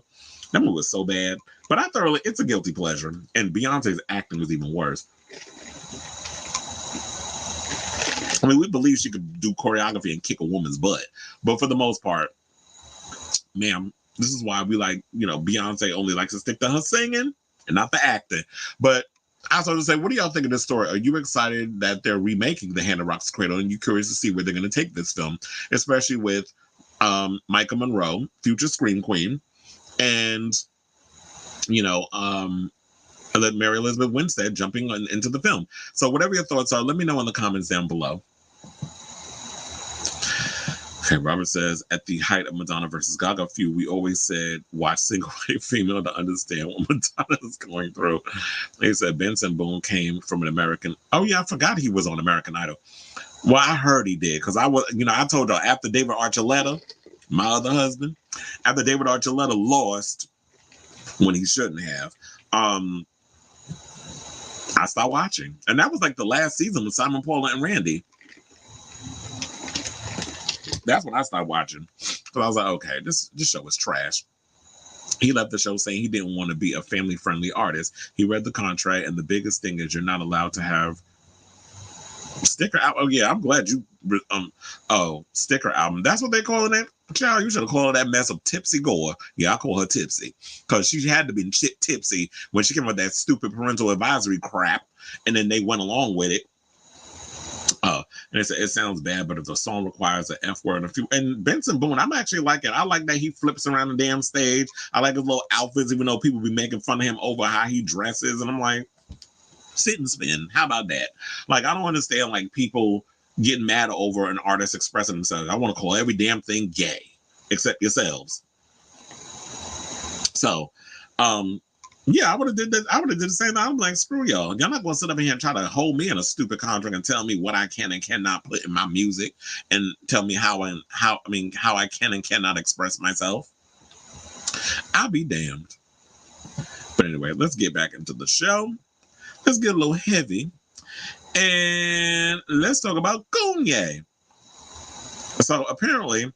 That movie was so bad, but it's a guilty pleasure, and Beyonce's acting was even worse. I mean, we believe she could do choreography and kick a woman's butt, but for the most part, ma'am, this is why we like, Beyonce only likes to stick to her singing and not the acting. But I was going to say, what do y'all think of this story? Are you excited that they're remaking The Hand That Rocks the Cradle, and you curious to see where they're going to take this film, especially with Maika Monroe, future Scream Queen, and let Mary Elizabeth Winstead jumping into the film. So whatever your thoughts are, let me know in the comments down below. Okay, Robert says, at the height of Madonna versus Gaga feud, we always said, watch single white female to understand what Madonna is going through. He said, Benson Boone came from an American. Oh, yeah, I forgot he was on American Idol. Well, I heard he did, because I told y'all, after David Archuleta, my other husband, after David Archuleta lost when he shouldn't have, I stopped watching. And that was like the last season with Simon, Paula, and Randy. That's when I started watching. So I was like, okay, this show is trash. He left the show saying he didn't want to be a family-friendly artist. He read the contract, and the biggest thing is you're not allowed to have sticker album. Oh yeah, I'm glad you. Sticker album. That's what they calling it. Child, you should have called that mess of Tipsy Gore. Yeah, I call her Tipsy because she had to be tipsy when she came with that stupid parental advisory crap, and then they went along with it. And it sounds bad, but if the song requires an F word and a few, and Benson Boone, I'm actually like it. I like that he flips around the damn stage. I like his little outfits, even though people be making fun of him over how he dresses. And I'm like, sit and spin. How about that? Like, I don't understand like people getting mad over an artist expressing themselves. I want to call every damn thing gay, except yourselves. So, yeah, I would have did that. I would have did the same thing. I'm like, screw y'all. Y'all not gonna sit up here and try to hold me in a stupid contract and tell me what I can and cannot put in my music, and tell me how I can and cannot express myself. I'll be damned. But anyway, let's get back into the show. Let's get a little heavy, and let's talk about Kanye. So apparently,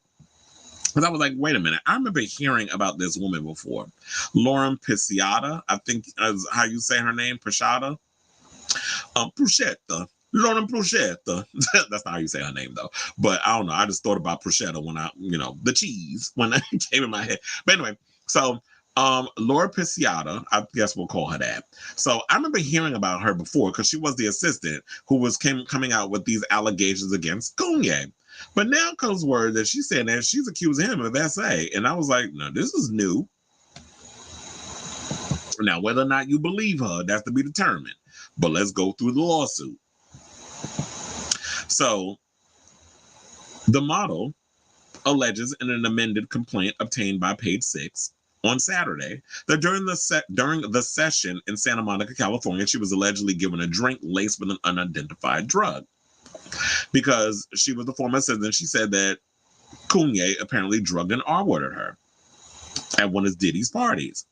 because I was like, wait a minute. I remember hearing about this woman before. Lauren Pisciotta, I think is how you say her name, Pisciotta. Prosciutto. Lauren Prosciutto. That's not how you say her name, though. But I don't know. I just thought about prosciutto when the cheese, when it came in my head. But anyway, so Laura Pisciotta, I guess we'll call her that. So I remember hearing about her before because she was the assistant who was coming out with these allegations against Kanye. But now comes word that she's saying that she's accusing him of SA. And I was like, no, this is new. Now, whether or not you believe her, that's to be determined. But let's go through the lawsuit. So, the model alleges in an amended complaint obtained by Page Six on Saturday that during the session in Santa Monica, California, she was allegedly given a drink laced with an unidentified drug. Because she was the former assistant, she said that Kanye apparently drugged and R-worded her at one of Diddy's parties.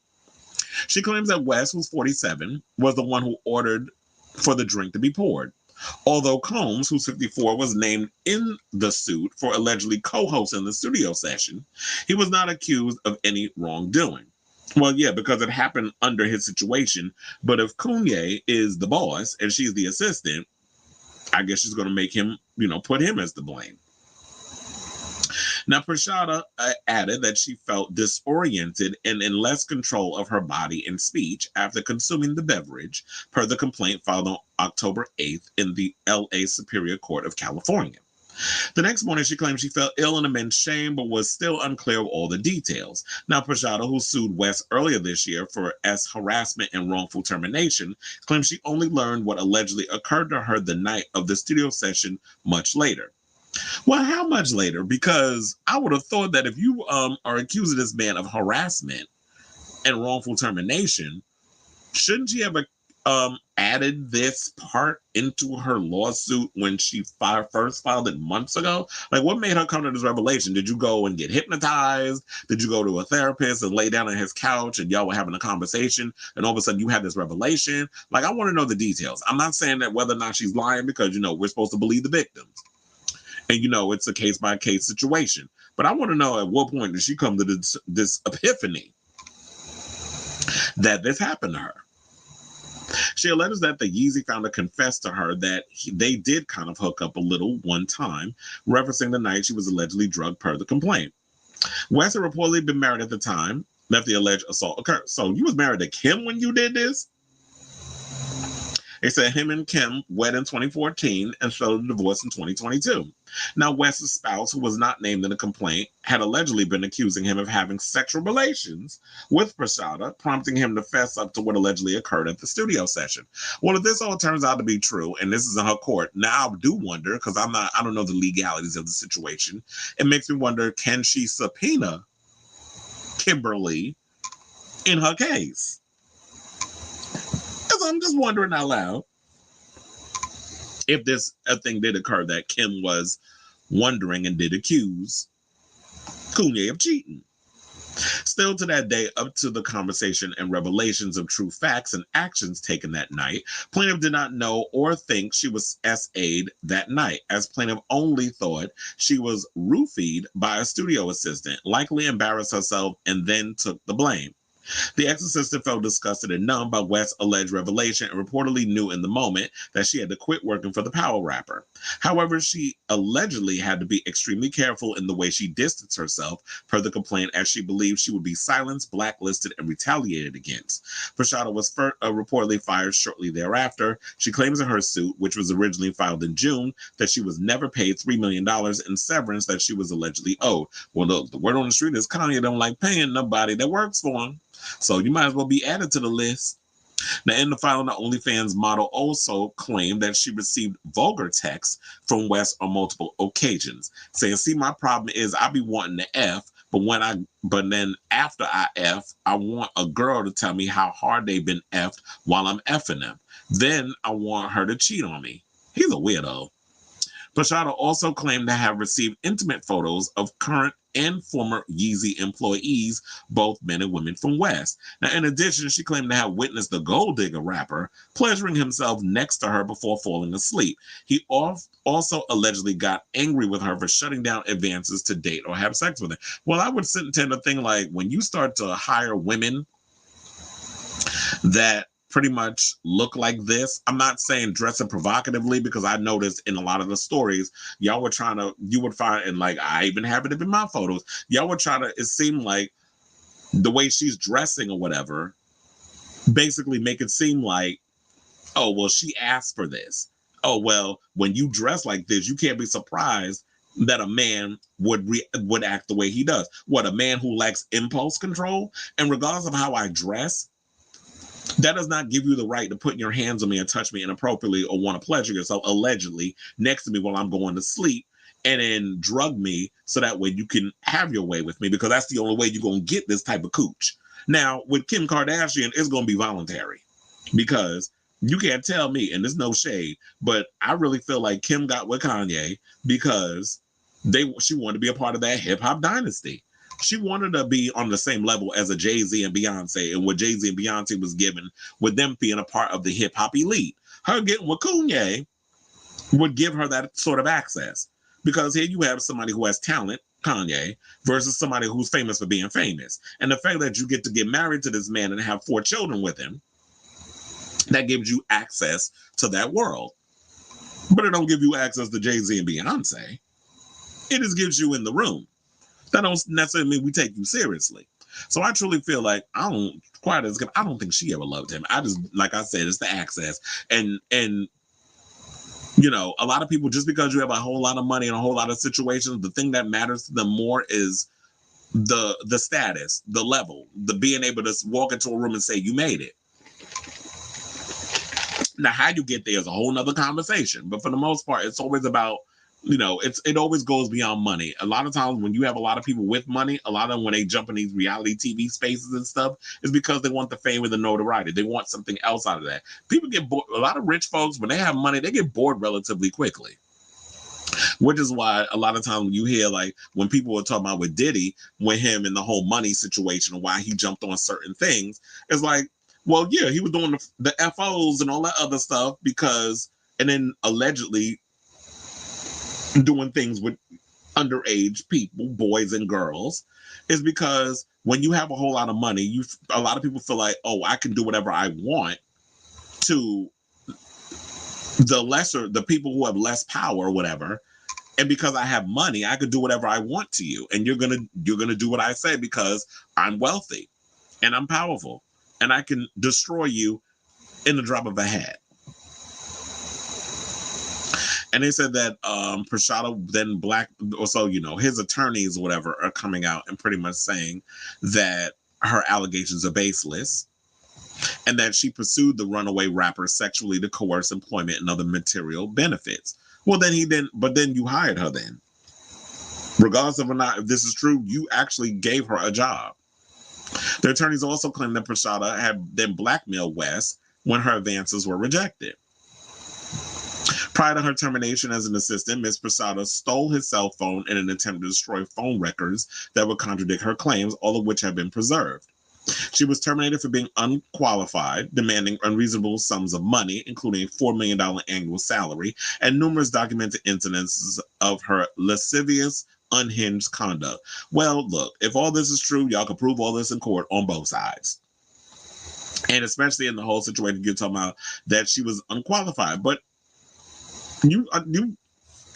She claims that West, who's 47, was the one who ordered for the drink to be poured. Although Combs, who's 54, was named in the suit for allegedly co-hosting the studio session, he was not accused of any wrongdoing. Well, yeah, because it happened under his situation. But if Kanye is the boss and she's the assistant, I guess she's going to make him, put him as the blame. Now, Pisciotta added that she felt disoriented and in less control of her body and speech after consuming the beverage, per the complaint filed on October 8th in the LA Superior Court of California. The next morning, she claimed she felt ill and immense shame, but was still unclear of all the details. Now, Pisciotta, who sued West earlier this year for harassment and wrongful termination, claimed she only learned what allegedly occurred to her the night of the studio session much later. Well, how much later? Because I would have thought that if you are accusing this man of harassment and wrongful termination, shouldn't she have added this part into her lawsuit when she first filed it months ago? Like, what made her come to this revelation? Did you go and get hypnotized? Did you go to a therapist and lay down on his couch and y'all were having a conversation and all of a sudden you had this revelation? Like, I want to know the details. I'm not saying that whether or not she's lying because, we're supposed to believe the victims. And, it's a case-by-case situation. But I want to know at what point did she come to this epiphany that this happened to her? She alleges that the Yeezy founder confessed to her that they did kind of hook up a little one time, referencing the night she was allegedly drugged per the complaint. West had reportedly been married at the time that the alleged assault occurred. So you was married to Kim when you did this? They said him and Kim wed in 2014 and settled a divorce in 2022. Now, West's spouse, who was not named in the complaint, had allegedly been accusing him of having sexual relations with Pisciotta, prompting him to fess up to what allegedly occurred at the studio session. Well, if this all turns out to be true, and this is in her court, now I do wonder, because I don't know the legalities of the situation. It makes me wonder, can she subpoena Kimberly in her case? I'm just wondering out loud if this thing did occur that Kim was wondering and did accuse Kanye of cheating. Still to that day, up to the conversation and revelations of true facts and actions taken that night, plaintiff did not know or think she was SA'd that night, as plaintiff only thought she was roofied by a studio assistant, likely embarrassed herself and then took the blame. The ex-assistant felt disgusted and numb by West's alleged revelation and reportedly knew in the moment that she had to quit working for the power rapper. However, she allegedly had to be extremely careful in the way she distanced herself per the complaint, as she believed she would be silenced, blacklisted, and retaliated against. Pisciotta was reportedly fired shortly thereafter. She claims in her suit, which was originally filed in June, that she was never paid $3 million in severance that she was allegedly owed. Well, the word on the street is Kanye don't like paying nobody that works for him. So you might as well be added to the list. Now, in the filing, the OnlyFans model also claimed that she received vulgar texts from West on multiple occasions, saying, "See, my problem is I be wanting to F, but then after I F, I want a girl to tell me how hard they've been F'd while I'm F'ing them. Then I want her to cheat on me." He's a weirdo. Pisciotta also claimed to have received intimate photos of current and former Yeezy employees, both men and women from West. Now, in addition, she claimed to have witnessed the Gold Digger rapper pleasuring himself next to her before falling asleep. He also allegedly got angry with her for shutting down advances to date or have sex with her. Well, I would tend to think, like, when you start to hire women that pretty much look like this. I'm not saying dressing provocatively, because I noticed in a lot of the stories, you would find, and like I even have it in my photos, y'all would try to, it seemed like the way she's dressing or whatever, basically make it seem like, oh, well, she asked for this. Oh, well, when you dress like this, you can't be surprised that a man would act the way he does. What, a man who lacks impulse control? And regardless of how I dress, that does not give you the right to put your hands on me and touch me inappropriately or want to pleasure yourself, allegedly, next to me while I'm going to sleep, and then drug me so that way you can have your way with me, because that's the only way you're going to get this type of cooch. Now, with Kim Kardashian, it's going to be voluntary, because you can't tell me, and there's no shade, but I really feel like Kim got with Kanye because she wanted to be a part of that hip-hop dynasty. She wanted to be on the same level as a Jay-Z and Beyonce, and what Jay-Z and Beyonce was given with them being a part of the hip-hop elite. Her getting with Kanye would give her that sort of access, because here you have somebody who has talent, Kanye versus somebody who's famous for being famous. And the fact that you get to get married to this man and have 4 children with him, that gives you access to that world. But it don't give you access to Jay-Z and Beyonce. It just gives you in the room. That don't necessarily mean we take you seriously. So I truly feel like I don't think she ever loved him. I just, like I said, it's the access. And you know, a lot of people, just because you have a whole lot of money and a whole lot of situations, the thing that matters to them more is the status, the level, the being able to walk into a room and say you made it. Now, how you get there is a whole nother conversation. But for the most part, it's always about, you know, it always goes beyond money. A lot of times when you have a lot of people with money, a lot of them, when they jump in these reality TV spaces and stuff, is because they want the fame and the notoriety. They want something else out of that. People get bored. A lot of rich folks, when they have money, they get bored relatively quickly. Which is why a lot of times when you hear, like, when people were talking about with Diddy, with him and the whole money situation and why he jumped on certain things, it's like, well, yeah, he was doing the FOs and all that other stuff because, and then allegedly doing things with underage people, boys and girls, is because when you have a whole lot of money, a lot of people feel like, oh, I can do whatever I want to the people who have less power or whatever. And because I have money, I could do whatever I want to you. And you're gonna do what I say because I'm wealthy and I'm powerful and I can destroy you in the drop of a hat. And they said that Pisciotta then his attorneys or whatever are coming out and pretty much saying that her allegations are baseless and that she pursued the runaway rapper sexually to coerce employment and other material benefits. Well, then you hired her then. Regardless of or not if this is true, you actually gave her a job. The attorneys also claim that Pisciotta had then blackmailed West when her advances were rejected. Prior to her termination as an assistant, Ms. Pisciotta stole his cell phone in an attempt to destroy phone records that would contradict her claims, all of which have been preserved. She was terminated for being unqualified, demanding unreasonable sums of money, including a $4 million annual salary, and numerous documented incidences of her lascivious, unhinged conduct. Well, look, if all this is true, y'all can prove all this in court on both sides. And especially in the whole situation, you're talking about that she was unqualified. But you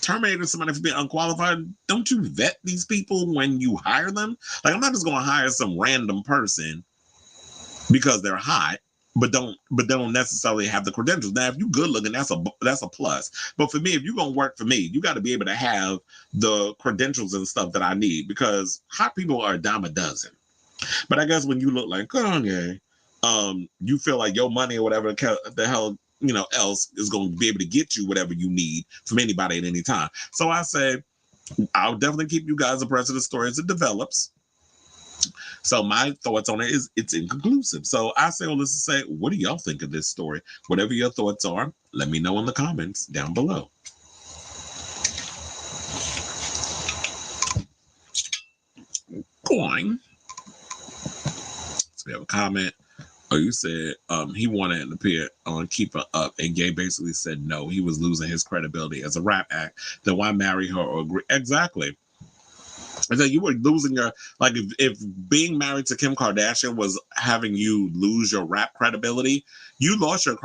terminated somebody for being unqualified. Don't you vet these people when you hire them? Like, I'm not just going to hire some random person because they're hot, but they don't necessarily have the credentials. Now, if you're good looking, that's a plus. But for me, if you're going to work for me, you got to be able to have the credentials and stuff that I need, because hot people are a dime a dozen. But I guess when you look like Kanye, you feel like your money or whatever the hell, else is going to be able to get you whatever you need from anybody at any time. So I say, I'll definitely keep you guys abreast of the story as it develops. So my thoughts on it is it's inconclusive. So I say all this to say, what do y'all think of this story? Whatever your thoughts are, let me know in the comments down below. Going. So we have a comment. Oh, you said he wanted to appear on Keep Her Up, and Gay basically said no, he was losing his credibility as a rap act. Then why marry her or agree? Exactly. And then you were losing your, like, if being married to Kim Kardashian was having you lose your rap credibility, you lost your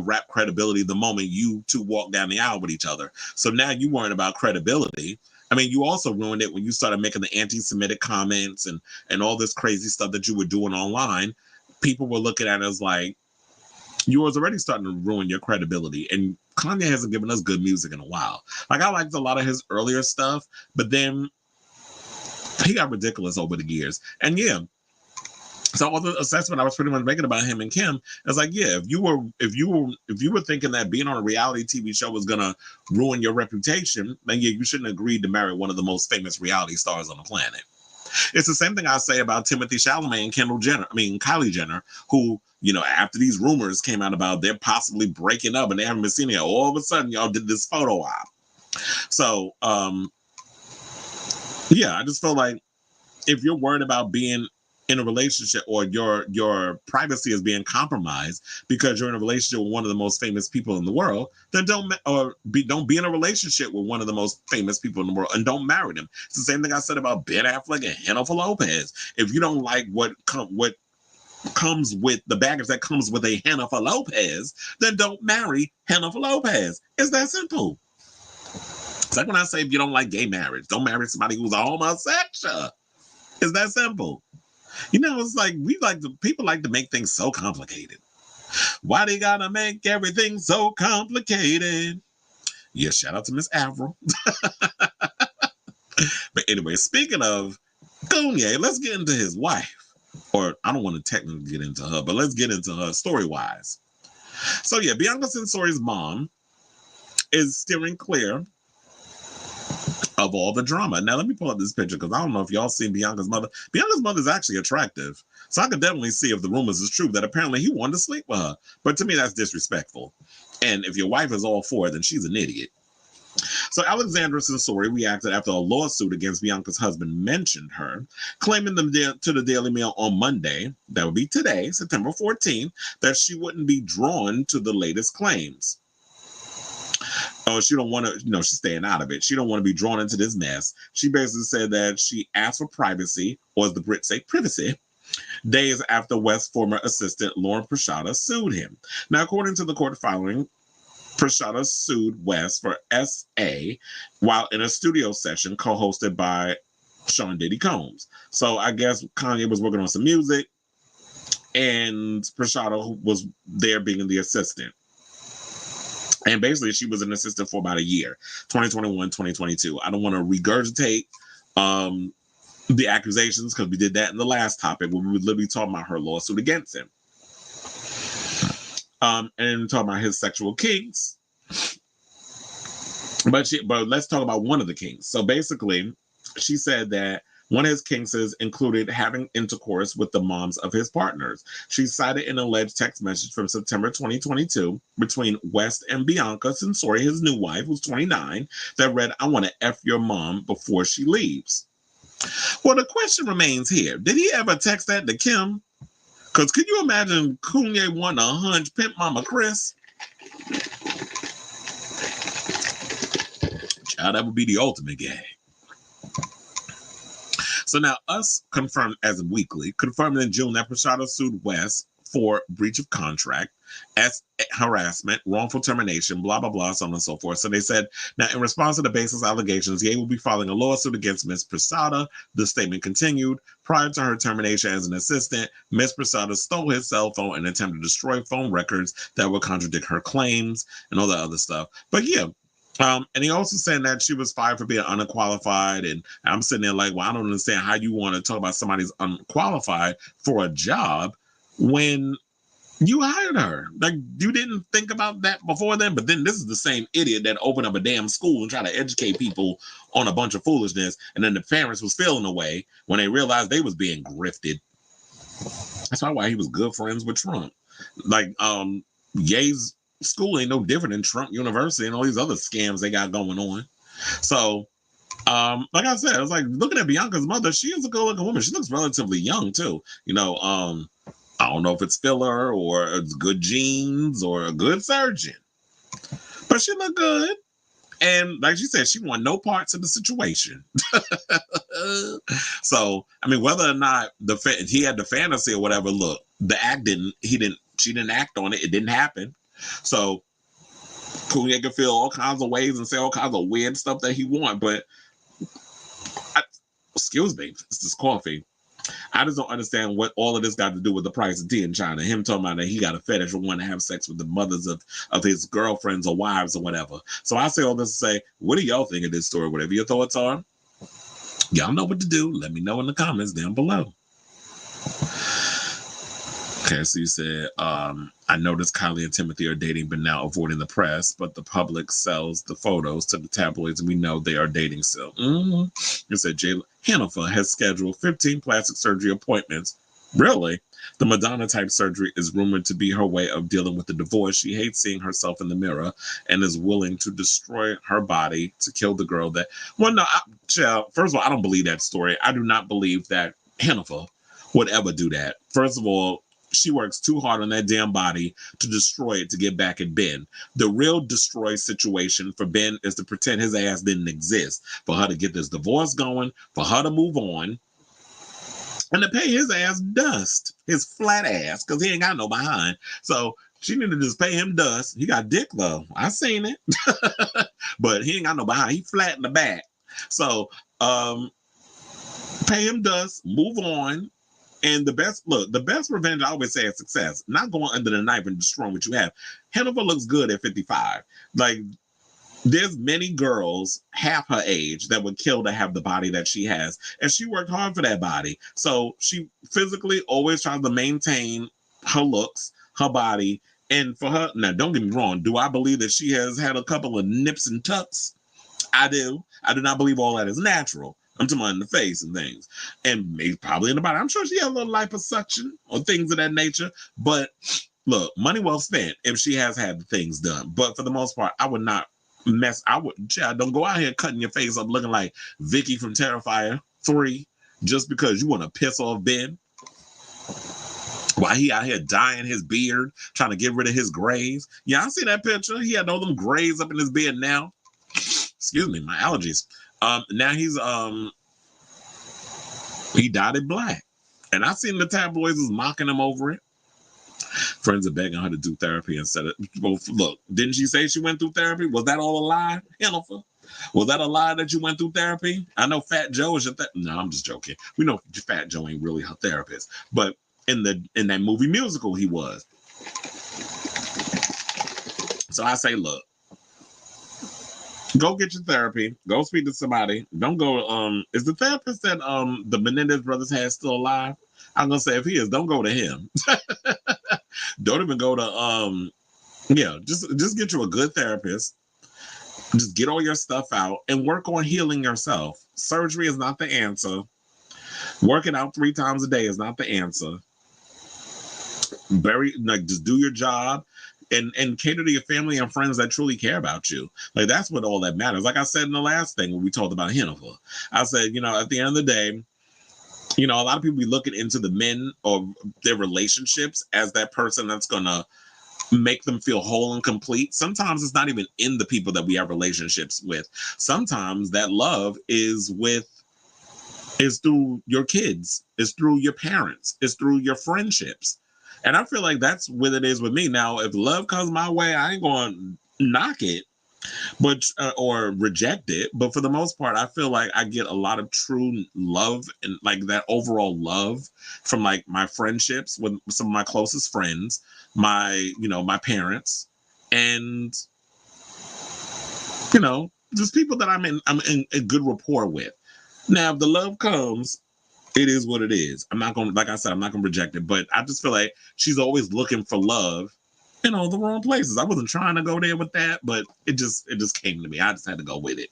rap credibility the moment you two walked down the aisle with each other. So now you weren't about credibility. I mean, you also ruined it when you started making the anti-Semitic comments and all this crazy stuff that you were doing online. People were looking at it as like, you was already starting to ruin your credibility. And Kanye hasn't given us good music in a while. Like, I liked a lot of his earlier stuff, but then he got ridiculous over the years. And yeah, so all the assessment I was pretty much making about him and Kim is like, yeah, if you were thinking that being on a reality TV show was gonna ruin your reputation, then yeah, you shouldn't agree to marry one of the most famous reality stars on the planet. It's the same thing I say about Timothy Chalamet and Kylie Jenner, who, after these rumors came out about they're possibly breaking up and they haven't been seen it, all of a sudden y'all did this photo op. So, yeah, I just feel like if you're worried about being in a relationship, or your privacy is being compromised because you're in a relationship with one of the most famous people in the world, then don't be in a relationship with one of the most famous people in the world, and don't marry them. It's the same thing I said about Ben Affleck and Jennifer Lopez. If you don't like what comes with the baggage that comes with a Jennifer Lopez, then don't marry Jennifer Lopez. It's that simple. It's like when I say, if you don't like gay marriage, don't marry somebody who's a homosexual. It's that simple. You know, it's like people like to make things so complicated. Why they gotta make everything so complicated? Yeah, shout out to Miss Avril. But anyway, speaking of Kanye, let's get into his wife. Or I don't want to technically get into her, but let's get into her story-wise. So yeah, Bianca Censori's mom is steering clear of all the drama. Now, let me pull up this picture because I don't know if y'all seen Bianca's mother. Bianca's mother is actually attractive. So I could definitely see if the rumors is true that apparently he wanted to sleep with her. But to me, that's disrespectful. And if your wife is all for it, then she's an idiot. So Alexandra Censori reacted after a lawsuit against Bianca's husband mentioned her, claiming to the Daily Mail on Monday, that would be today, September 14th, that she wouldn't be drawn to the latest claims. Oh, she don't want to, she's staying out of it. She don't want to be drawn into this mess. She basically said that she asked for privacy, or as the Brits say, privacy, days after West's former assistant, Lauren Pisciotta, sued him. Now, according to the court filing, Pisciotta sued West for SA while in a studio session co-hosted by Sean Diddy Combs. So I guess Kanye was working on some music, and Pisciotta was there being the assistant. And basically, she was an assistant for about a year, 2021, 2022. I don't want to regurgitate the accusations because we did that in the last topic where we were literally talking about her lawsuit against him. And talking about his sexual kinks. But let's talk about one of the kinks. So basically, she said that one of his kinks included having intercourse with the moms of his partners. She cited an alleged text message from September 2022 between West and Bianca Censori, his new wife, who's 29, that read, "I want to F your mom before she leaves." Well, the question remains here. Did he ever text that to Kim? Because could you imagine Kanye wanting to hunch Pimp Mama Chris? Child, that would be the ultimate gag. So now Us confirmed as of Weekly, confirmed in June that Pisciotta sued West for breach of contract, as harassment, wrongful termination, blah, blah, blah, so on and so forth. So they said, now in response to the baseless allegations, Ye will be filing a lawsuit against Ms. Pisciotta. The statement continued. Prior to her termination as an assistant, Ms. Pisciotta stole his cell phone and attempted to destroy phone records that would contradict her claims and all that other stuff. But yeah, and he also said that she was fired for being unqualified. And I'm sitting there like, well, I don't understand how you want to talk about somebody's unqualified for a job when you hired her. Like, you didn't think about that before then. But then this is the same idiot that opened up a damn school and tried to educate people on a bunch of foolishness. And then the parents was feeling away when they realized they was being grifted. That's why he was good friends with Trump. Like, Ye's school ain't no different than Trump University and all these other scams they got going on. So, like I said, I was like looking at Bianca's mother. She is a good-looking woman. She looks relatively young too. I don't know if it's filler or it's good genes or a good surgeon, but she looked good. And like she said, she won no parts of the situation. So, I mean, whether or not he had the fantasy or whatever, look, she didn't act on it. It didn't happen. So Kanye can feel all kinds of ways and say all kinds of weird stuff that he wants, but excuse me, it's this coffee. I just don't understand what all of this got to do with the price of tea in China. Him talking about that he got a fetish for wanting to have sex with the mothers of his girlfriends or wives or whatever. So I say all this to say, what do y'all think of this story? Whatever your thoughts are, y'all know what to do. Let me know in the comments down below. Okay, so you said, I noticed Kylie and Timothy are dating, but now avoiding the press, but the public sells the photos to the tabloids, and we know they are dating still. You said Jennifer has scheduled 15 plastic surgery appointments. Really? The Madonna-type surgery is rumored to be her way of dealing with the divorce. She hates seeing herself in the mirror and is willing to destroy her body to kill the girl that... Well, no, first of all, I don't believe that story. I do not believe that Jennifer would ever do that. First of all, she works too hard on that damn body to destroy it to get back at Ben. The real destroy situation for Ben is to pretend his ass didn't exist, for her to get this divorce going, for her to move on, and to pay his ass dust, his flat ass, because he ain't got no behind. So she need to just pay him dust. He got dick though. I seen it. But he ain't got no behind. He flat in the back. So pay him dust, move on. And the best revenge I always say is success. Not going under the knife and destroying what you have. Hannibal looks good at 55. Like, there's many girls half her age that would kill to have the body that she has. And she worked hard for that body. So she physically always tries to maintain her looks, her body. And for her, now don't get me wrong, do I believe that she has had a couple of nips and tucks? I do. I do not believe all that is natural. I'm talking about in the face and things. And maybe probably in the body. I'm sure she has a little liposuction or things of that nature. But look, money well spent if she has had the things done. But for the most part, I would not don't go out here cutting your face up looking like Vicky from Terrifier 3 just because you want to piss off Ben. While he out here dyeing his beard, trying to get rid of his grays. Yeah, I see that picture. He had all them grays up in his beard now. Excuse me, my allergies. Now he dyed it black. And I seen the tabloids was mocking him over it. Friends are begging her to do therapy instead of, well, look, didn't she say she went through therapy? Was that all a lie, Jennifer? Was that a lie that you went through therapy? I know Fat Joe is your no, I'm just joking. We know Fat Joe ain't really her therapist. But in that movie musical, he was. So I say, look, go get your therapy. Go speak to somebody. Don't go. Is the therapist that the Menendez brothers had still alive? I'm gonna say if he is, don't go to him. Don't even go to just get you a good therapist. Just get all your stuff out and work on healing yourself. Surgery is not the answer. Working out 3 times a day is not the answer. Just do your job. And cater to your family and friends that truly care about you. Like, that's what all that matters. Like I said in the last thing when we talked about Jennifer, I said, at the end of the day, a lot of people be looking into the men or their relationships as that person that's going to make them feel whole and complete. Sometimes it's not even in the people that we have relationships with. Sometimes that love is through your kids, is through your parents, is through your friendships. And I feel like that's what it is with me. Now, if love comes my way, I ain't going to knock it, or reject it. But for the most part, I feel like I get a lot of true love and like that overall love from like my friendships with some of my closest friends, my parents, and just people that I'm in a good rapport with. Now, if the love comes, it is what it is. I'm not going to, like I said, I'm not going to reject it, but I just feel like she's always looking for love in all the wrong places. I wasn't trying to go there with that, but it just came to me. I just had to go with it.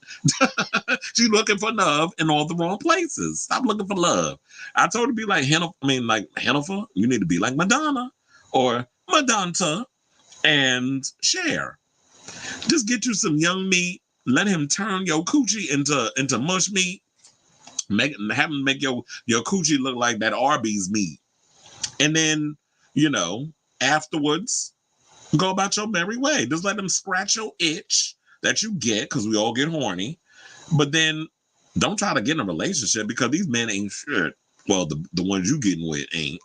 She's looking for love in all the wrong places. Stop looking for love. I told her to be like Jennifer, you need to be like Madonna or Madonta and Cher. Just get you some young meat. Let him turn your coochie into mush meat. Have him make your coochie look like that Arby's meat. And then, afterwards, go about your merry way. Just let them scratch your itch that you get, because we all get horny. But then don't try to get in a relationship, because these men ain't shit. Well, the ones you getting with ain't,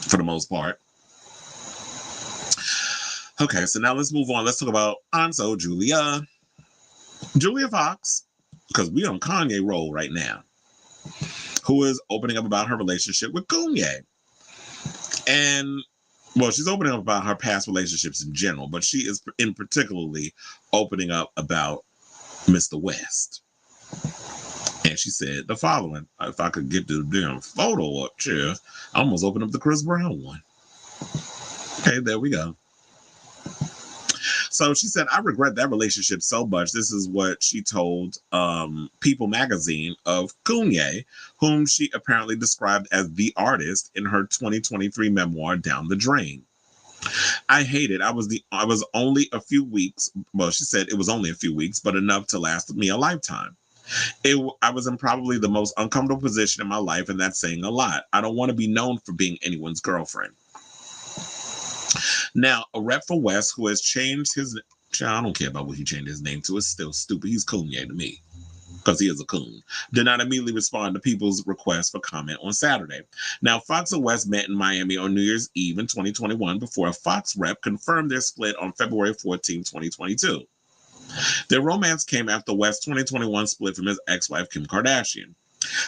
for the most part. Okay, so now let's move on. Let's talk about Anso Julia Fox, because we on Kanye roll right now, who is opening up about her relationship with Kanye. And, well, she's opening up about her past relationships in general, but she is in particularly opening up about Mr. West. And she said the following: if I could get the damn photo up, chair, I almost opened up the Chris Brown one. Okay, there we go. So she said, I regret that relationship so much. This is what she told People magazine of Kanye, whom she apparently described as the artist in her 2023 memoir, Down the Drain. I hate it. I was only a few weeks. Well, she said it was only a few weeks, but enough to last me a lifetime. I was in probably the most uncomfortable position in my life, and that's saying a lot. I don't want to be known for being anyone's girlfriend. Now, a rep for West who has changed his... I don't care about what he changed his name to. It's still stupid. He's Kanye to me, because he is a coon, did not immediately respond to people's requests for comment on Saturday. Now, Fox and West met in Miami on New Year's Eve in 2021 before a Fox rep confirmed their split on February 14, 2022. Their romance came after West's 2021 split from his ex-wife, Kim Kardashian.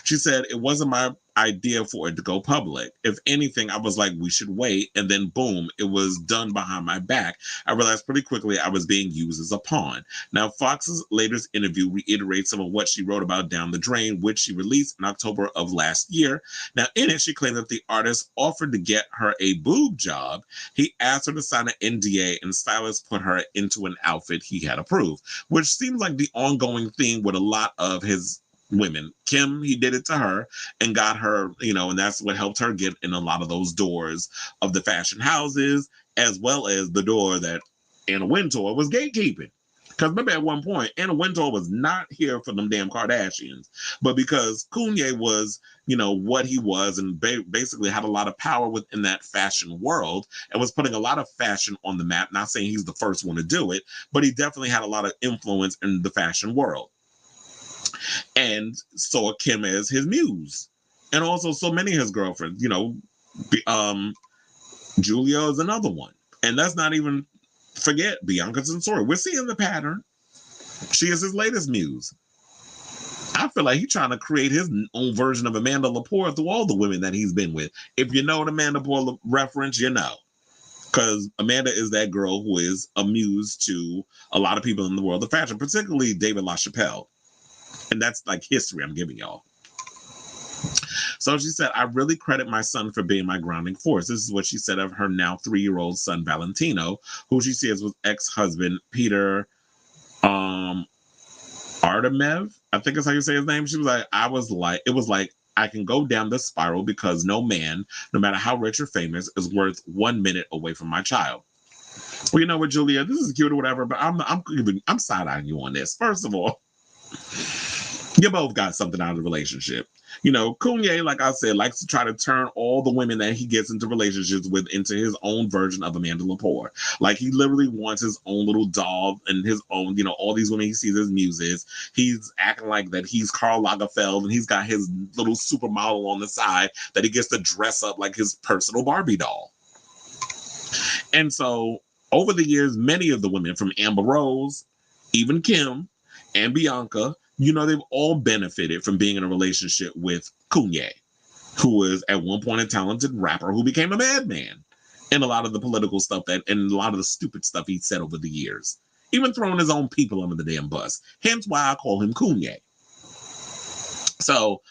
She said, "It wasn't my idea for it to go public. If anything, I was like, we should wait. And then boom, it was done behind my back. I realized pretty quickly I was being used as a pawn." Now, Fox's latest interview reiterates some of what she wrote about Down the Drain, which she released in October of last year. Now, in it, she claimed that the artist offered to get her a boob job. He asked her to sign an NDA, and stylist put her into an outfit he had approved, which seems like the ongoing theme with a lot of his women. Kim, he did it to her and got her, and that's what helped her get in a lot of those doors of the fashion houses, as well as the door that Anna Wintour was gatekeeping. Because remember, at one point, Anna Wintour was not here for them damn Kardashians, but because Kanye was, what he was, and basically had a lot of power within that fashion world and was putting a lot of fashion on the map. Not saying he's the first one to do it, but he definitely had a lot of influence in the fashion world. And saw Kim as his muse, and also so many of his girlfriends. Julia is another one, and let's not even forget Bianca Censori. We're seeing the pattern. She is his latest muse. I feel like he's trying to create his own version of Amanda Lepore through all the women that he's been with. If you know the Amanda Lepore reference, you know, because Amanda is that girl who is a muse to a lot of people in the world of fashion, particularly David LaChapelle. And that's like history I'm giving y'all. So she said, "I really credit my son for being my grounding force." This is what she said of her now 3-year-old son, Valentino, who she says was ex-husband Peter Artemev. I think that's how you say his name. She was like, it was like, I can go down this spiral because no man, no matter how rich or famous, is worth 1 minute away from my child. Well, you know what, Julia, this is cute or whatever, but I'm side-eyeing you on this. First of all, you both got something out of the relationship. Kanye, like I said, likes to try to turn all the women that he gets into relationships with into his own version of Amanda Lepore. Like, he literally wants his own little doll and his own, all these women he sees as muses. He's acting like that he's Karl Lagerfeld, and he's got his little supermodel on the side that he gets to dress up like his personal Barbie doll. And so, over the years, many of the women, from Amber Rose, even Kim, and Bianca, they've all benefited from being in a relationship with Kanye, who was at one point a talented rapper who became a madman in a lot of the political stuff and a lot of the stupid stuff he said over the years, even throwing his own people under the damn bus. Hence why I call him Kanye. So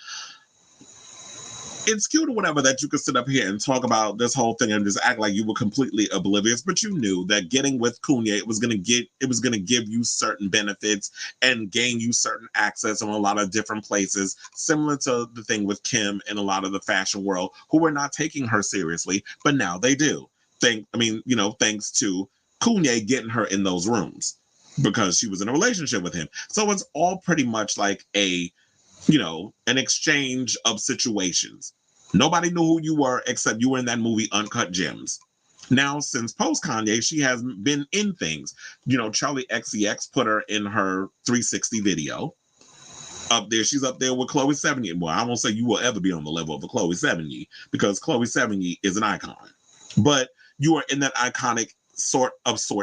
it's cute or whatever that you could sit up here and talk about this whole thing and just act like you were completely oblivious, but you knew that getting with Kanye, it was going to give you certain benefits and gain you certain access in a lot of different places, similar to the thing with Kim and a lot of the fashion world who were not taking her seriously, but now they do. Thanks to Kanye getting her in those rooms because she was in a relationship with him. So it's all pretty much like an exchange of situations. Nobody knew who you were except you were in that movie Uncut Gems. Now, since post Kanye, she has been in things. Charlie XCX put her in her 360 video. Up there, she's up there with Chloe Sevigny. Well, I won't say you will ever be on the level of a Chloe Sevigny because Chloe Sevigny is an icon. But you are in that iconic sort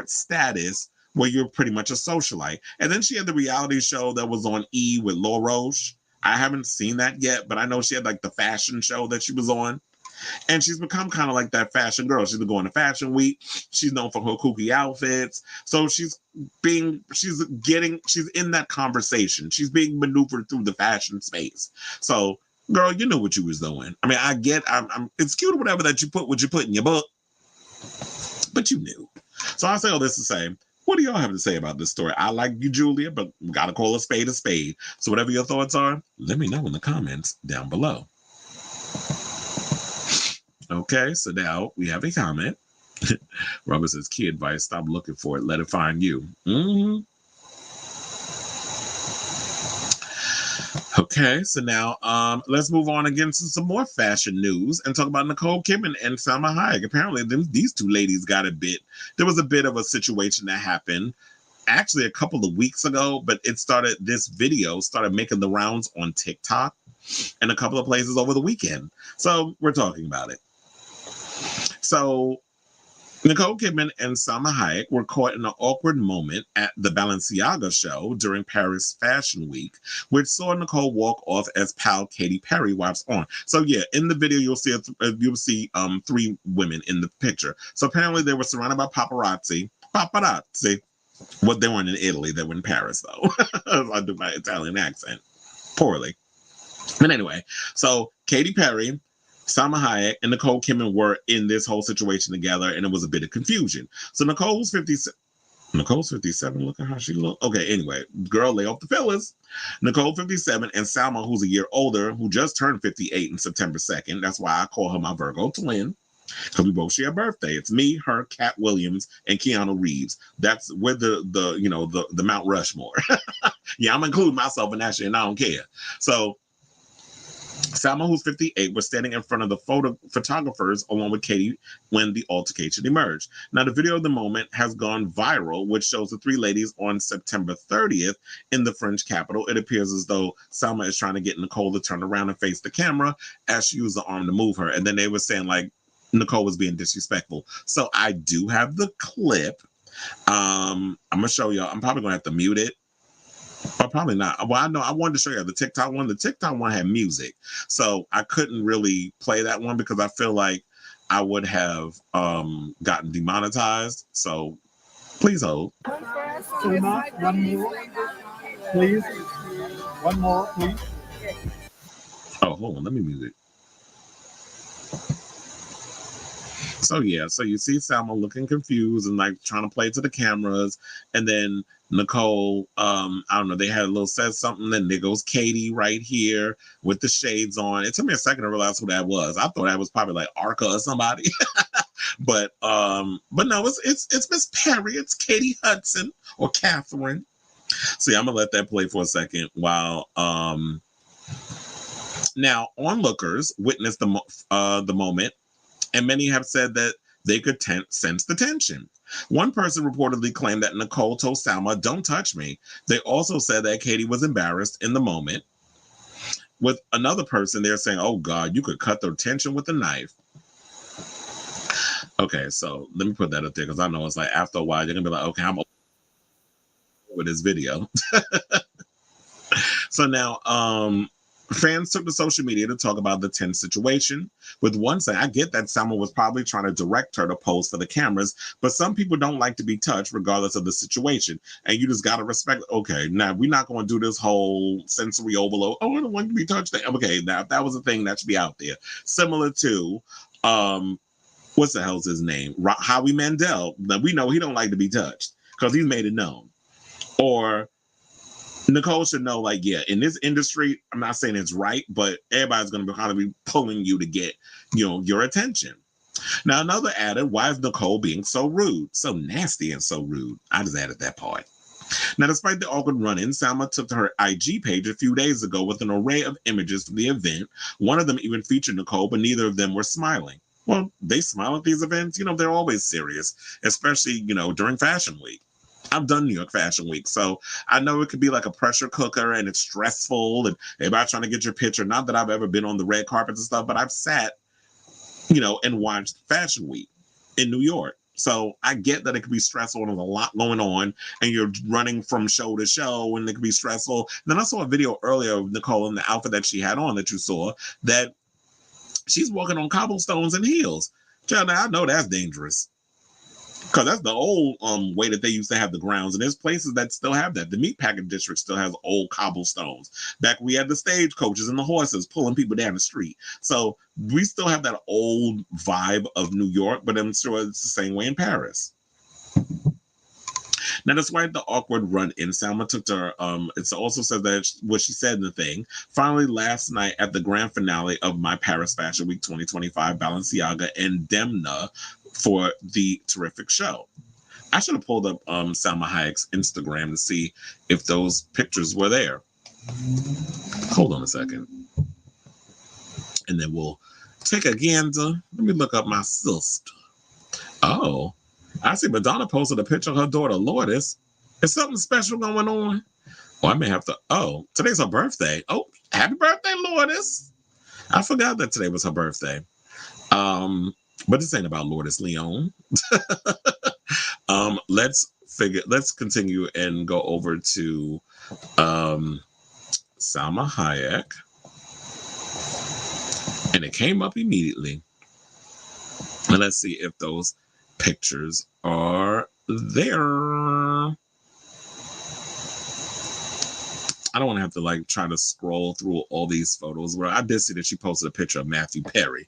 status where you're pretty much a socialite. And then she had the reality show that was on E! With Laura Roche. I haven't seen that yet, but I know she had like the fashion show that she was on. And she's become kind of like that fashion girl. She's been going to Fashion Week. She's known for her kooky outfits. So she's in that conversation. She's being maneuvered through the fashion space. So, girl, you know what you was doing. I mean, it's cute or whatever that you put what you put in your book, but you knew. So I say all this to say, what do y'all have to say about this story? I like you, Julia, but we got to call a spade a spade. So whatever your thoughts are, let me know in the comments down below. Okay, so now we have a comment. Robert says, key advice, stop looking for it, let it find you. Okay, so now let's move on again to some more fashion news and talk about Nicole Kidman and Salma Hayek. Apparently, these two ladies got a bit. There was a bit of a situation that happened actually a couple of weeks ago, but this video started making the rounds on TikTok and a couple of places over the weekend. So we're talking about it. So Nicole Kidman and Salma Hayek were caught in an awkward moment at the Balenciaga show during Paris Fashion Week, which saw Nicole walk off as pal Katy Perry wipes on. So yeah, in the video you'll see three women in the picture. So apparently they were surrounded by paparazzi. Well, they weren't in Italy; they were in Paris, though. I do my Italian accent poorly. But anyway, so Katy Perry, Salma Hayek, and Nicole Kidman were in this whole situation together, and it was a bit of confusion. So Nicole's 57. Look at how she look. Okay, anyway, girl, lay off the fillers. Nicole 57 and Salma, who's a year older, who just turned 58 in September 2nd. That's why I call her my Virgo twin. Because we both share a birthday. It's me, her, Cat Williams, and Keanu Reeves. We're the Mount Rushmore. Yeah, I'm including myself in that shit, and I don't care. So Salma, who's 58, was standing in front of the photographers along with Katie when the altercation emerged. Now, the video of the moment has gone viral, which shows the three ladies on September 30th in the French capital. It appears as though Salma is trying to get Nicole to turn around and face the camera as she used the arm to move her. And then they were saying, like, Nicole was being disrespectful. So I do have the clip. I'm going to show y'all. I'm probably going to have to mute it. Or probably not. Well, I know I wanted to show you the TikTok one. The TikTok one had music. So I couldn't really play that one because I feel like I would have gotten demonetized. So please hold. Salma, one more, please. One more, please. Oh, hold on. Let me mute it. So yeah, so you see Salma looking confused and like trying to play to the cameras, and then Nicole, I don't know, they had a little said something, then there goes Katie right here with the shades on. It took me a second to realize who that was. I thought that was probably like Arca or somebody. but no, it's Miss Perry, it's Katie Hudson or Catherine. So yeah, I'm gonna let that play for a second while now onlookers witnessed the moment. And many have said that they could sense the tension. One person reportedly claimed that Nicole told Salma, "Don't touch me." They also said that Katie was embarrassed in the moment. With another person, they're saying, "Oh God, you could cut the tension with a knife." Okay, so let me put that up there because I know it's like after a while you're gonna be like, "Okay, I'm with this video." So now, fans took to social media to talk about the tense situation. With one saying, I get that Salma was probably trying to direct her to pose for the cameras, but some people don't like to be touched regardless of the situation. And you just got to respect, okay, now we're not going to do this whole sensory overload. Oh, I don't want to be touched. Okay, now if that was a thing, that should be out there. Similar to, what's the hell's his name? Howie Mandel. Now we know he don't like to be touched because he's made it known. Or Nicole should know, like, yeah, in this industry, I'm not saying it's right, but everybody's going to kind of be pulling you to get, your attention. Now, another added, why is Nicole being so rude? So nasty and so rude. I just added that part. Now, despite the awkward run-in, Salma took to her IG page a few days ago with an array of images from the event. One of them even featured Nicole, but neither of them were smiling. Well, they smile at these events. They're always serious, especially, during Fashion Week. I've done New York Fashion Week, so I know it could be like a pressure cooker and it's stressful and everybody trying to get your picture. Not that I've ever been on the red carpets and stuff, but I've sat, and watched Fashion Week in New York. So I get that it could be stressful and there's a lot going on and you're running from show to show and it could be stressful. And then I saw a video earlier of Nicole in the outfit that she had on that you saw that she's walking on cobblestones and heels. Now I know that's dangerous. Because that's the old way that they used to have the grounds. And there's places that still have that. The Meatpacking District still has old cobblestones. Back we had the stagecoaches and the horses pulling people down the street. So we still have that old vibe of New York, but I'm sure it's the same way in Paris. Now, despite the awkward run-in, Salma took to her, it also says that what she said in the thing, finally last night at the grand finale of my Paris Fashion Week 2025, Balenciaga and Demna for the terrific show. I should have pulled up Salma Hayek's Instagram to see if those pictures were there. Hold on a second. And then we'll take a gander. Let me look up my sister. Oh, I see Madonna posted a picture of her daughter, Lourdes. Is something special going on? Well, I may have to. Oh, today's her birthday. Oh, happy birthday, Lourdes. I forgot that today was her birthday. But this ain't about Lourdes Leon. Let's continue and go over to Salma Hayek. And it came up immediately. And let's see if those pictures are there. I don't want to have to like try to scroll through all these photos. Where I did see that she posted a picture of Matthew Perry.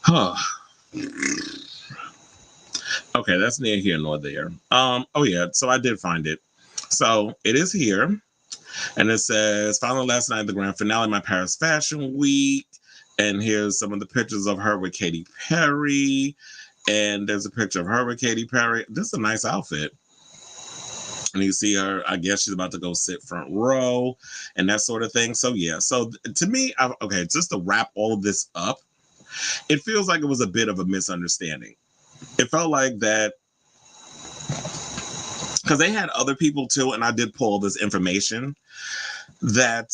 Huh. Okay, that's near here nor there. Oh yeah, so I did find it. So it is here. And it says, finally last night, the grand finale of my Paris Fashion Week. And here's some of the pictures of her with Katy Perry. And there's a picture of her with Katy Perry. This is a nice outfit. And you see her, I guess she's about to go sit front row and that sort of thing. So yeah, so to me, okay, just to wrap all of this up, it feels like it was a bit of a misunderstanding. It felt like that, because they had other people too, and I did pull all this information, that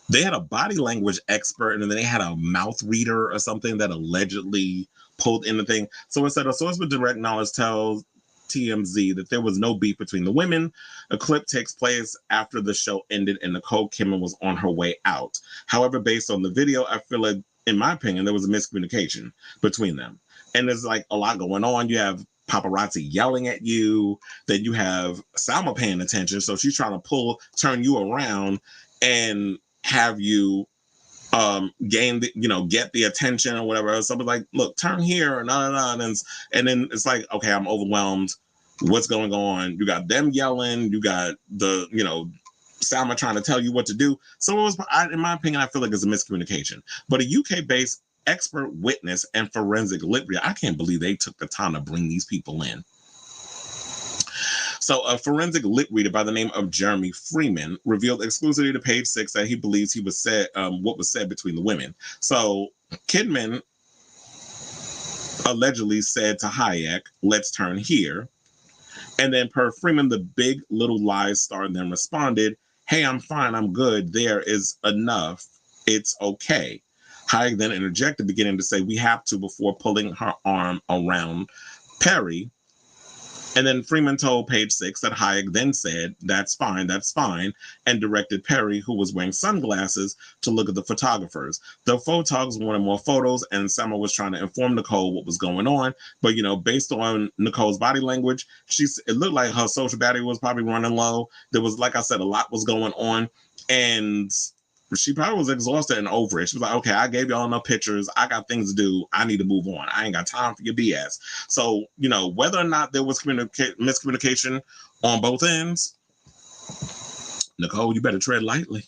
they had a body language expert and then they had a mouth reader or something that allegedly pulled in the thing. So it said a source with direct knowledge tells TMZ that there was no beef between the women. A clip takes place after the show ended and Nicole Kidman was on her way out. However, based on the video, I feel like, in my opinion, there was a miscommunication between them. And there's like a lot going on. You have paparazzi yelling at you, then you have Salma paying attention, so she's trying to turn you around and have you gain the, get the attention or whatever. Somebody's like, look, turn here, and then it's like, okay, I'm overwhelmed. What's going on? You got them yelling, you got the, Salma trying to tell you what to do. So it was, in my opinion, I feel like it's a miscommunication. But a UK-based expert witness and forensic lip reader, I can't believe they took the time to bring these people in. So a forensic lip reader by the name of Jeremy Freeman revealed exclusively to Page Six that he believes he was said what was said between the women. So Kidman allegedly said to Hayek, "Let's turn here." And then per Freeman, the Big Little Lies star then responded, "Hey, I'm fine. I'm good. There is enough. It's okay." Hayek then interjected, beginning to say, "We have to," before pulling her arm around Perry. And then Freeman told Page Six that Hayek then said, that's fine," and directed Perry, who was wearing sunglasses, to look at the photographers. The photographers wanted more photos, and Samara was trying to inform Nicole what was going on. But, based on Nicole's body language, it looked like her social battery was probably running low. There was, like I said, a lot was going on. And she probably was exhausted and over it. She was like, okay, I gave y'all enough pictures. I got things to do. I need to move on. I ain't got time for your BS. So, whether or not there was miscommunication on both ends, Nicole, you better tread lightly.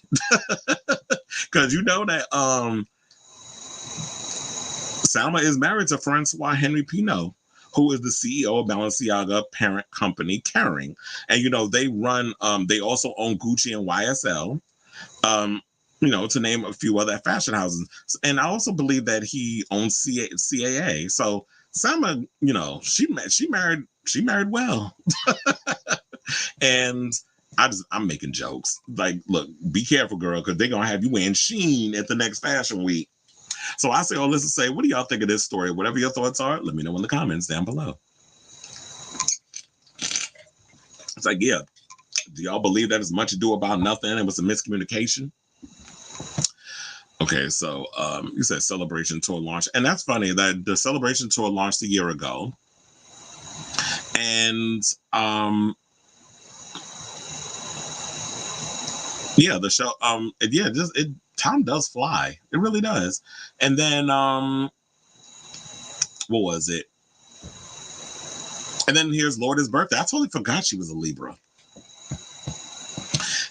Because you know that Salma is married to Francois Henry Pinault, who is the CEO of Balenciaga parent company, Kering. And, they run, they also own Gucci and YSL. To name a few other fashion houses. And I also believe that he owns CAA. So Salma, she married well. And I'm making jokes. Like, look, be careful, girl, because they're going to have you wearing Sheen at the next fashion week. So I say all this to say, what do y'all think of this story? Whatever your thoughts are, let me know in the comments down below. It's like, yeah, do y'all believe that it's much ado about nothing? It was a miscommunication? Okay, so you said Celebration Tour launch. And that's funny that the Celebration Tour launched a year ago. And yeah, the show, time does fly. It really does. And then what was it? And then here's Lourdes' birthday. I totally forgot she was a Libra.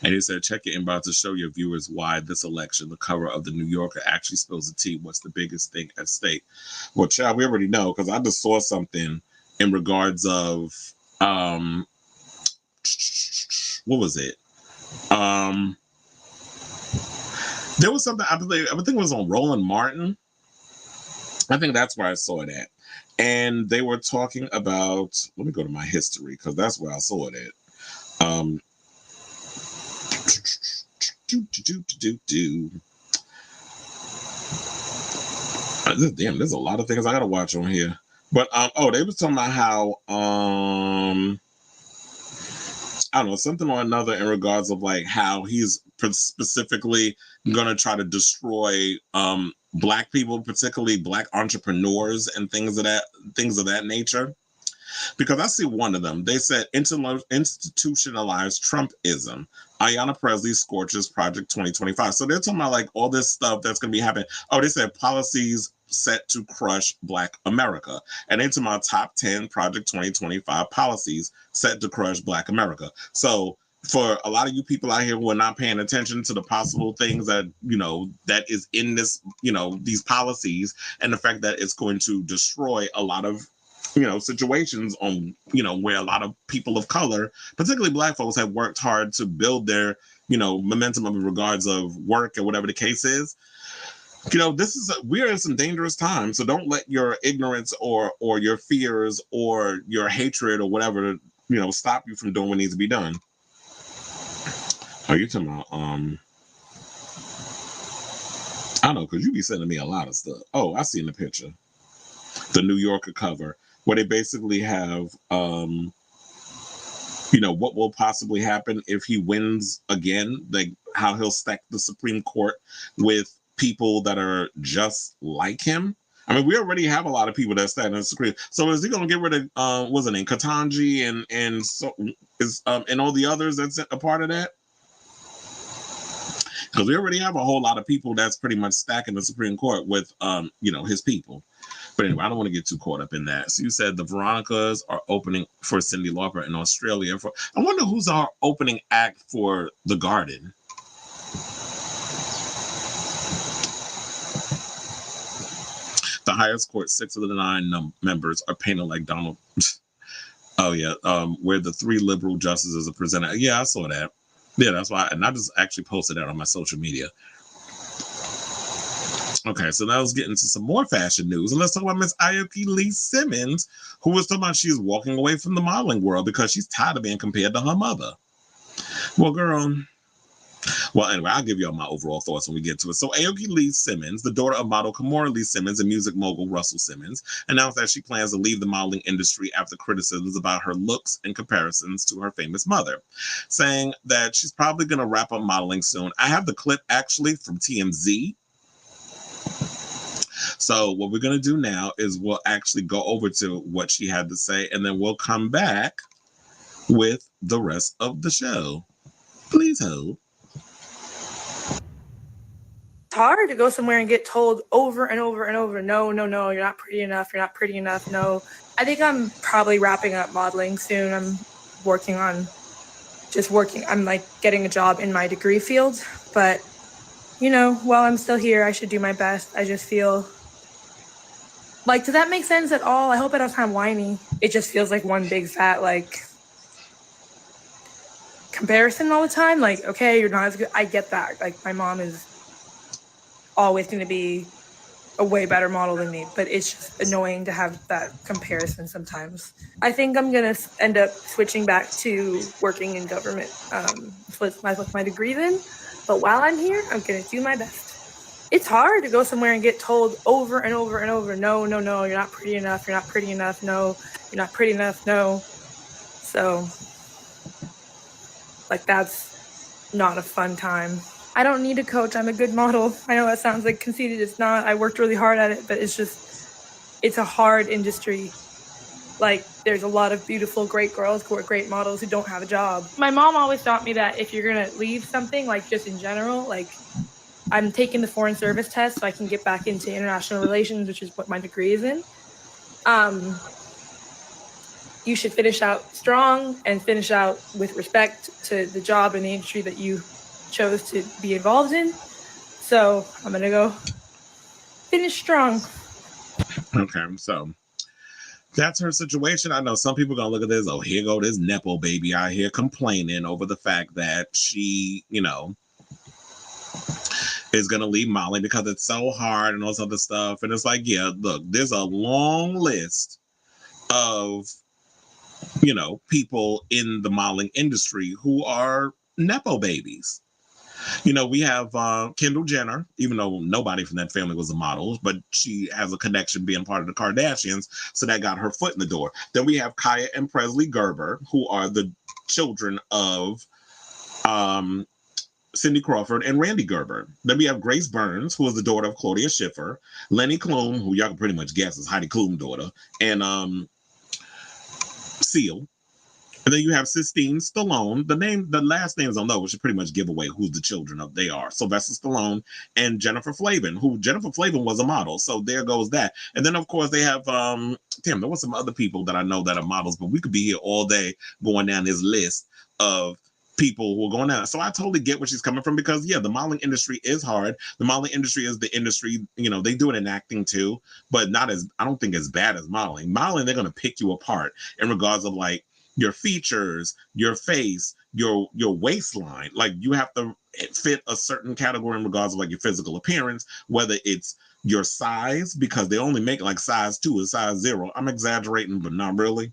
And he said, check your inbox to show your viewers why this election, the cover of the New Yorker, actually spills the tea. What's the biggest thing at stake? Well, child, we already know, because I just saw something in regards of, what was it? There was something, I think it was on Roland Martin. I think that's where I saw it at. And they were talking about, let me go to my history, because that's where I saw it at. Damn, there's a lot of things I gotta watch on here. But they was talking about how I don't know, something or another in regards of like how he's specifically gonna try to destroy Black people, particularly Black entrepreneurs and things of that nature. Because I see one of them. They said institutionalized Trumpism. Ayanna Pressley scorches Project 2025. So they're talking about like all this stuff that's going to be happening. Oh, they said policies set to crush Black America. And they're talking about top 10 Project 2025 policies set to crush Black America. So for a lot of you people out here who are not paying attention to the possible things that, that is in this, these policies, and the fact that it's going to destroy a lot of situations on, where a lot of people of color, particularly Black folks, have worked hard to build their, momentum in regards of work or whatever the case is. We're in some dangerous times. So don't let your ignorance or your fears or your hatred or whatever, stop you from doing what needs to be done. Are you talking about, I don't know, because you be sending me a lot of stuff. Oh, I see in the picture. The New Yorker cover, where they basically have, what will possibly happen if he wins again, like how he'll stack the Supreme Court with people that are just like him. I mean, we already have a lot of people that stand in the Supreme. So is he going to get rid of, what's it name, Ketanji and so is and all the others that's a part of that? Because we already have a whole lot of people that's pretty much stacking the Supreme Court with, his people. But anyway, I don't want to get too caught up in that. So you said the Veronicas are opening for Cyndi Lauper in Australia. I wonder who's our opening act for The Garden. The highest court, 6 of the 9 members are painted like Donald. Oh yeah, where the 3 liberal justices are presented. Yeah, I saw that. Yeah, that's why, and I just actually posted that on my social media. Okay, so now let's get into some more fashion news. And let's talk about Miss Aoki Lee Simmons, who was talking about she's walking away from the modeling world because she's tired of being compared to her mother. Well, girl. Well, anyway, I'll give you all my overall thoughts when we get to it. So Aoki Lee Simmons, the daughter of model Kimora Lee Simmons and music mogul Russell Simmons, announced that she plans to leave the modeling industry after criticisms about her looks and comparisons to her famous mother, saying that she's probably going to wrap up modeling soon. I have the clip actually from TMZ. So what we're going to do now is we'll actually go over to what she had to say, and then we'll come back with the rest of the show. Please hold. It's hard to go somewhere and get told over and over and over, no, you're not pretty enough, no. I think I'm probably wrapping up modeling soon. I'm I'm like getting a job in my degree field, but while I'm still here, I should do my best. I just feel like, does that make sense at all? I hope I don't sound whiny. It just feels like one big fat, like, comparison all the time. Like, okay, you're not as good. I get that. Like, my mom is always going to be a way better model than me, but it's just annoying to have that comparison sometimes. I think I'm going to end up switching back to working in government with my degrees in. But while I'm here, I'm going to do my best. It's hard to go somewhere and get told over and over and over, no, you're not pretty enough, no, you're not pretty enough, no. So, like, that's not a fun time. I don't need a coach. I'm a good model. I know that sounds like conceited. It's not. I worked really hard at it, but it's a hard industry. Like, there's a lot of beautiful, great girls who are great models who don't have a job. My mom always taught me that if you're going to leave something, like, just in general, like, I'm taking the foreign service test so I can get back into international relations, which is what my degree is in. you should finish out strong and finish out with respect to the job and the industry that you chose to be involved in. So I'm going to go finish strong. Okay, so that's her situation. I know some people are gonna look at this. Oh, here go this nepo baby out here complaining over the fact that she, is gonna leave Molly because it's so hard and all this other stuff. And it's like, yeah, look, there's a long list of people in the modeling industry who are nepo babies. We have Kendall Jenner, even though nobody from that family was a model, but she has a connection being part of the Kardashians, so that got her foot in the door. Then we have Kaya and Presley Gerber, who are the children of Cindy Crawford and Randy Gerber. Then we have Grace Burns, who is the daughter of Claudia Schiffer, Lenny Klum, who y'all can pretty much guess is Heidi Klum's daughter, and Seal. And then you have Sistine Stallone. The last names I don't know, we should pretty much give away who the children of they are. Sylvester Stallone and Jennifer Flavin, who Jennifer Flavin was a model. So there goes that. And then of course they have there was some other people that I know that are models, but we could be here all day going down this list of people who are going out. So I totally get where she's coming from because yeah, the modeling industry is hard. The modeling industry is the industry, they do it in acting too, but I don't think as bad as modeling. Modeling, they're gonna pick you apart in regards of like your features, your face, your waistline. Like you have to fit a certain category in regards of like your physical appearance, whether it's your size, because they only make like size 2 and size 0. I'm exaggerating, but not really.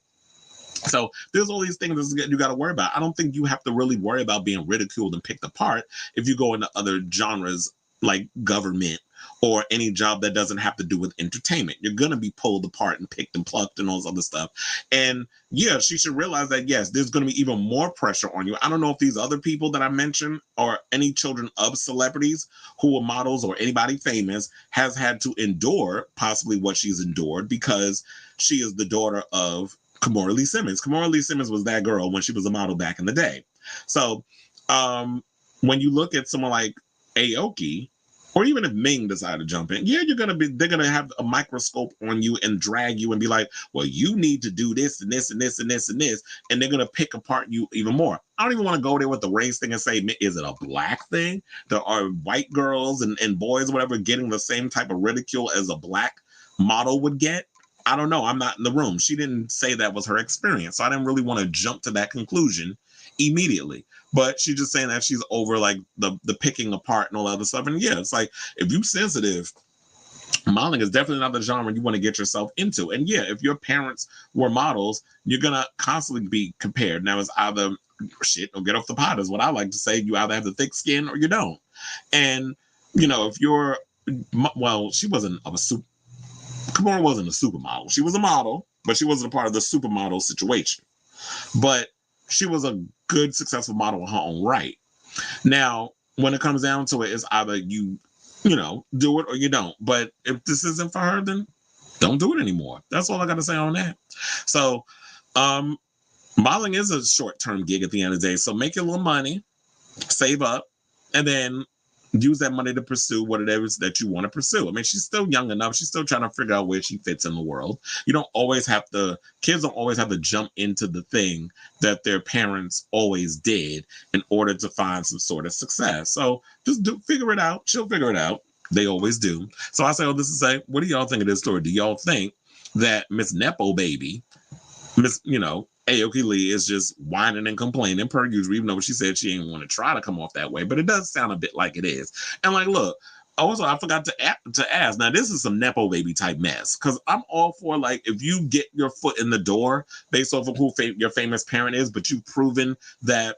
So there's all these things that you got to worry about. I don't think you have to really worry about being ridiculed and picked apart if you go into other genres like government or any job that doesn't have to do with entertainment. You're going to be pulled apart and picked and plucked and all this other stuff. And yeah, she should realize that, yes, there's going to be even more pressure on you. I don't know if these other people that I mentioned or any children of celebrities who are models or anybody famous has had to endure possibly what she's endured because she is the daughter of Kimora Lee Simmons. Kimora Lee Simmons was that girl when she was a model back in the day. So when you look at someone like Aoki, or even if Ming decided to jump in, yeah, they're gonna have a microscope on you and drag you and be like, well, you need to do this and this and this and this and this, and they're gonna pick apart you even more. I don't even want to go there with the race thing and say, is it a black thing? There are white girls and boys, whatever, getting the same type of ridicule as a black model would get. I don't know. I'm not in the room. She didn't say that was her experience, so I didn't really want to jump to that conclusion immediately. But she's just saying that she's over like the picking apart and all that other stuff. And yeah, it's like if you're sensitive, modeling is definitely not the genre you want to get yourself into. And yeah, if your parents were models, you're gonna constantly be compared. Now it's either shit or get off the pot is what I like to say. You either have the thick skin or you don't. And if you're she wasn't of a super. Kimora wasn't a supermodel. She was a model, but she wasn't a part of the supermodel situation. But she was a good, successful model in her own right. Now, when it comes down to it, it's either you do it or you don't. But if this isn't for her, then don't do it anymore. That's all I got to say on that. So, modeling is a short-term gig at the end of the day. So make your little money, save up, and then use that money to pursue what it is that you want to pursue. I mean, she's still young enough. She's still trying to figure out where she fits in the world. Kids don't always have to jump into the thing that their parents always did in order to find some sort of success. So just figure it out. She'll figure it out. They always do. So I say all this to say, what do y'all think of this story? Do y'all think that Miss Nepo Baby, Aoki Lee is just whining and complaining per usual, even though she said she didn't want to try to come off that way, but it does sound a bit like it is. And like, look, also I forgot to ask. Now this is some Nepo Baby type mess because I'm all for like if you get your foot in the door based off of who your famous parent is, but you've proven that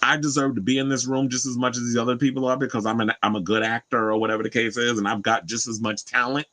I deserve to be in this room just as much as these other people are because I'm a good actor or whatever the case is, and I've got just as much talent.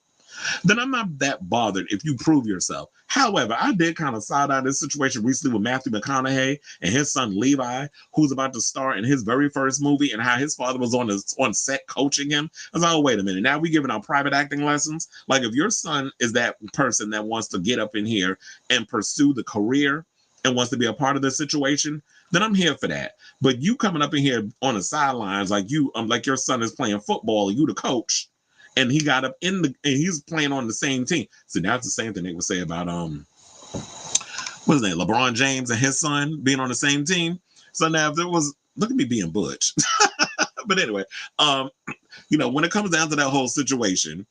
Then I'm not that bothered if you prove yourself. However, I did kind of side eye this situation recently with Matthew McConaughey and his son Levi, who's about to star in his very first movie, and how his father was on set coaching him. I was like, oh, wait a minute. Now we giving out private acting lessons? Like if your son is that person that wants to get up in here and pursue the career and wants to be a part of this situation, then I'm here for that. But you coming up in here on the sidelines like your son is playing football, you the coach, and he got up and he's playing on the same team. So that's the same thing they would say about what's his name, LeBron James and his son being on the same team. So now if there was, look at me being butch. But anyway, when it comes down to that whole situation,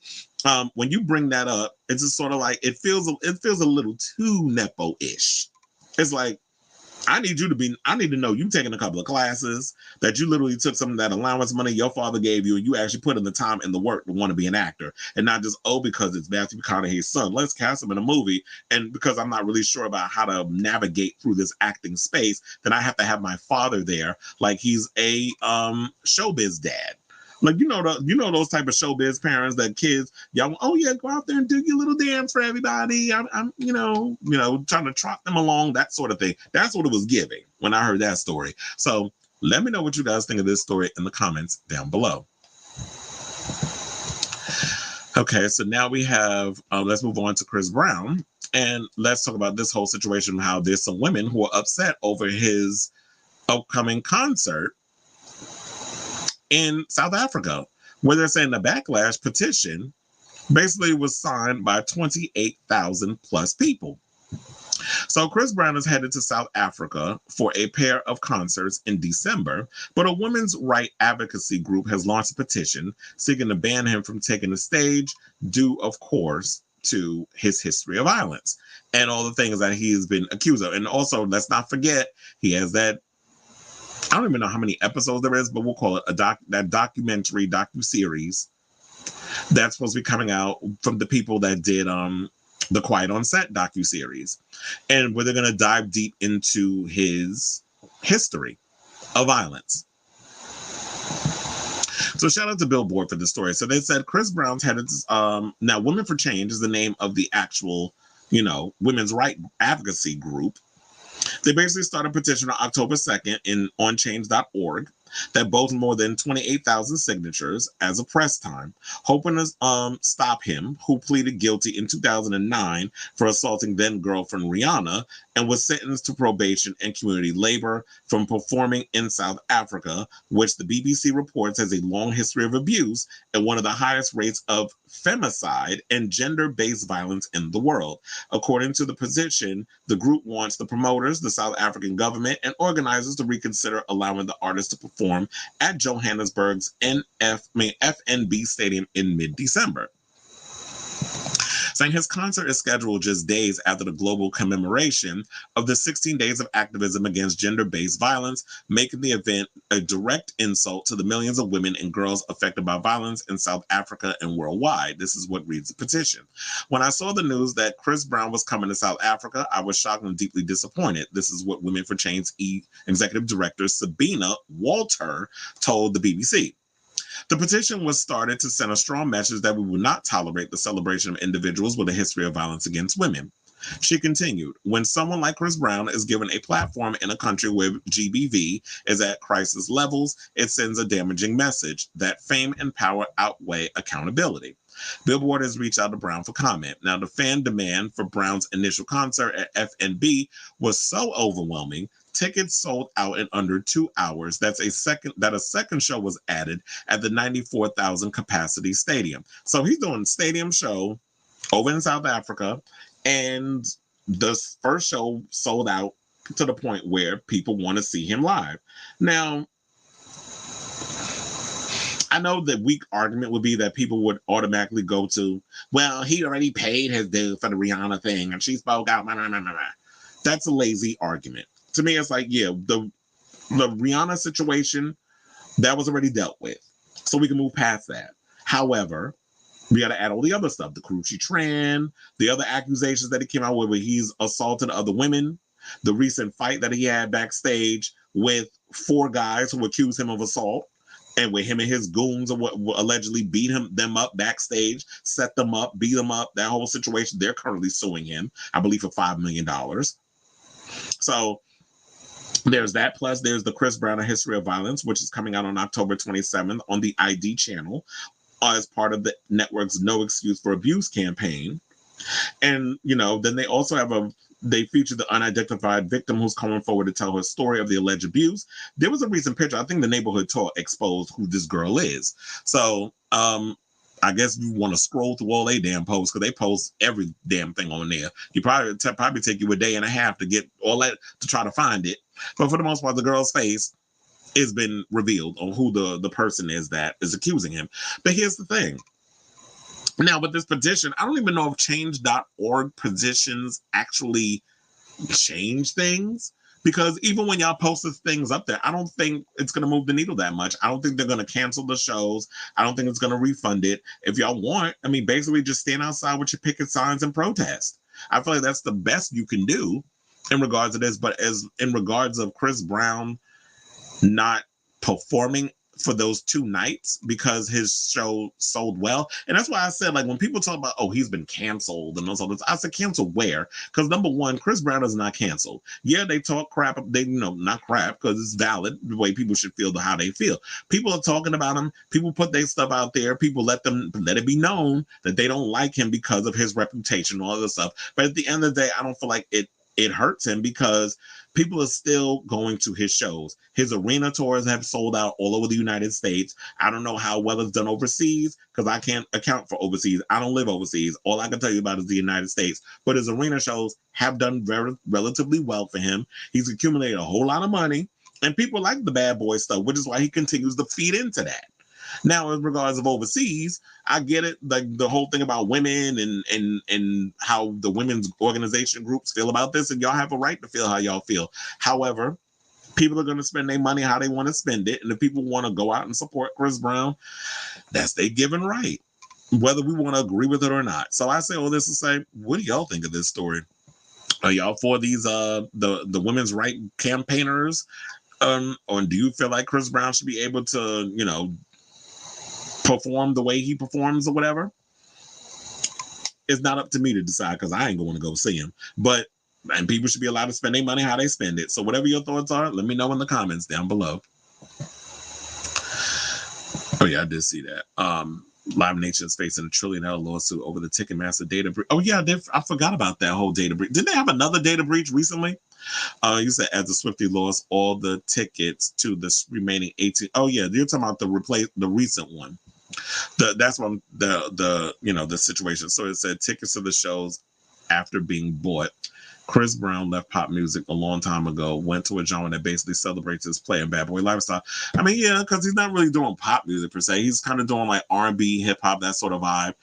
when you bring that up, it's just sort of like it feels a little too nepo-ish. It's like, I need to know you taking a couple of classes, that you literally took some of that allowance money your father gave you and you actually put in the time and the work to want to be an actor, and not just, because it's Matthew McConaughey's son, let's cast him in a movie. And because I'm not really sure about how to navigate through this acting space, then I have to have my father there like he's a showbiz dad. Like, those type of showbiz parents that kids, y'all, go out there and do your little dance for everybody. I'm trying to trot them along, that sort of thing. That's what it was giving when I heard that story. So let me know what you guys think of this story in the comments down below. Okay, so now we have, let's move on to Chris Brown. And let's talk about this whole situation, how there's some women who are upset over his upcoming concert in South Africa, where they're saying the Backlash petition basically was signed by 28,000 plus people. So Chris Brown is headed to South Africa for a pair of concerts in December, but a women's right advocacy group has launched a petition seeking to ban him from taking the stage due, of course, to his history of violence and all the things that he has been accused of. And also, let's not forget, he has that, I don't even know how many episodes there is, but we'll call it that documentary docuseries that's supposed to be coming out from the people that did the Quiet on Set docuseries, and where they're going to dive deep into his history of violence. So shout out to Billboard for the story. So they said Chris Brown's headed to, now Women for Change is the name of the actual, women's right advocacy group. They basically started a petition on October 2nd on change.org that boasts more than 28,000 signatures as of press time, hoping to stop him, who pleaded guilty in 2009 for assaulting then-girlfriend Rihanna and was sentenced to probation and community labor from performing in South Africa, which the BBC reports has a long history of abuse and one of the highest rates of femicide and gender-based violence in the world. According to the petition, the group wants the promoters, the South African government, and organizers to reconsider allowing the artist to perform at Johannesburg's FNB Stadium in mid-December. Saying his concert is scheduled just days after the global commemoration of the 16 days of activism against gender-based violence, making the event a direct insult to the millions of women and girls affected by violence in South Africa and worldwide. This is what reads the petition. When I saw the news that Chris Brown was coming to South Africa, I was shocked and deeply disappointed. This is what Women for Change Executive Director Sabina Walter told the BBC. The petition was started to send a strong message that we will not tolerate the celebration of individuals with a history of violence against women. She continued, when someone like Chris Brown is given a platform in a country where GBV is at crisis levels, it sends a damaging message that fame and power outweigh accountability. Billboard has reached out to Brown for comment. Now, the fan demand for Brown's initial concert at FNB was so overwhelming, tickets sold out in under 2 hours. A second show was added at the 94,000 capacity stadium. So he's doing a stadium show over in South Africa, and the first show sold out to the point where people want to see him live. Now, I know the weak argument would be that people would automatically go to, well, he already paid his due for the Rihanna thing, and she spoke out. Blah, blah, blah, blah. That's a lazy argument. To me, it's like, yeah, the Rihanna situation, that was already dealt with. So we can move past that. However, we got to add all the other stuff, the Karuchi Tran, the other accusations that he came out with where he's assaulted other women, the recent fight that he had backstage with 4 guys who accused him of assault, and where him and his goons allegedly beat them up backstage, set them up, beat them up, that whole situation. They're currently suing him, I believe, for $5 million. So there's that. Plus, there's the Chris Brown: A History of Violence, which is coming out on October 27th on the ID channel as part of the network's No Excuse for Abuse campaign. And, then they also have they feature the unidentified victim who's coming forward to tell her story of the alleged abuse. There was a recent picture, I think the Neighborhood Talk exposed who this girl is. So I guess you want to scroll through all they damn posts because they post every damn thing on there. You probably take you a day and a half to get all that to try to find it. But for the most part, the girl's face has been revealed on who the person is that is accusing him. But here's the thing. Now, with this petition, I don't even know if change.org petitions actually change things. Because even when y'all post things up there, I don't think it's going to move the needle that much. I don't think they're going to cancel the shows. I don't think it's going to refund it. If y'all want, I mean, basically just stand outside with your picket signs and protest. I feel like that's the best you can do in regards to this. But as in regards of Chris Brown not performing for those 2 nights because his show sold well. And that's why I said, like, when people talk about, oh, he's been canceled and those others, I said, canceled where? Because number one, Chris Brown is not canceled. Yeah, they talk crap. They, not crap because it's valid the way people should feel to how they feel. People are talking about him. People put their stuff out there. People let it be known that they don't like him because of his reputation and all this stuff. But at the end of the day, I don't feel like it hurts him because people are still going to his shows. His arena tours have sold out all over the United States. I don't know how well it's done overseas because I can't account for overseas. I don't live overseas. All I can tell you about is the United States. But his arena shows have done relatively well for him. He's accumulated a whole lot of money, and people like the bad boy stuff, which is why he continues to feed into that. Now, in regards of overseas, I get it, like the whole thing about women and how the women's organization groups feel about this, and y'all have a right to feel how y'all feel. However, people are going to spend their money how they want to spend it, and if people want to go out and support Chris Brown, that's their given right, whether we want to agree with it or not. So I say all this to say, what do y'all think of this story? Are y'all for these the women's right campaigners, or do you feel like Chris Brown should be able to perform the way he performs or whatever? It's not up to me to decide because I ain't going to go see him. And people should be allowed to spend their money how they spend it. So whatever your thoughts are, let me know in the comments down below. Oh yeah, I did see that. Live Nation is facing a $1 trillion lawsuit over the Ticketmaster data breach. Oh yeah, I forgot about that whole data breach. Didn't they have another data breach recently? You said as the Swiftie lost all the tickets to the remaining 18. Oh yeah, you're talking about the recent one. That's one the situation. So it said tickets to the shows after being bought. Chris Brown left pop music a long time ago, went to a genre that basically celebrates his play and bad boy lifestyle. I mean, yeah, because he's not really doing pop music per se. He's kind of doing like R&B, hip hop, that sort of vibe.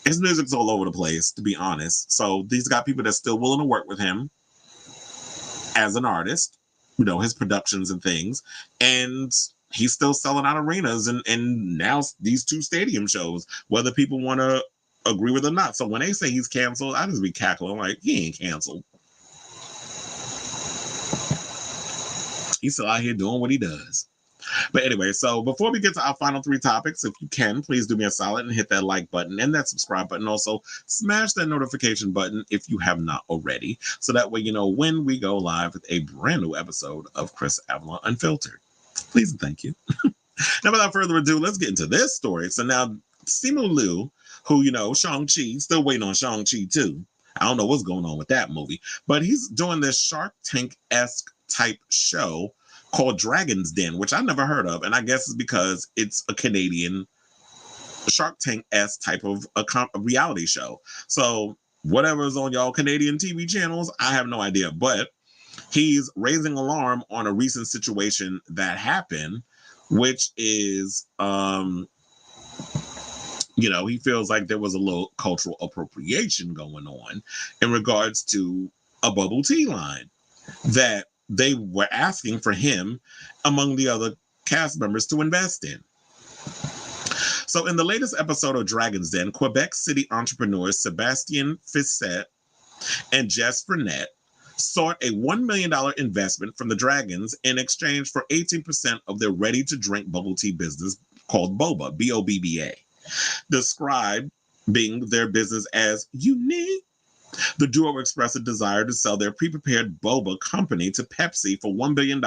His music's all over the place, to be honest. So these got people that's still willing to work with him as an artist, his productions and things, and he's still selling out arenas and now these 2 stadium shows, whether people want to agree with it or not. So when they say he's canceled, I just be cackling like, he ain't canceled. He's still out here doing what he does. But anyway, so before we get to our final 3 topics, if you can, please do me a solid and hit that like button and that subscribe button. Also, smash that notification button if you have not already, so that way you know when we go live with a brand new episode of Chris Avalon Unfiltered. Please and thank you. Now, without further ado, let's get into this story. So now, Simu Liu, who, Shang-Chi, still waiting on Shang-Chi too. I don't know what's going on with that movie, but he's doing this Shark Tank-esque type show called Dragon's Den, which I never heard of. And I guess it's because it's a Canadian Shark Tank-esque type of a reality show. So whatever's on y'all Canadian TV channels, I have no idea. But he's raising alarm on a recent situation that happened, which is, he feels like there was a little cultural appropriation going on in regards to a bubble tea line that they were asking for him, among the other cast members, to invest in. So in the latest episode of Dragon's Den, Quebec City entrepreneurs Sebastien Fisset and Jess Frenette sought a $1 million investment from the Dragons in exchange for 18% of their ready-to-drink bubble tea business called Boba, B-O-B-B-A, described being their business as unique. The duo expressed a desire to sell their pre-prepared boba company to Pepsi for $1 billion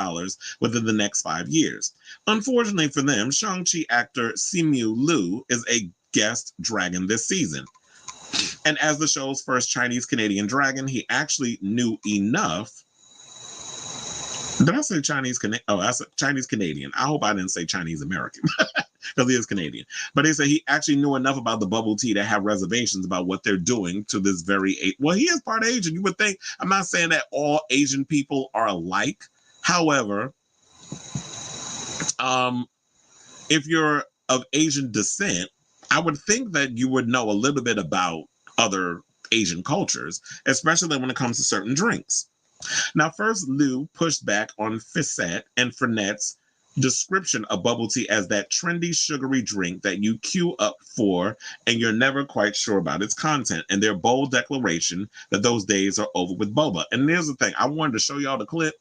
within the next 5 years. Unfortunately for them, Shang-Chi actor Simu Liu is a guest dragon this season. And as the show's first Chinese-Canadian dragon, he actually knew enough. Did I say Chinese-Canadian? Oh, I said Chinese-Canadian. I hope I didn't say Chinese-American. because he is Canadian. But they say he actually knew enough about the bubble tea to have reservations about what they're doing to this very, well, he is part Asian. You would think, I'm not saying that all Asian people are alike. However, if you're of Asian descent, I would think that you would know a little bit about other Asian cultures, especially when it comes to certain drinks. Now, first, Liu pushed back on Fisette and Frenette's description of bubble tea as that trendy, sugary drink that you queue up for and you're never quite sure about its content, and their bold declaration that those days are over with boba. And here's the thing, I wanted to show y'all the clip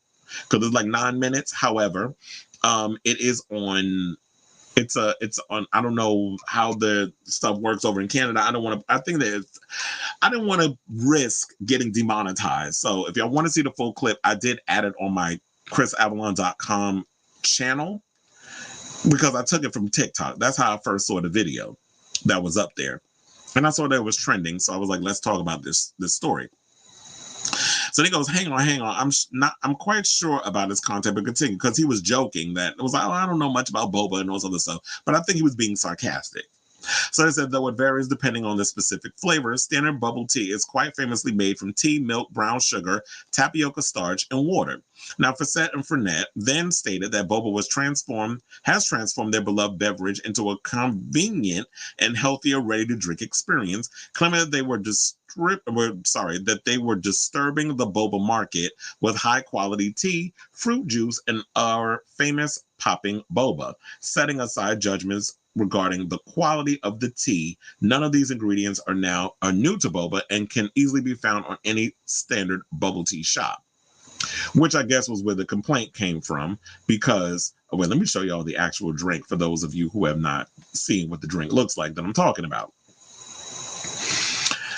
because it's like 9 minutes. However, it is on. It's on. I don't know how the stuff works over in Canada. I don't want to. I think that I didn't want to risk getting demonetized. So if y'all want to see the full clip, I did add it on my chrisavalon.com channel because I took it from TikTok. That's how I first saw the video that was up there, and I saw that it was trending. So I was like, let's talk about this story. So he goes, hang on. I'm quite sure about his content, but continue, because he was joking that it was like, oh, I don't know much about boba and all this other stuff, but I think he was being sarcastic. So they said, though it varies depending on the specific flavor, standard bubble tea is quite famously made from tea, milk, brown sugar, tapioca starch, and water. Now, Fisette and Frenette then stated that boba has transformed their beloved beverage into a convenient and healthier, ready-to-drink experience, claiming that they were disturbing the boba market with high-quality tea, fruit juice, and our famous popping boba, setting aside judgments regarding the quality of the tea. None of these ingredients are new to boba and can easily be found on any standard bubble tea shop, which I guess was where the complaint came from, because, well, let me show you all the actual drink for those of you who have not seen what the drink looks like that I'm talking about.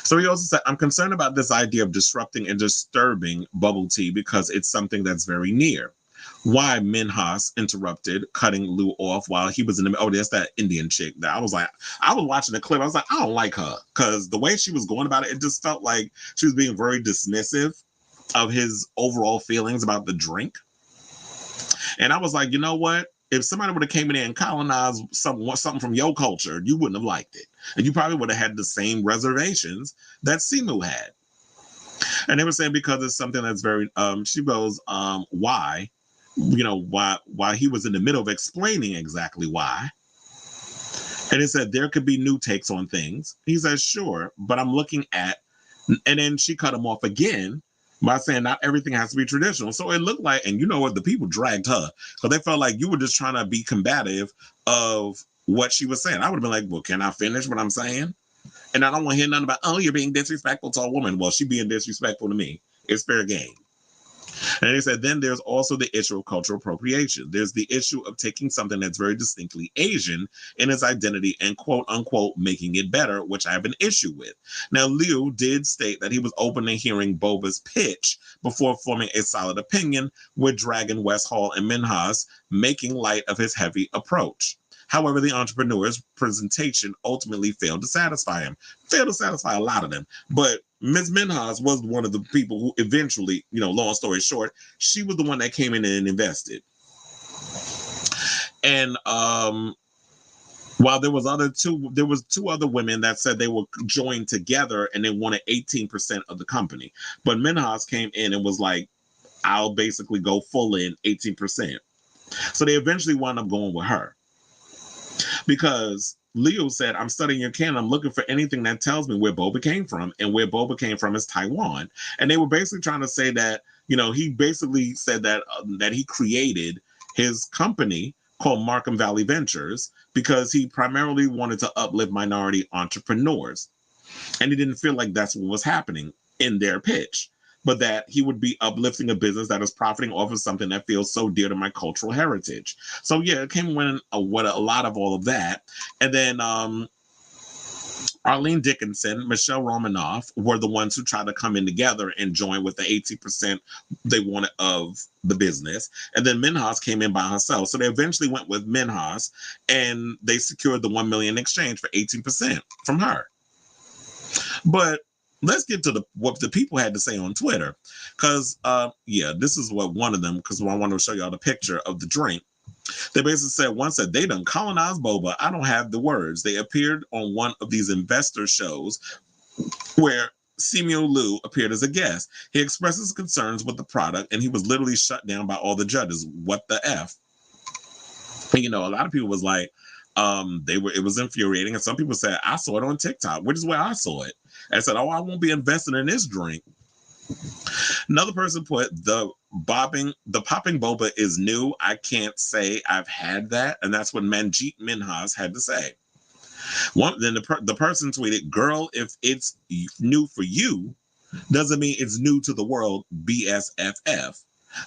So he also said, I'm concerned about this idea of disrupting and disturbing bubble tea because it's something that's very near. Why? Minhas interrupted, cutting Liu off while he was in the, there's that Indian chick that I was watching the clip. I was like, I don't like her, because the way she was going about it just felt like she was being very dismissive of his overall feelings about the drink. And I was like, you know what? If somebody would have came in there and colonized something from your culture, you wouldn't have liked it. And you probably would have had the same reservations that Simu had. And they were saying because it's something that's very, she goes, why? Why he was in the middle of explaining exactly why. And it said there could be new takes on things. He said, sure, but I'm looking at, and then she cut him off again by saying not everything has to be traditional. So it looked like, and you know what, the people dragged her because they felt like you were just trying to be combative of what she was saying. I would have been like, well, can I finish what I'm saying? And I don't want to hear nothing about, oh, you're being disrespectful to a woman. Well, she being disrespectful to me. It's fair game. And they said, then there's also the issue of cultural appropriation. There's the issue of taking something that's very distinctly Asian in its identity and quote unquote making it better, which I have an issue with. Now, Liu did state that he was open to hearing Boba's pitch before forming a solid opinion, with Dragon, West Hall, and Minhas making light of his heavy approach. However, the entrepreneur's presentation ultimately failed to satisfy him. Failed to satisfy a lot of them. But Ms. Minhas was one of the people who eventually, long story short, she was the one that came in and invested. And while there was two other women that said they were joined together and they wanted 18% of the company. But Minhas came in and was like, I'll basically go full in 18%. So they eventually wound up going with her. Because Leo said, I'm studying your canon. I'm looking for anything that tells me where Boba came from. And where Boba came from is Taiwan. And they were basically trying to say that, he basically said that that he created his company called Markham Valley Ventures because he primarily wanted to uplift minority entrepreneurs. And he didn't feel like that's what was happening in their pitch, but that he would be uplifting a business that is profiting off of something that feels so dear to my cultural heritage. So yeah, it came with a lot of all of that. And then Arlene Dickinson, Michelle Romanoff were the ones who tried to come in together and join with the 18% they wanted of the business. And then Minhas came in by herself. So they eventually went with Minhas and they secured the $1 million exchange for 18% from her. But let's get to what the people had to say on Twitter. Because, this is what one of them, because I want to show y'all the picture of the drink. They basically said, one said, they done colonized boba. I don't have the words. They appeared on one of these investor shows where Simu Liu appeared as a guest. He expressed his concerns with the product, and he was literally shut down by all the judges. What the F? And, you know, a lot of people was like, it was infuriating. And some people said, I saw it on TikTok, which is where I saw it. And said, oh, I won't be investing in this drink. Another person put, the popping boba is new. I can't say I've had that. And that's what Manjeet Minhas had to say. Then the person tweeted, girl, if it's new for you, doesn't mean it's new to the world, BSFF.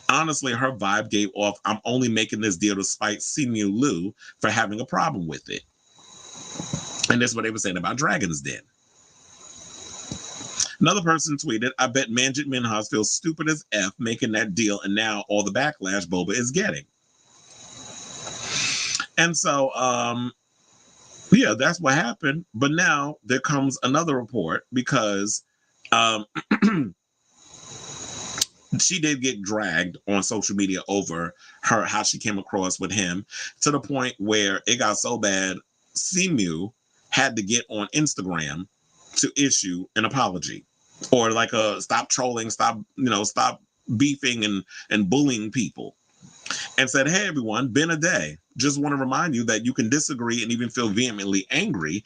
Honestly, her vibe gave off, I'm only making this deal to spite Simu Liu for having a problem with it. And that's what they were saying about Dragon's Den. Another person tweeted, I bet Manjit Minhas feels stupid as F making that deal, and now all the backlash boba is getting. And so, yeah, that's what happened. But now there comes another report because she did get dragged on social media over how she came across with him, to the point where it got so bad, Simu had to get on Instagram to issue an apology, or like stop trolling, stop beefing and bullying people, and said, hey everyone, been a day. Just want to remind you that you can disagree and even feel vehemently angry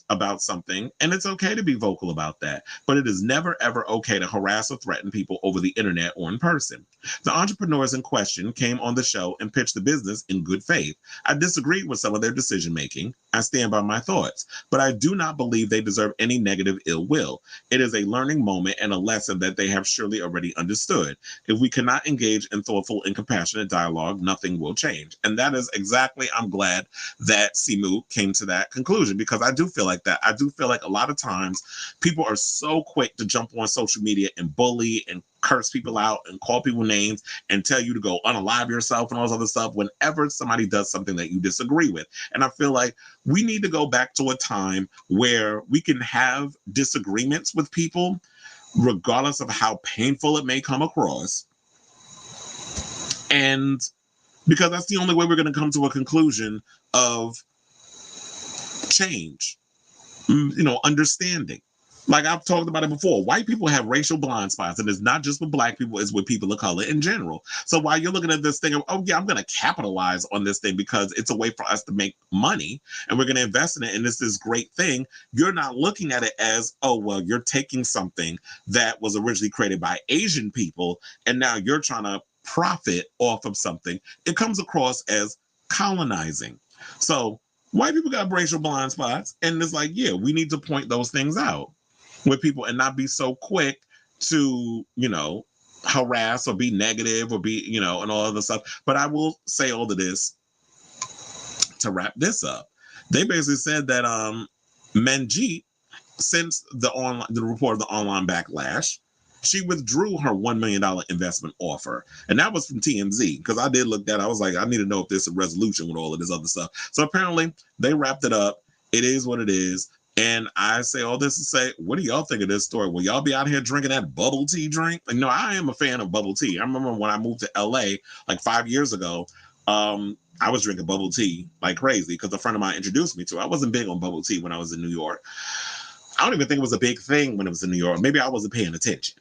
about something, and it's okay to be vocal about that. But it is never, ever okay to harass or threaten people over the internet or in person. The entrepreneurs in question came on the show and pitched the business in good faith. I disagreed with some of their decision-making. I stand by my thoughts, but I do not believe they deserve any negative ill will. It is a learning moment and a lesson that they have surely already understood. If we cannot engage in thoughtful and compassionate dialogue, nothing will change. And that is exactly, I'm glad that Simu came to that conclusion, because I do feel like that. I do feel like a lot of times people are so quick to jump on social media and bully and curse people out and call people names and tell you to go unalive yourself and all this other stuff whenever somebody does something that you disagree with. And I feel like we need to go back to a time where we can have disagreements with people, regardless of how painful it may come across. And because that's the only way we're going to come to a conclusion of change, understanding. Like I've talked about it before, white people have racial blind spots, and it's not just with black people, it's with people of color in general. So while you're looking at this thing of, oh yeah, I'm going to capitalize on this thing because it's a way for us to make money and we're going to invest in it, and it's this great thing, you're not looking at it as, oh, well, you're taking something that was originally created by Asian people and now you're trying to profit off of something. It comes across as colonizing. So white people got racial blind spots, and it's like, yeah, we need to point those things out with people and not be so quick to, harass or be negative or be, and all other stuff. But I will say all of this to wrap this up. They basically said that Manjeet, since the report of the online backlash, she withdrew her $1 million investment offer. And that was from TMZ, because I did look at it. I was like, I need to know if there's a resolution with all of this other stuff. So apparently they wrapped it up. It is what it is. And I say all this to say, what do y'all think of this story? Will y'all be out here drinking that bubble tea drink? I am a fan of bubble tea. I remember when I moved to LA like 5 years ago, I was drinking bubble tea like crazy because a friend of mine introduced me to it. I wasn't big on bubble tea when I was in New York. I don't even think it was a big thing when it was in New York. Maybe I wasn't paying attention.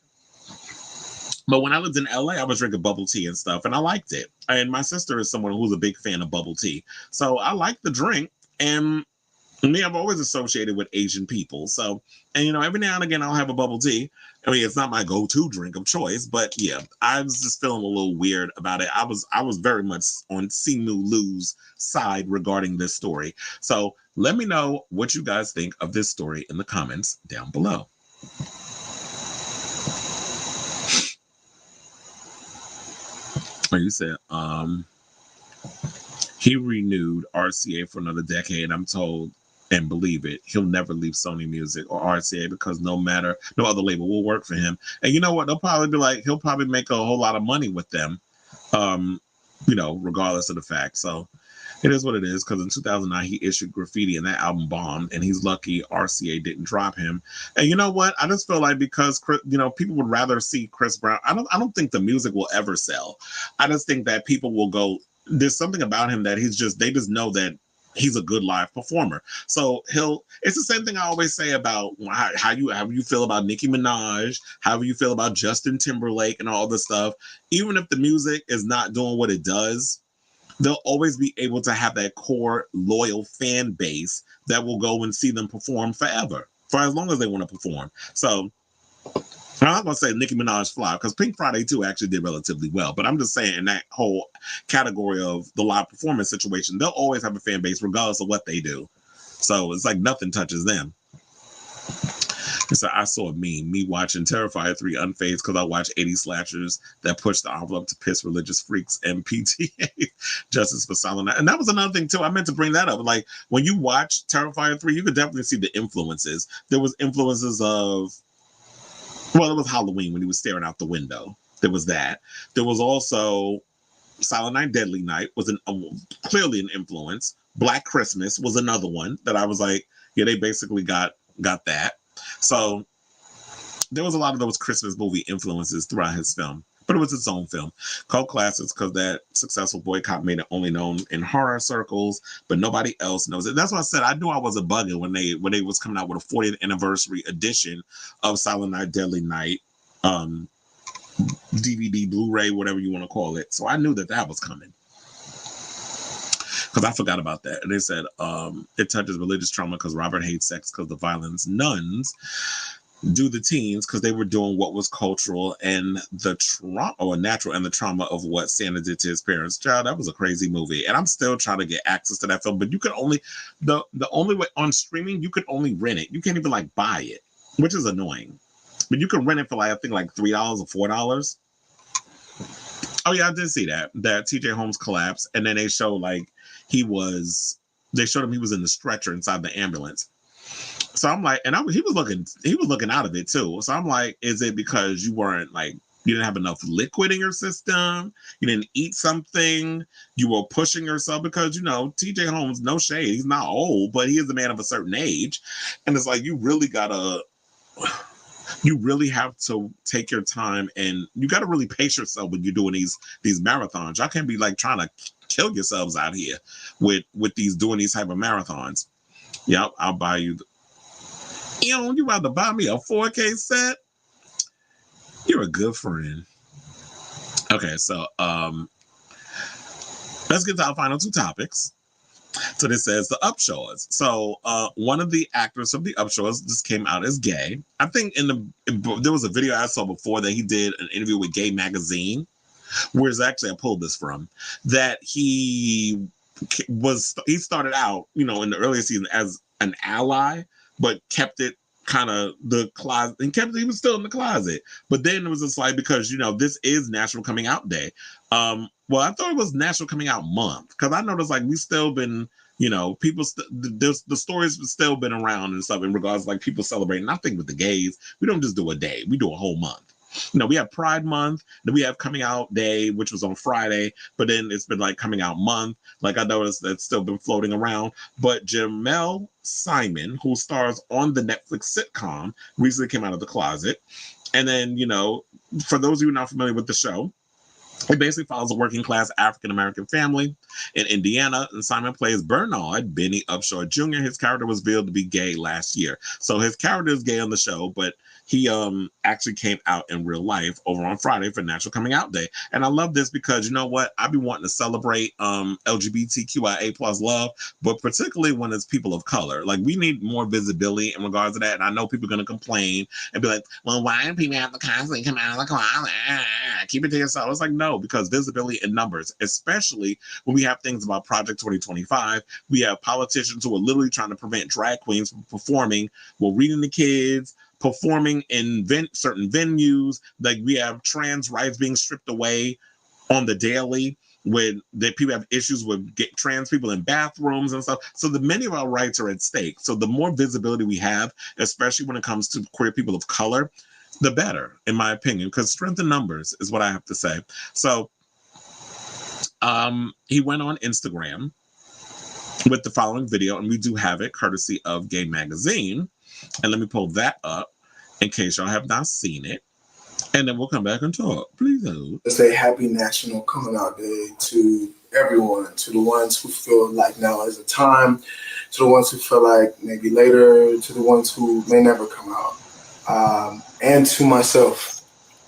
But when I lived in LA, I was drinking bubble tea and stuff, and I liked it. And my sister is someone who's a big fan of bubble tea. So I like the drink. And me, I've always associated with Asian people. So, and every now and again, I'll have a bubble tea. I mean, it's not my go-to drink of choice, but yeah, I was just feeling a little weird about it. I was very much on Simu Liu's side regarding this story. So let me know what you guys think of this story in the comments down below. You said, he renewed RCA for another decade. I'm told, and believe it, he'll never leave Sony Music or RCA because no other label will work for him. And you know what? They'll probably be like, he'll probably make a whole lot of money with them, regardless of the fact. So it is what it is, because in 2009, he issued Graffiti and that album bombed, and he's lucky RCA didn't drop him. And you know what? I just feel like because, people would rather see Chris Brown. I don't think the music will ever sell. I just think that people will go there's something about him that they just know that he's a good live performer. So it's the same thing I always say about how you feel about Nicki Minaj, how you feel about Justin Timberlake and all this stuff. Even if the music is not doing what it does, they'll always be able to have that core loyal fan base that will go and see them perform forever, for as long as they want to perform. So I'm not going to say Nicki Minaj flop, because Pink Friday 2 actually did relatively well. But I'm just saying, in that whole category of the live performance situation, they'll always have a fan base regardless of what they do. So it's like nothing touches them. So I saw a meme, me watching Terrifier 3 unfazed because I watch 80 slashers that push the envelope to piss religious freaks and PTA justice for silent night. And that was another thing too. I meant to bring that up. Like when you watch Terrifier 3, you could definitely see the influences. There was influences of, well, it was Halloween when he was staring out the window. There was that. There was also Silent Night, Deadly Night was clearly an influence. Black Christmas was another one that I was like, yeah, they basically got that. So there was a lot of those Christmas movie influences throughout his film, but it was its own film. Cult classics because that successful boycott made it only known in horror circles, but nobody else knows it. That's why I said I knew I was a bugger when they was coming out with a 40th anniversary edition of Silent Night, Deadly Night, DVD, Blu-ray, whatever you want to call it. So I knew that was coming. Because I forgot about that. And they said it touches religious trauma because Robert hates sex because the violence. Nuns do the teens because they were doing what was cultural and the trauma or natural and the trauma of what Santa did to his parents. Child, that was a crazy movie. And I'm still trying to get access to that film. But you could only, the only way on streaming, you could only rent it. You can't even like buy it, which is annoying. But you can rent it for like, I think like $3 or $4. Oh yeah, I did see that TJ Holmes collapsed. And then they show like, they showed him he was in the stretcher inside the ambulance. So I'm like, and he was looking out of it too. So I'm like, is it because you didn't have enough liquid in your system? You didn't eat something? You were pushing yourself? Because, TJ Holmes, no shade, he's not old, but he is a man of a certain age. And it's like, you really have to take your time and you got to really pace yourself when you're doing these marathons. Y'all can't be like trying to kill yourselves out here with doing these type of marathons. Yep, I'll buy you. You about to buy me a 4K set? You're a good friend. Okay, so let's get to our final two topics. So this says the Upshaws. So one of the actors of the Upshaws just came out as gay. I think there was a video I saw before that he did an interview with Gay Magazine, whereas actually I pulled this from, that he started out, in the earlier season as an ally, but kept it kind of the closet and he was still in the closet. But then it was just like, because, this is National Coming Out Day. Well, I thought it was National Coming Out Month, because I noticed like we still been, people, the stories have still been around and stuff in regards to like people celebrating. I think with the gays, we don't just do a day, we do a whole month. We have Pride Month, then we have Coming Out Day, which was on Friday, but then it's been like Coming Out Month. Like I noticed that's still been floating around. But Jermelle Simon, who stars on the Netflix sitcom, recently came out of the closet. And then, for those of you not familiar with the show, it basically follows a working class African-American family in Indiana, and Simon plays Bernard Benny Upshaw Jr. His character was revealed to be gay last year. So his character is gay on the show, but he actually came out in real life over on Friday for National Coming Out Day. And I love this because, you know what? I be wanting to celebrate LGBTQIA plus love, but particularly when it's people of color. Like, we need more visibility in regards to that. And I know people are going to complain and be like, well, why do people have to constantly come out of the closet? Keep it to yourself. It's like, no, because visibility in numbers, especially when we have things about Project 2025. We have politicians who are literally trying to prevent drag queens from performing, reading the kids, performing in certain venues. Like, we have trans rights being stripped away on the daily, when people have issues with trans people in bathrooms and stuff. So many of our rights are at stake. So the more visibility we have, especially when it comes to queer people of color, the better, in my opinion, because strength in numbers is what I have to say. So he went on Instagram with the following video, and we do have it courtesy of Gay Magazine. And let me pull that up in case y'all have not seen it. And then we'll come back and talk. Please hold. Let's say happy National Coming Out Day to everyone, to the ones who feel like now is the time, to the ones who feel like maybe later, to the ones who may never come out, and to myself.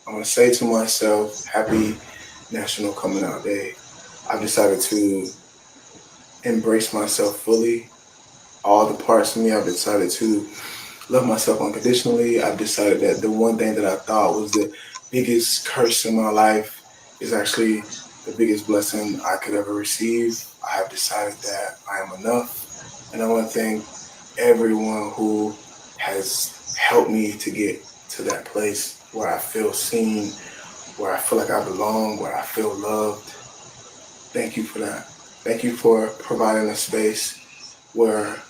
I'm going to say to myself, happy National Coming Out Day. I've decided to embrace myself fully, all the parts of me. I've decided to love myself unconditionally. I've decided that the one thing that I thought was the biggest curse in my life is actually the biggest blessing I could ever receive. I have decided that I am enough. And I want to thank everyone who has helped me to get to that place where I feel seen, where I feel like I belong, where I feel loved. Thank you for that. Thank you for providing a space where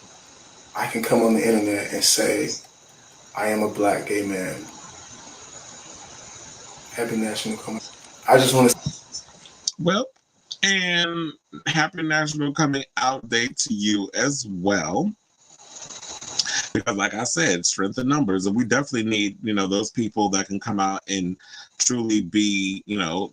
I can come on the internet and say, I am a Black gay man. Happy National Coming. I just want to. Well, and happy National Coming Out Day to you as well. Because like I said, strength in numbers, and we definitely need, those people that can come out and truly be,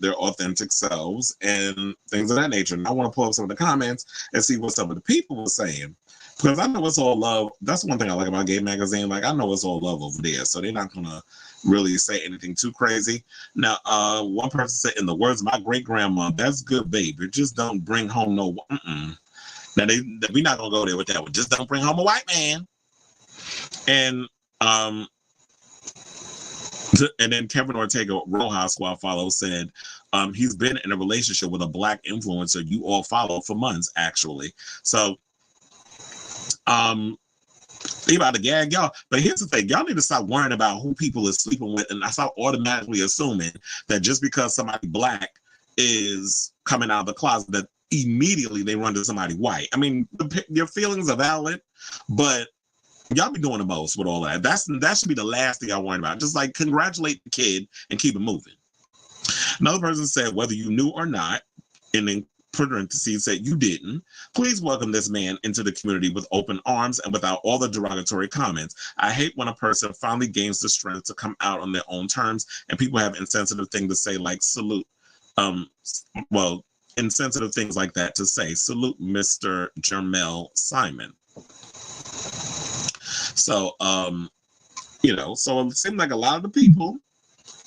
their authentic selves and things of that nature. And I want to pull up some of the comments and see what some of the people were saying. Because I know it's all love. That's one thing I like about Gay Magazine. Like, I know it's all love over there. So they're not going to really say anything too crazy. Now, one person said, in the words of my great-grandma, that's good, baby. Just don't bring home no... Now, we're not going to go there with that one. Just don't bring home a white man. And then Kevin Ortega, Rojas Squad Follow, said he's been in a relationship with a Black influencer you all follow for months, actually. So, they about to gag y'all. But here's the thing. Y'all need to stop worrying about who people are sleeping with and stop automatically assuming that just because somebody Black is coming out of the closet, that immediately they run to somebody white. I mean, your feelings are valid, but y'all be doing the most with all that. That should be the last thing I worry about. Just like congratulate the kid and keep it moving. Another person said, whether you knew or not, and in parentheses said you didn't, please welcome this man into the community with open arms and without all the derogatory comments. I hate when a person finally gains the strength to come out on their own terms and people have insensitive things to say like salute. Insensitive things like that to say. Salute Mr. Jermelle Simon. So, so it seems like a lot of the people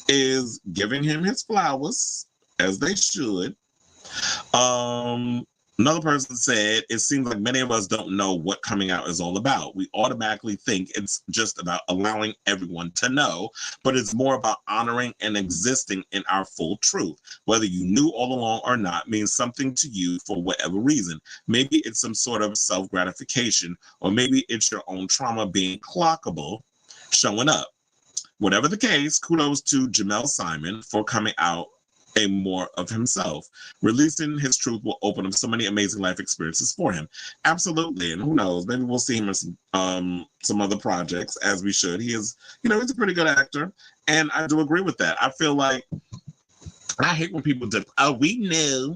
is giving him his flowers, as they should. Another person said, it seems like many of us don't know what coming out is all about. We automatically think it's just about allowing everyone to know, but it's more about honoring and existing in our full truth. Whether you knew all along or not means something to you for whatever reason. Maybe it's some sort of self-gratification, or maybe it's your own trauma being clockable, showing up. Whatever the case, kudos to Jermelle Simon for coming out a more of himself. Releasing his truth will open up so many amazing life experiences for him. Absolutely. And who knows, maybe we'll see him in some other projects, as we should. He is, he's a pretty good actor. And I do agree with that. I feel like, I hate when people just, we knew.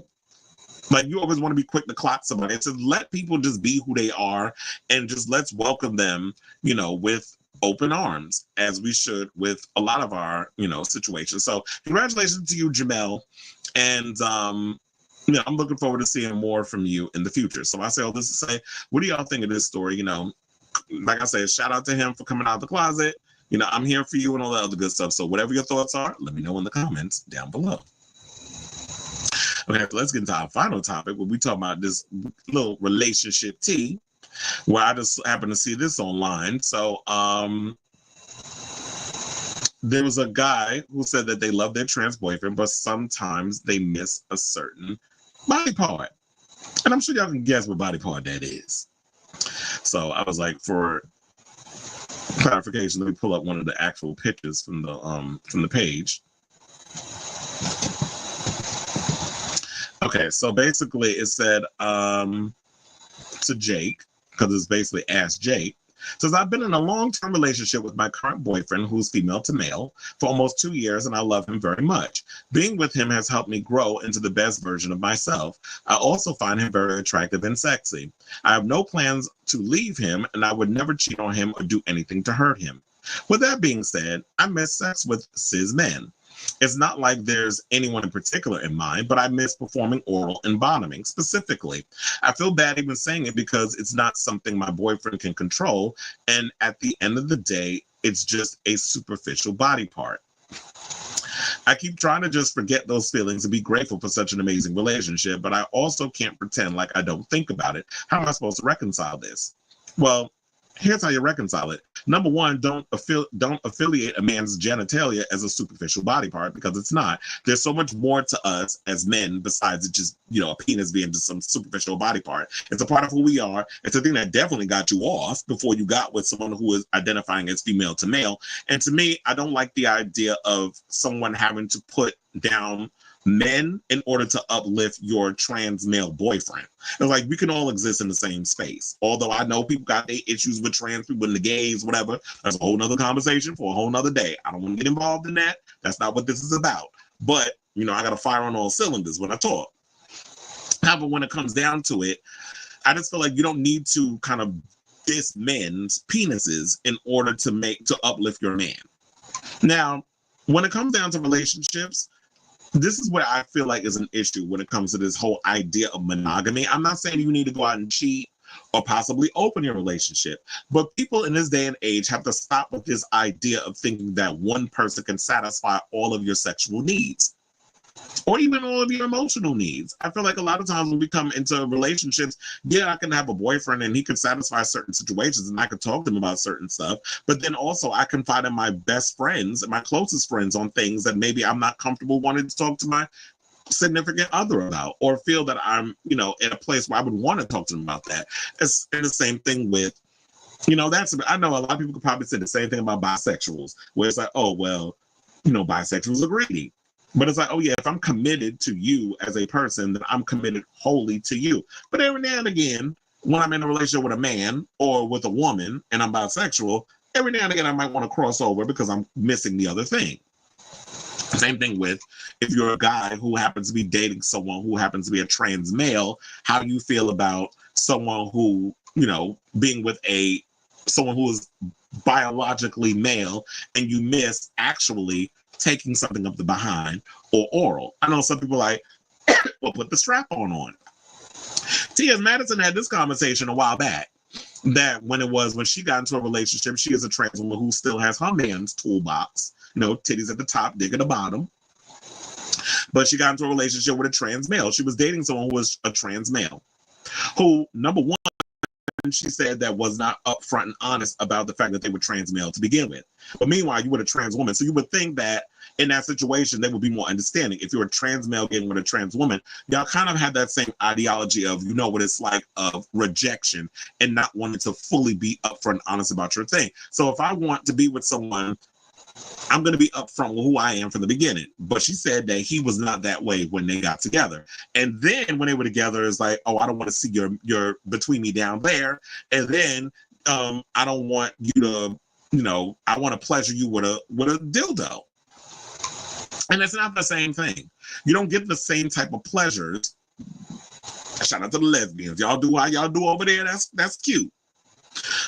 Like, you always want to be quick to clock somebody. It's just let people just be who they are and just let's welcome them, with open arms, as we should with a lot of our, situations. So congratulations to you, Jermelle. And, I'm looking forward to seeing more from you in the future. So I say all this to say, what do y'all think of this story? Like I said, shout out to him for coming out of the closet. I'm here for you and all that other good stuff. So whatever your thoughts are, let me know in the comments down below. Okay, so let's get into our final topic, where we talk about this little relationship tea, where I just happened to see this online. So there was a guy who said that they love their trans boyfriend, but sometimes they miss a certain body part. And I'm sure y'all can guess what body part that is. So I was like, for clarification, let me pull up one of the actual pictures from the page. Okay, so basically it said to Jake, because it's basically Ask Jake, says, I've been in a long-term relationship with my current boyfriend, who's female to male, for almost 2 years, and I love him very much. Being with him has helped me grow into the best version of myself. I also find him very attractive and sexy. I have no plans to leave him, and I would never cheat on him or do anything to hurt him. With that being said, I miss sex with cis men. It's not like there's anyone in particular in mind, but I miss performing oral and bottoming specifically. I feel bad even saying it because it's not something my boyfriend can control. And at the end of the day, it's just a superficial body part. I keep trying to just forget those feelings and be grateful for such an amazing relationship, but I also can't pretend like I don't think about it. How am I supposed to reconcile this? Well, here's how you reconcile it. Number one, don't affiliate a man's genitalia as a superficial body part, because it's not. There's so much more to us as men besides it just, a penis being just some superficial body part. It's a part of who we are. It's a thing that definitely got you off before you got with someone who is identifying as female to male. And to me, I don't like the idea of someone having to put down men in order to uplift your trans male boyfriend. It's like we can all exist in the same space. Although I know people got their issues with trans people and the gays, whatever. That's a whole nother conversation for a whole nother day. I don't want to get involved in that. That's not what this is about. But, I got to fire on all cylinders when I talk. However, when it comes down to it, I just feel like you don't need to kind of diss men's penises in order to uplift your man. Now, when it comes down to relationships, this is where I feel like is an issue when it comes to this whole idea of monogamy. I'm not saying you need to go out and cheat or possibly open your relationship, but people in this day and age have to stop with this idea of thinking that one person can satisfy all of your sexual needs or even all of your emotional needs. I feel like a lot of times when we come into relationships, I can have a boyfriend and he can satisfy certain situations and I can talk to him about certain stuff, but then also I confide in my best friends and my closest friends on things that maybe I'm not comfortable wanting to talk to my significant other about, or feel that I'm, in a place where I would want to talk to them about that. It's the same thing with, I know a lot of people could probably say the same thing about bisexuals, where it's like, oh, well, bisexuals are greedy. But it's like, oh yeah, if I'm committed to you as a person, then I'm committed wholly to you. But every now and again, when I'm in a relationship with a man or with a woman and I'm bisexual, every now and again I might want to cross over because I'm missing the other thing. Same thing with if you're a guy who happens to be dating someone who happens to be a trans male, how do you feel about someone who, being with someone who is biologically male and you miss actually taking something up the behind or oral? I know some people like, well, put the strap on. T.S. Madison had this conversation a while back that when she got into a relationship, she is a trans woman who still has her man's toolbox, titties at the top, dick at the bottom. But she got into a relationship with a trans male. She was dating someone who was a trans male who, number one, she said that was not upfront and honest about the fact that they were trans male to begin with. But meanwhile, you were a trans woman. So you would think that in that situation, they would be more understanding. If you're a trans male getting with a trans woman, y'all kind of have that same ideology of, what it's like of rejection and not wanting to fully be upfront and honest about your thing. So if I want to be with someone, I'm going to be upfront with who I am from the beginning. But she said that he was not that way when they got together. And then when they were together, it's like, oh, I don't want to see your between me down there. And then I don't want you to, I want to pleasure you with a dildo. And it's not the same thing. You don't get the same type of pleasures. Shout out to the lesbians. Y'all do how y'all do over there. That's cute.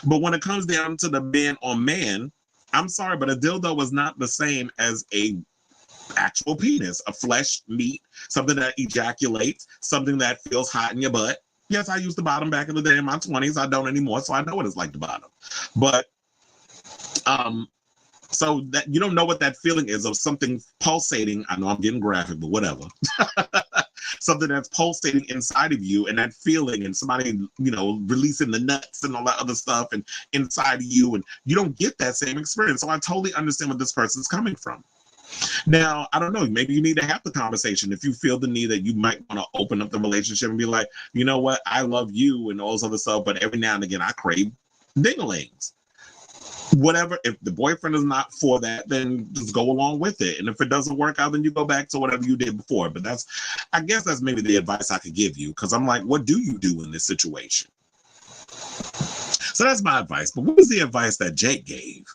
But when it comes down to the man on man, I'm sorry, but a dildo is not the same as a actual penis, a flesh meat, something that ejaculates, something that feels hot in your butt. Yes, I used the bottom back in the day in my 20s. I don't anymore, so I know what it's like to bottom. But so that you don't know what that feeling is of something pulsating. I know I'm getting graphic, but whatever. Something that's pulsating inside of you, and that feeling, and somebody, releasing the nuts and all that other stuff, and inside of you, and you don't get that same experience. So I totally understand where this person's coming from. Now, I don't know, maybe you need to have the conversation if you feel the need that you might want to open up the relationship and be like, you know what, I love you and all this other stuff, but every now and again I crave dinglings. Whatever, if the boyfriend is not for that, then just go along with it. And if it doesn't work out, then you go back to whatever you did before. But I guess that's maybe the advice I could give you, because I'm like, what do you do in this situation? So that's my advice. But what was the advice that Jake gave?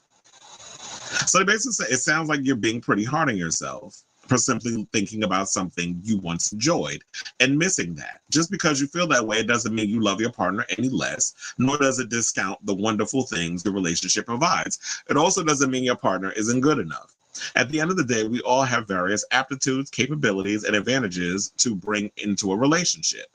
So they basically say, it sounds like you're being pretty hard on yourself for simply thinking about something you once enjoyed and missing that. Just because you feel that way, it doesn't mean you love your partner any less, nor does it discount the wonderful things the relationship provides. It also doesn't mean your partner isn't good enough. At the end of the day, we all have various aptitudes, capabilities, and advantages to bring into a relationship.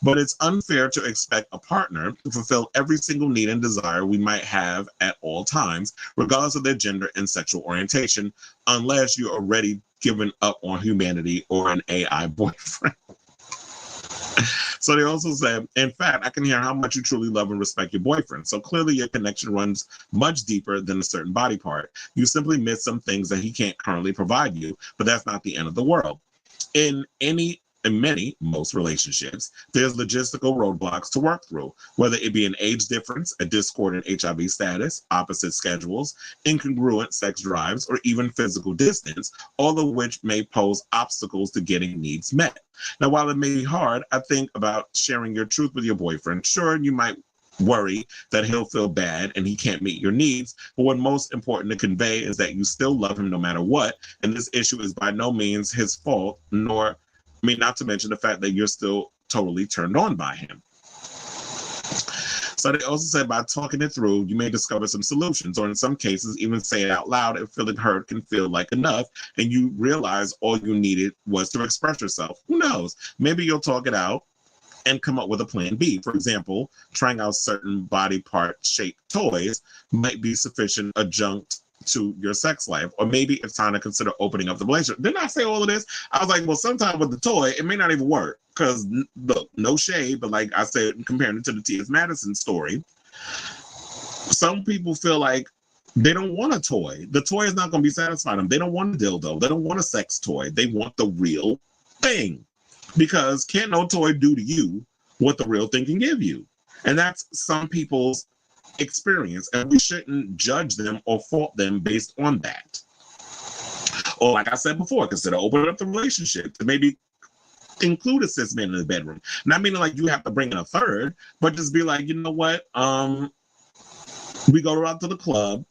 But it's unfair to expect a partner to fulfill every single need and desire we might have at all times, regardless of their gender and sexual orientation, unless you're already given up on humanity or an AI boyfriend. So they also said, in fact, I can hear how much you truly love and respect your boyfriend. So clearly your connection runs much deeper than a certain body part. You simply miss some things that he can't currently provide you, but that's not the end of the world. In most relationships, there's logistical roadblocks to work through, whether it be an age difference, a discordant HIV status, opposite schedules, incongruent sex drives, or even physical distance, all of which may pose obstacles to getting needs met. Now, while it may be hard, I think about sharing your truth with your boyfriend. Sure, you might worry that he'll feel bad and he can't meet your needs, but what's most important to convey is that you still love him no matter what, and this issue is by no means his fault, not to mention the fact that you're still totally turned on by him. So they also said by talking it through, you may discover some solutions, or in some cases, even say it out loud if feeling heard can feel like enough, and you realize all you needed was to express yourself. Who knows? Maybe you'll talk it out and come up with a plan B. For example, trying out certain body part shaped toys might be sufficient adjunct to your sex life, or maybe it's time to consider opening up the relationship. Didn't I say all of this? I was like, well, sometimes with the toy, it may not even work because, look, no shade, but like I said, comparing it to the T.S. Madison story, some people feel like they don't want a toy. The toy is not going to be satisfying them. They don't want a dildo. They don't want a sex toy. They want the real thing, because can't no toy do to you what the real thing can give you. And that's some people's experience, and we shouldn't judge them or fault them based on that. Or like I said before, consider opening up the relationship to maybe include a cis man in the bedroom. Not meaning like you have to bring in a third, but just be like, you know what? We go out to the club.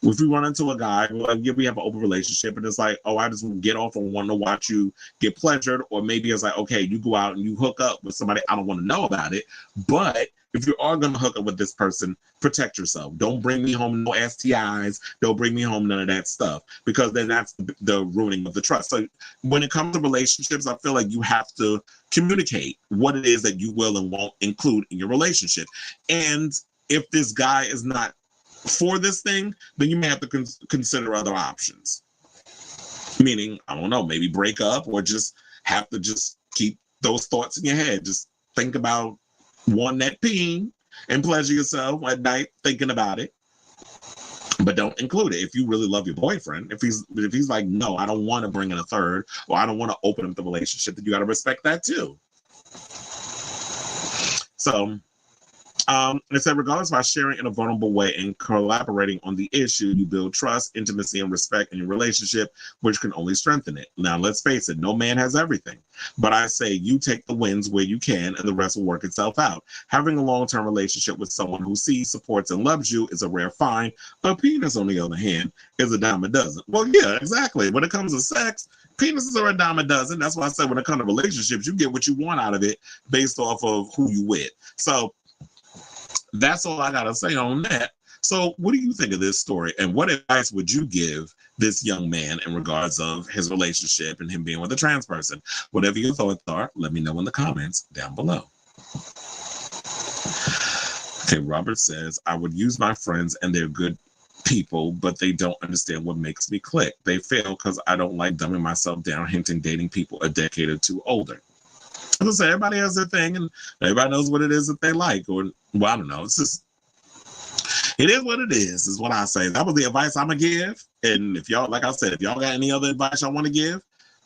If we run into a guy, like, yeah, we have an open relationship, and it's like, oh, I just get off and want to watch you get pleasured. Or maybe it's like, okay, you go out and you hook up with somebody, I don't want to know about it. But if you are going to hook up with this person, protect yourself. Don't bring me home no STIs. Don't bring me home none of that stuff, because then that's the ruining of the trust. So when it comes to relationships, I feel like you have to communicate what it is that you will and won't include in your relationship. And if this guy is not for this thing, then you may have to consider other options. Meaning, I don't know, maybe break up, or just have to just keep those thoughts in your head. Just think about one that peeing and pleasure yourself at night thinking about it, but don't include it. If you really love your boyfriend, if he's like, no, I don't want to bring in a third, or I don't want to open up the relationship, then you got to respect that too. So it said, regardless, by sharing in a vulnerable way and collaborating on the issue, you build trust, intimacy, and respect in your relationship, which can only strengthen it. Now, let's face it, no man has everything. But I say you take the wins where you can, and the rest will work itself out. Having a long-term relationship with someone who sees, supports, and loves you is a rare find. A penis, on the other hand, is a dime a dozen. Well, yeah, exactly. When it comes to sex, penises are a dime a dozen. That's why I said when it comes to relationships, you get what you want out of it based off of who you with. So that's all I gotta say on that. So what do you think of this story, and what advice would you give this young man in regards of his relationship and him being with a trans person? Whatever your thoughts are, let me know in the comments down below. Okay, Robert says, I would use my friends and they're good people, but they don't understand what makes me click. They fail because I don't like dumbing myself down, hinting dating people a decade or two older. As I say, everybody has their thing, and everybody knows what it is that they like. Or, well, I don't know. It's just, it is what it is what I say. That was the advice I'm going to give. And if y'all, like I said, if y'all got any other advice y'all want to give,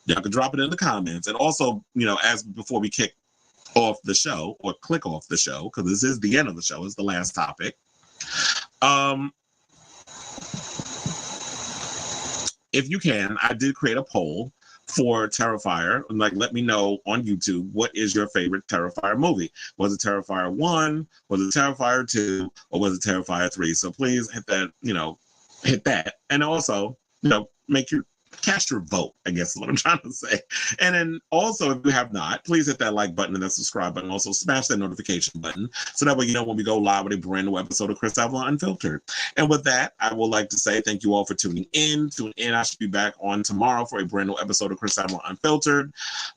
y'all can drop it in the comments. And also, you know, as before we kick off the show or click off the show, because this is the end of the show, it's the last topic. If you can, I did create a poll for Terrifier. Like, let me know on YouTube, what is your favorite Terrifier movie? Was it Terrifier 1? Was it Terrifier 2? Or was it Terrifier 3? So please hit that, hit that. And also, make your cast your vote, I guess is what I'm trying to say. And then also, if you have not, please hit that like button and that subscribe button. Also, smash that notification button so that way you know when we go live with a brand new episode of Chris Avalon Unfiltered. And with that, I would like to say thank you all for tuning in. Tune in. I should be back on tomorrow for a brand new episode of Chris Avalon Unfiltered.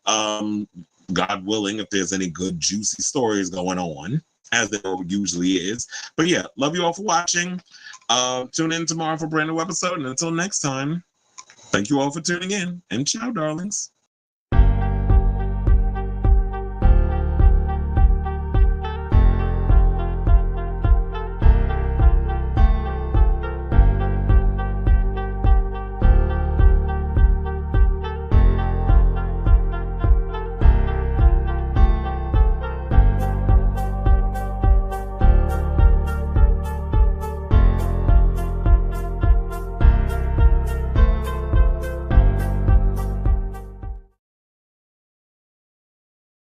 God willing, if there's any good, juicy stories going on, as there usually is. But yeah, love you all for watching. Tune in tomorrow for a brand new episode. And until next time, thank you all for tuning in, and ciao, darlings.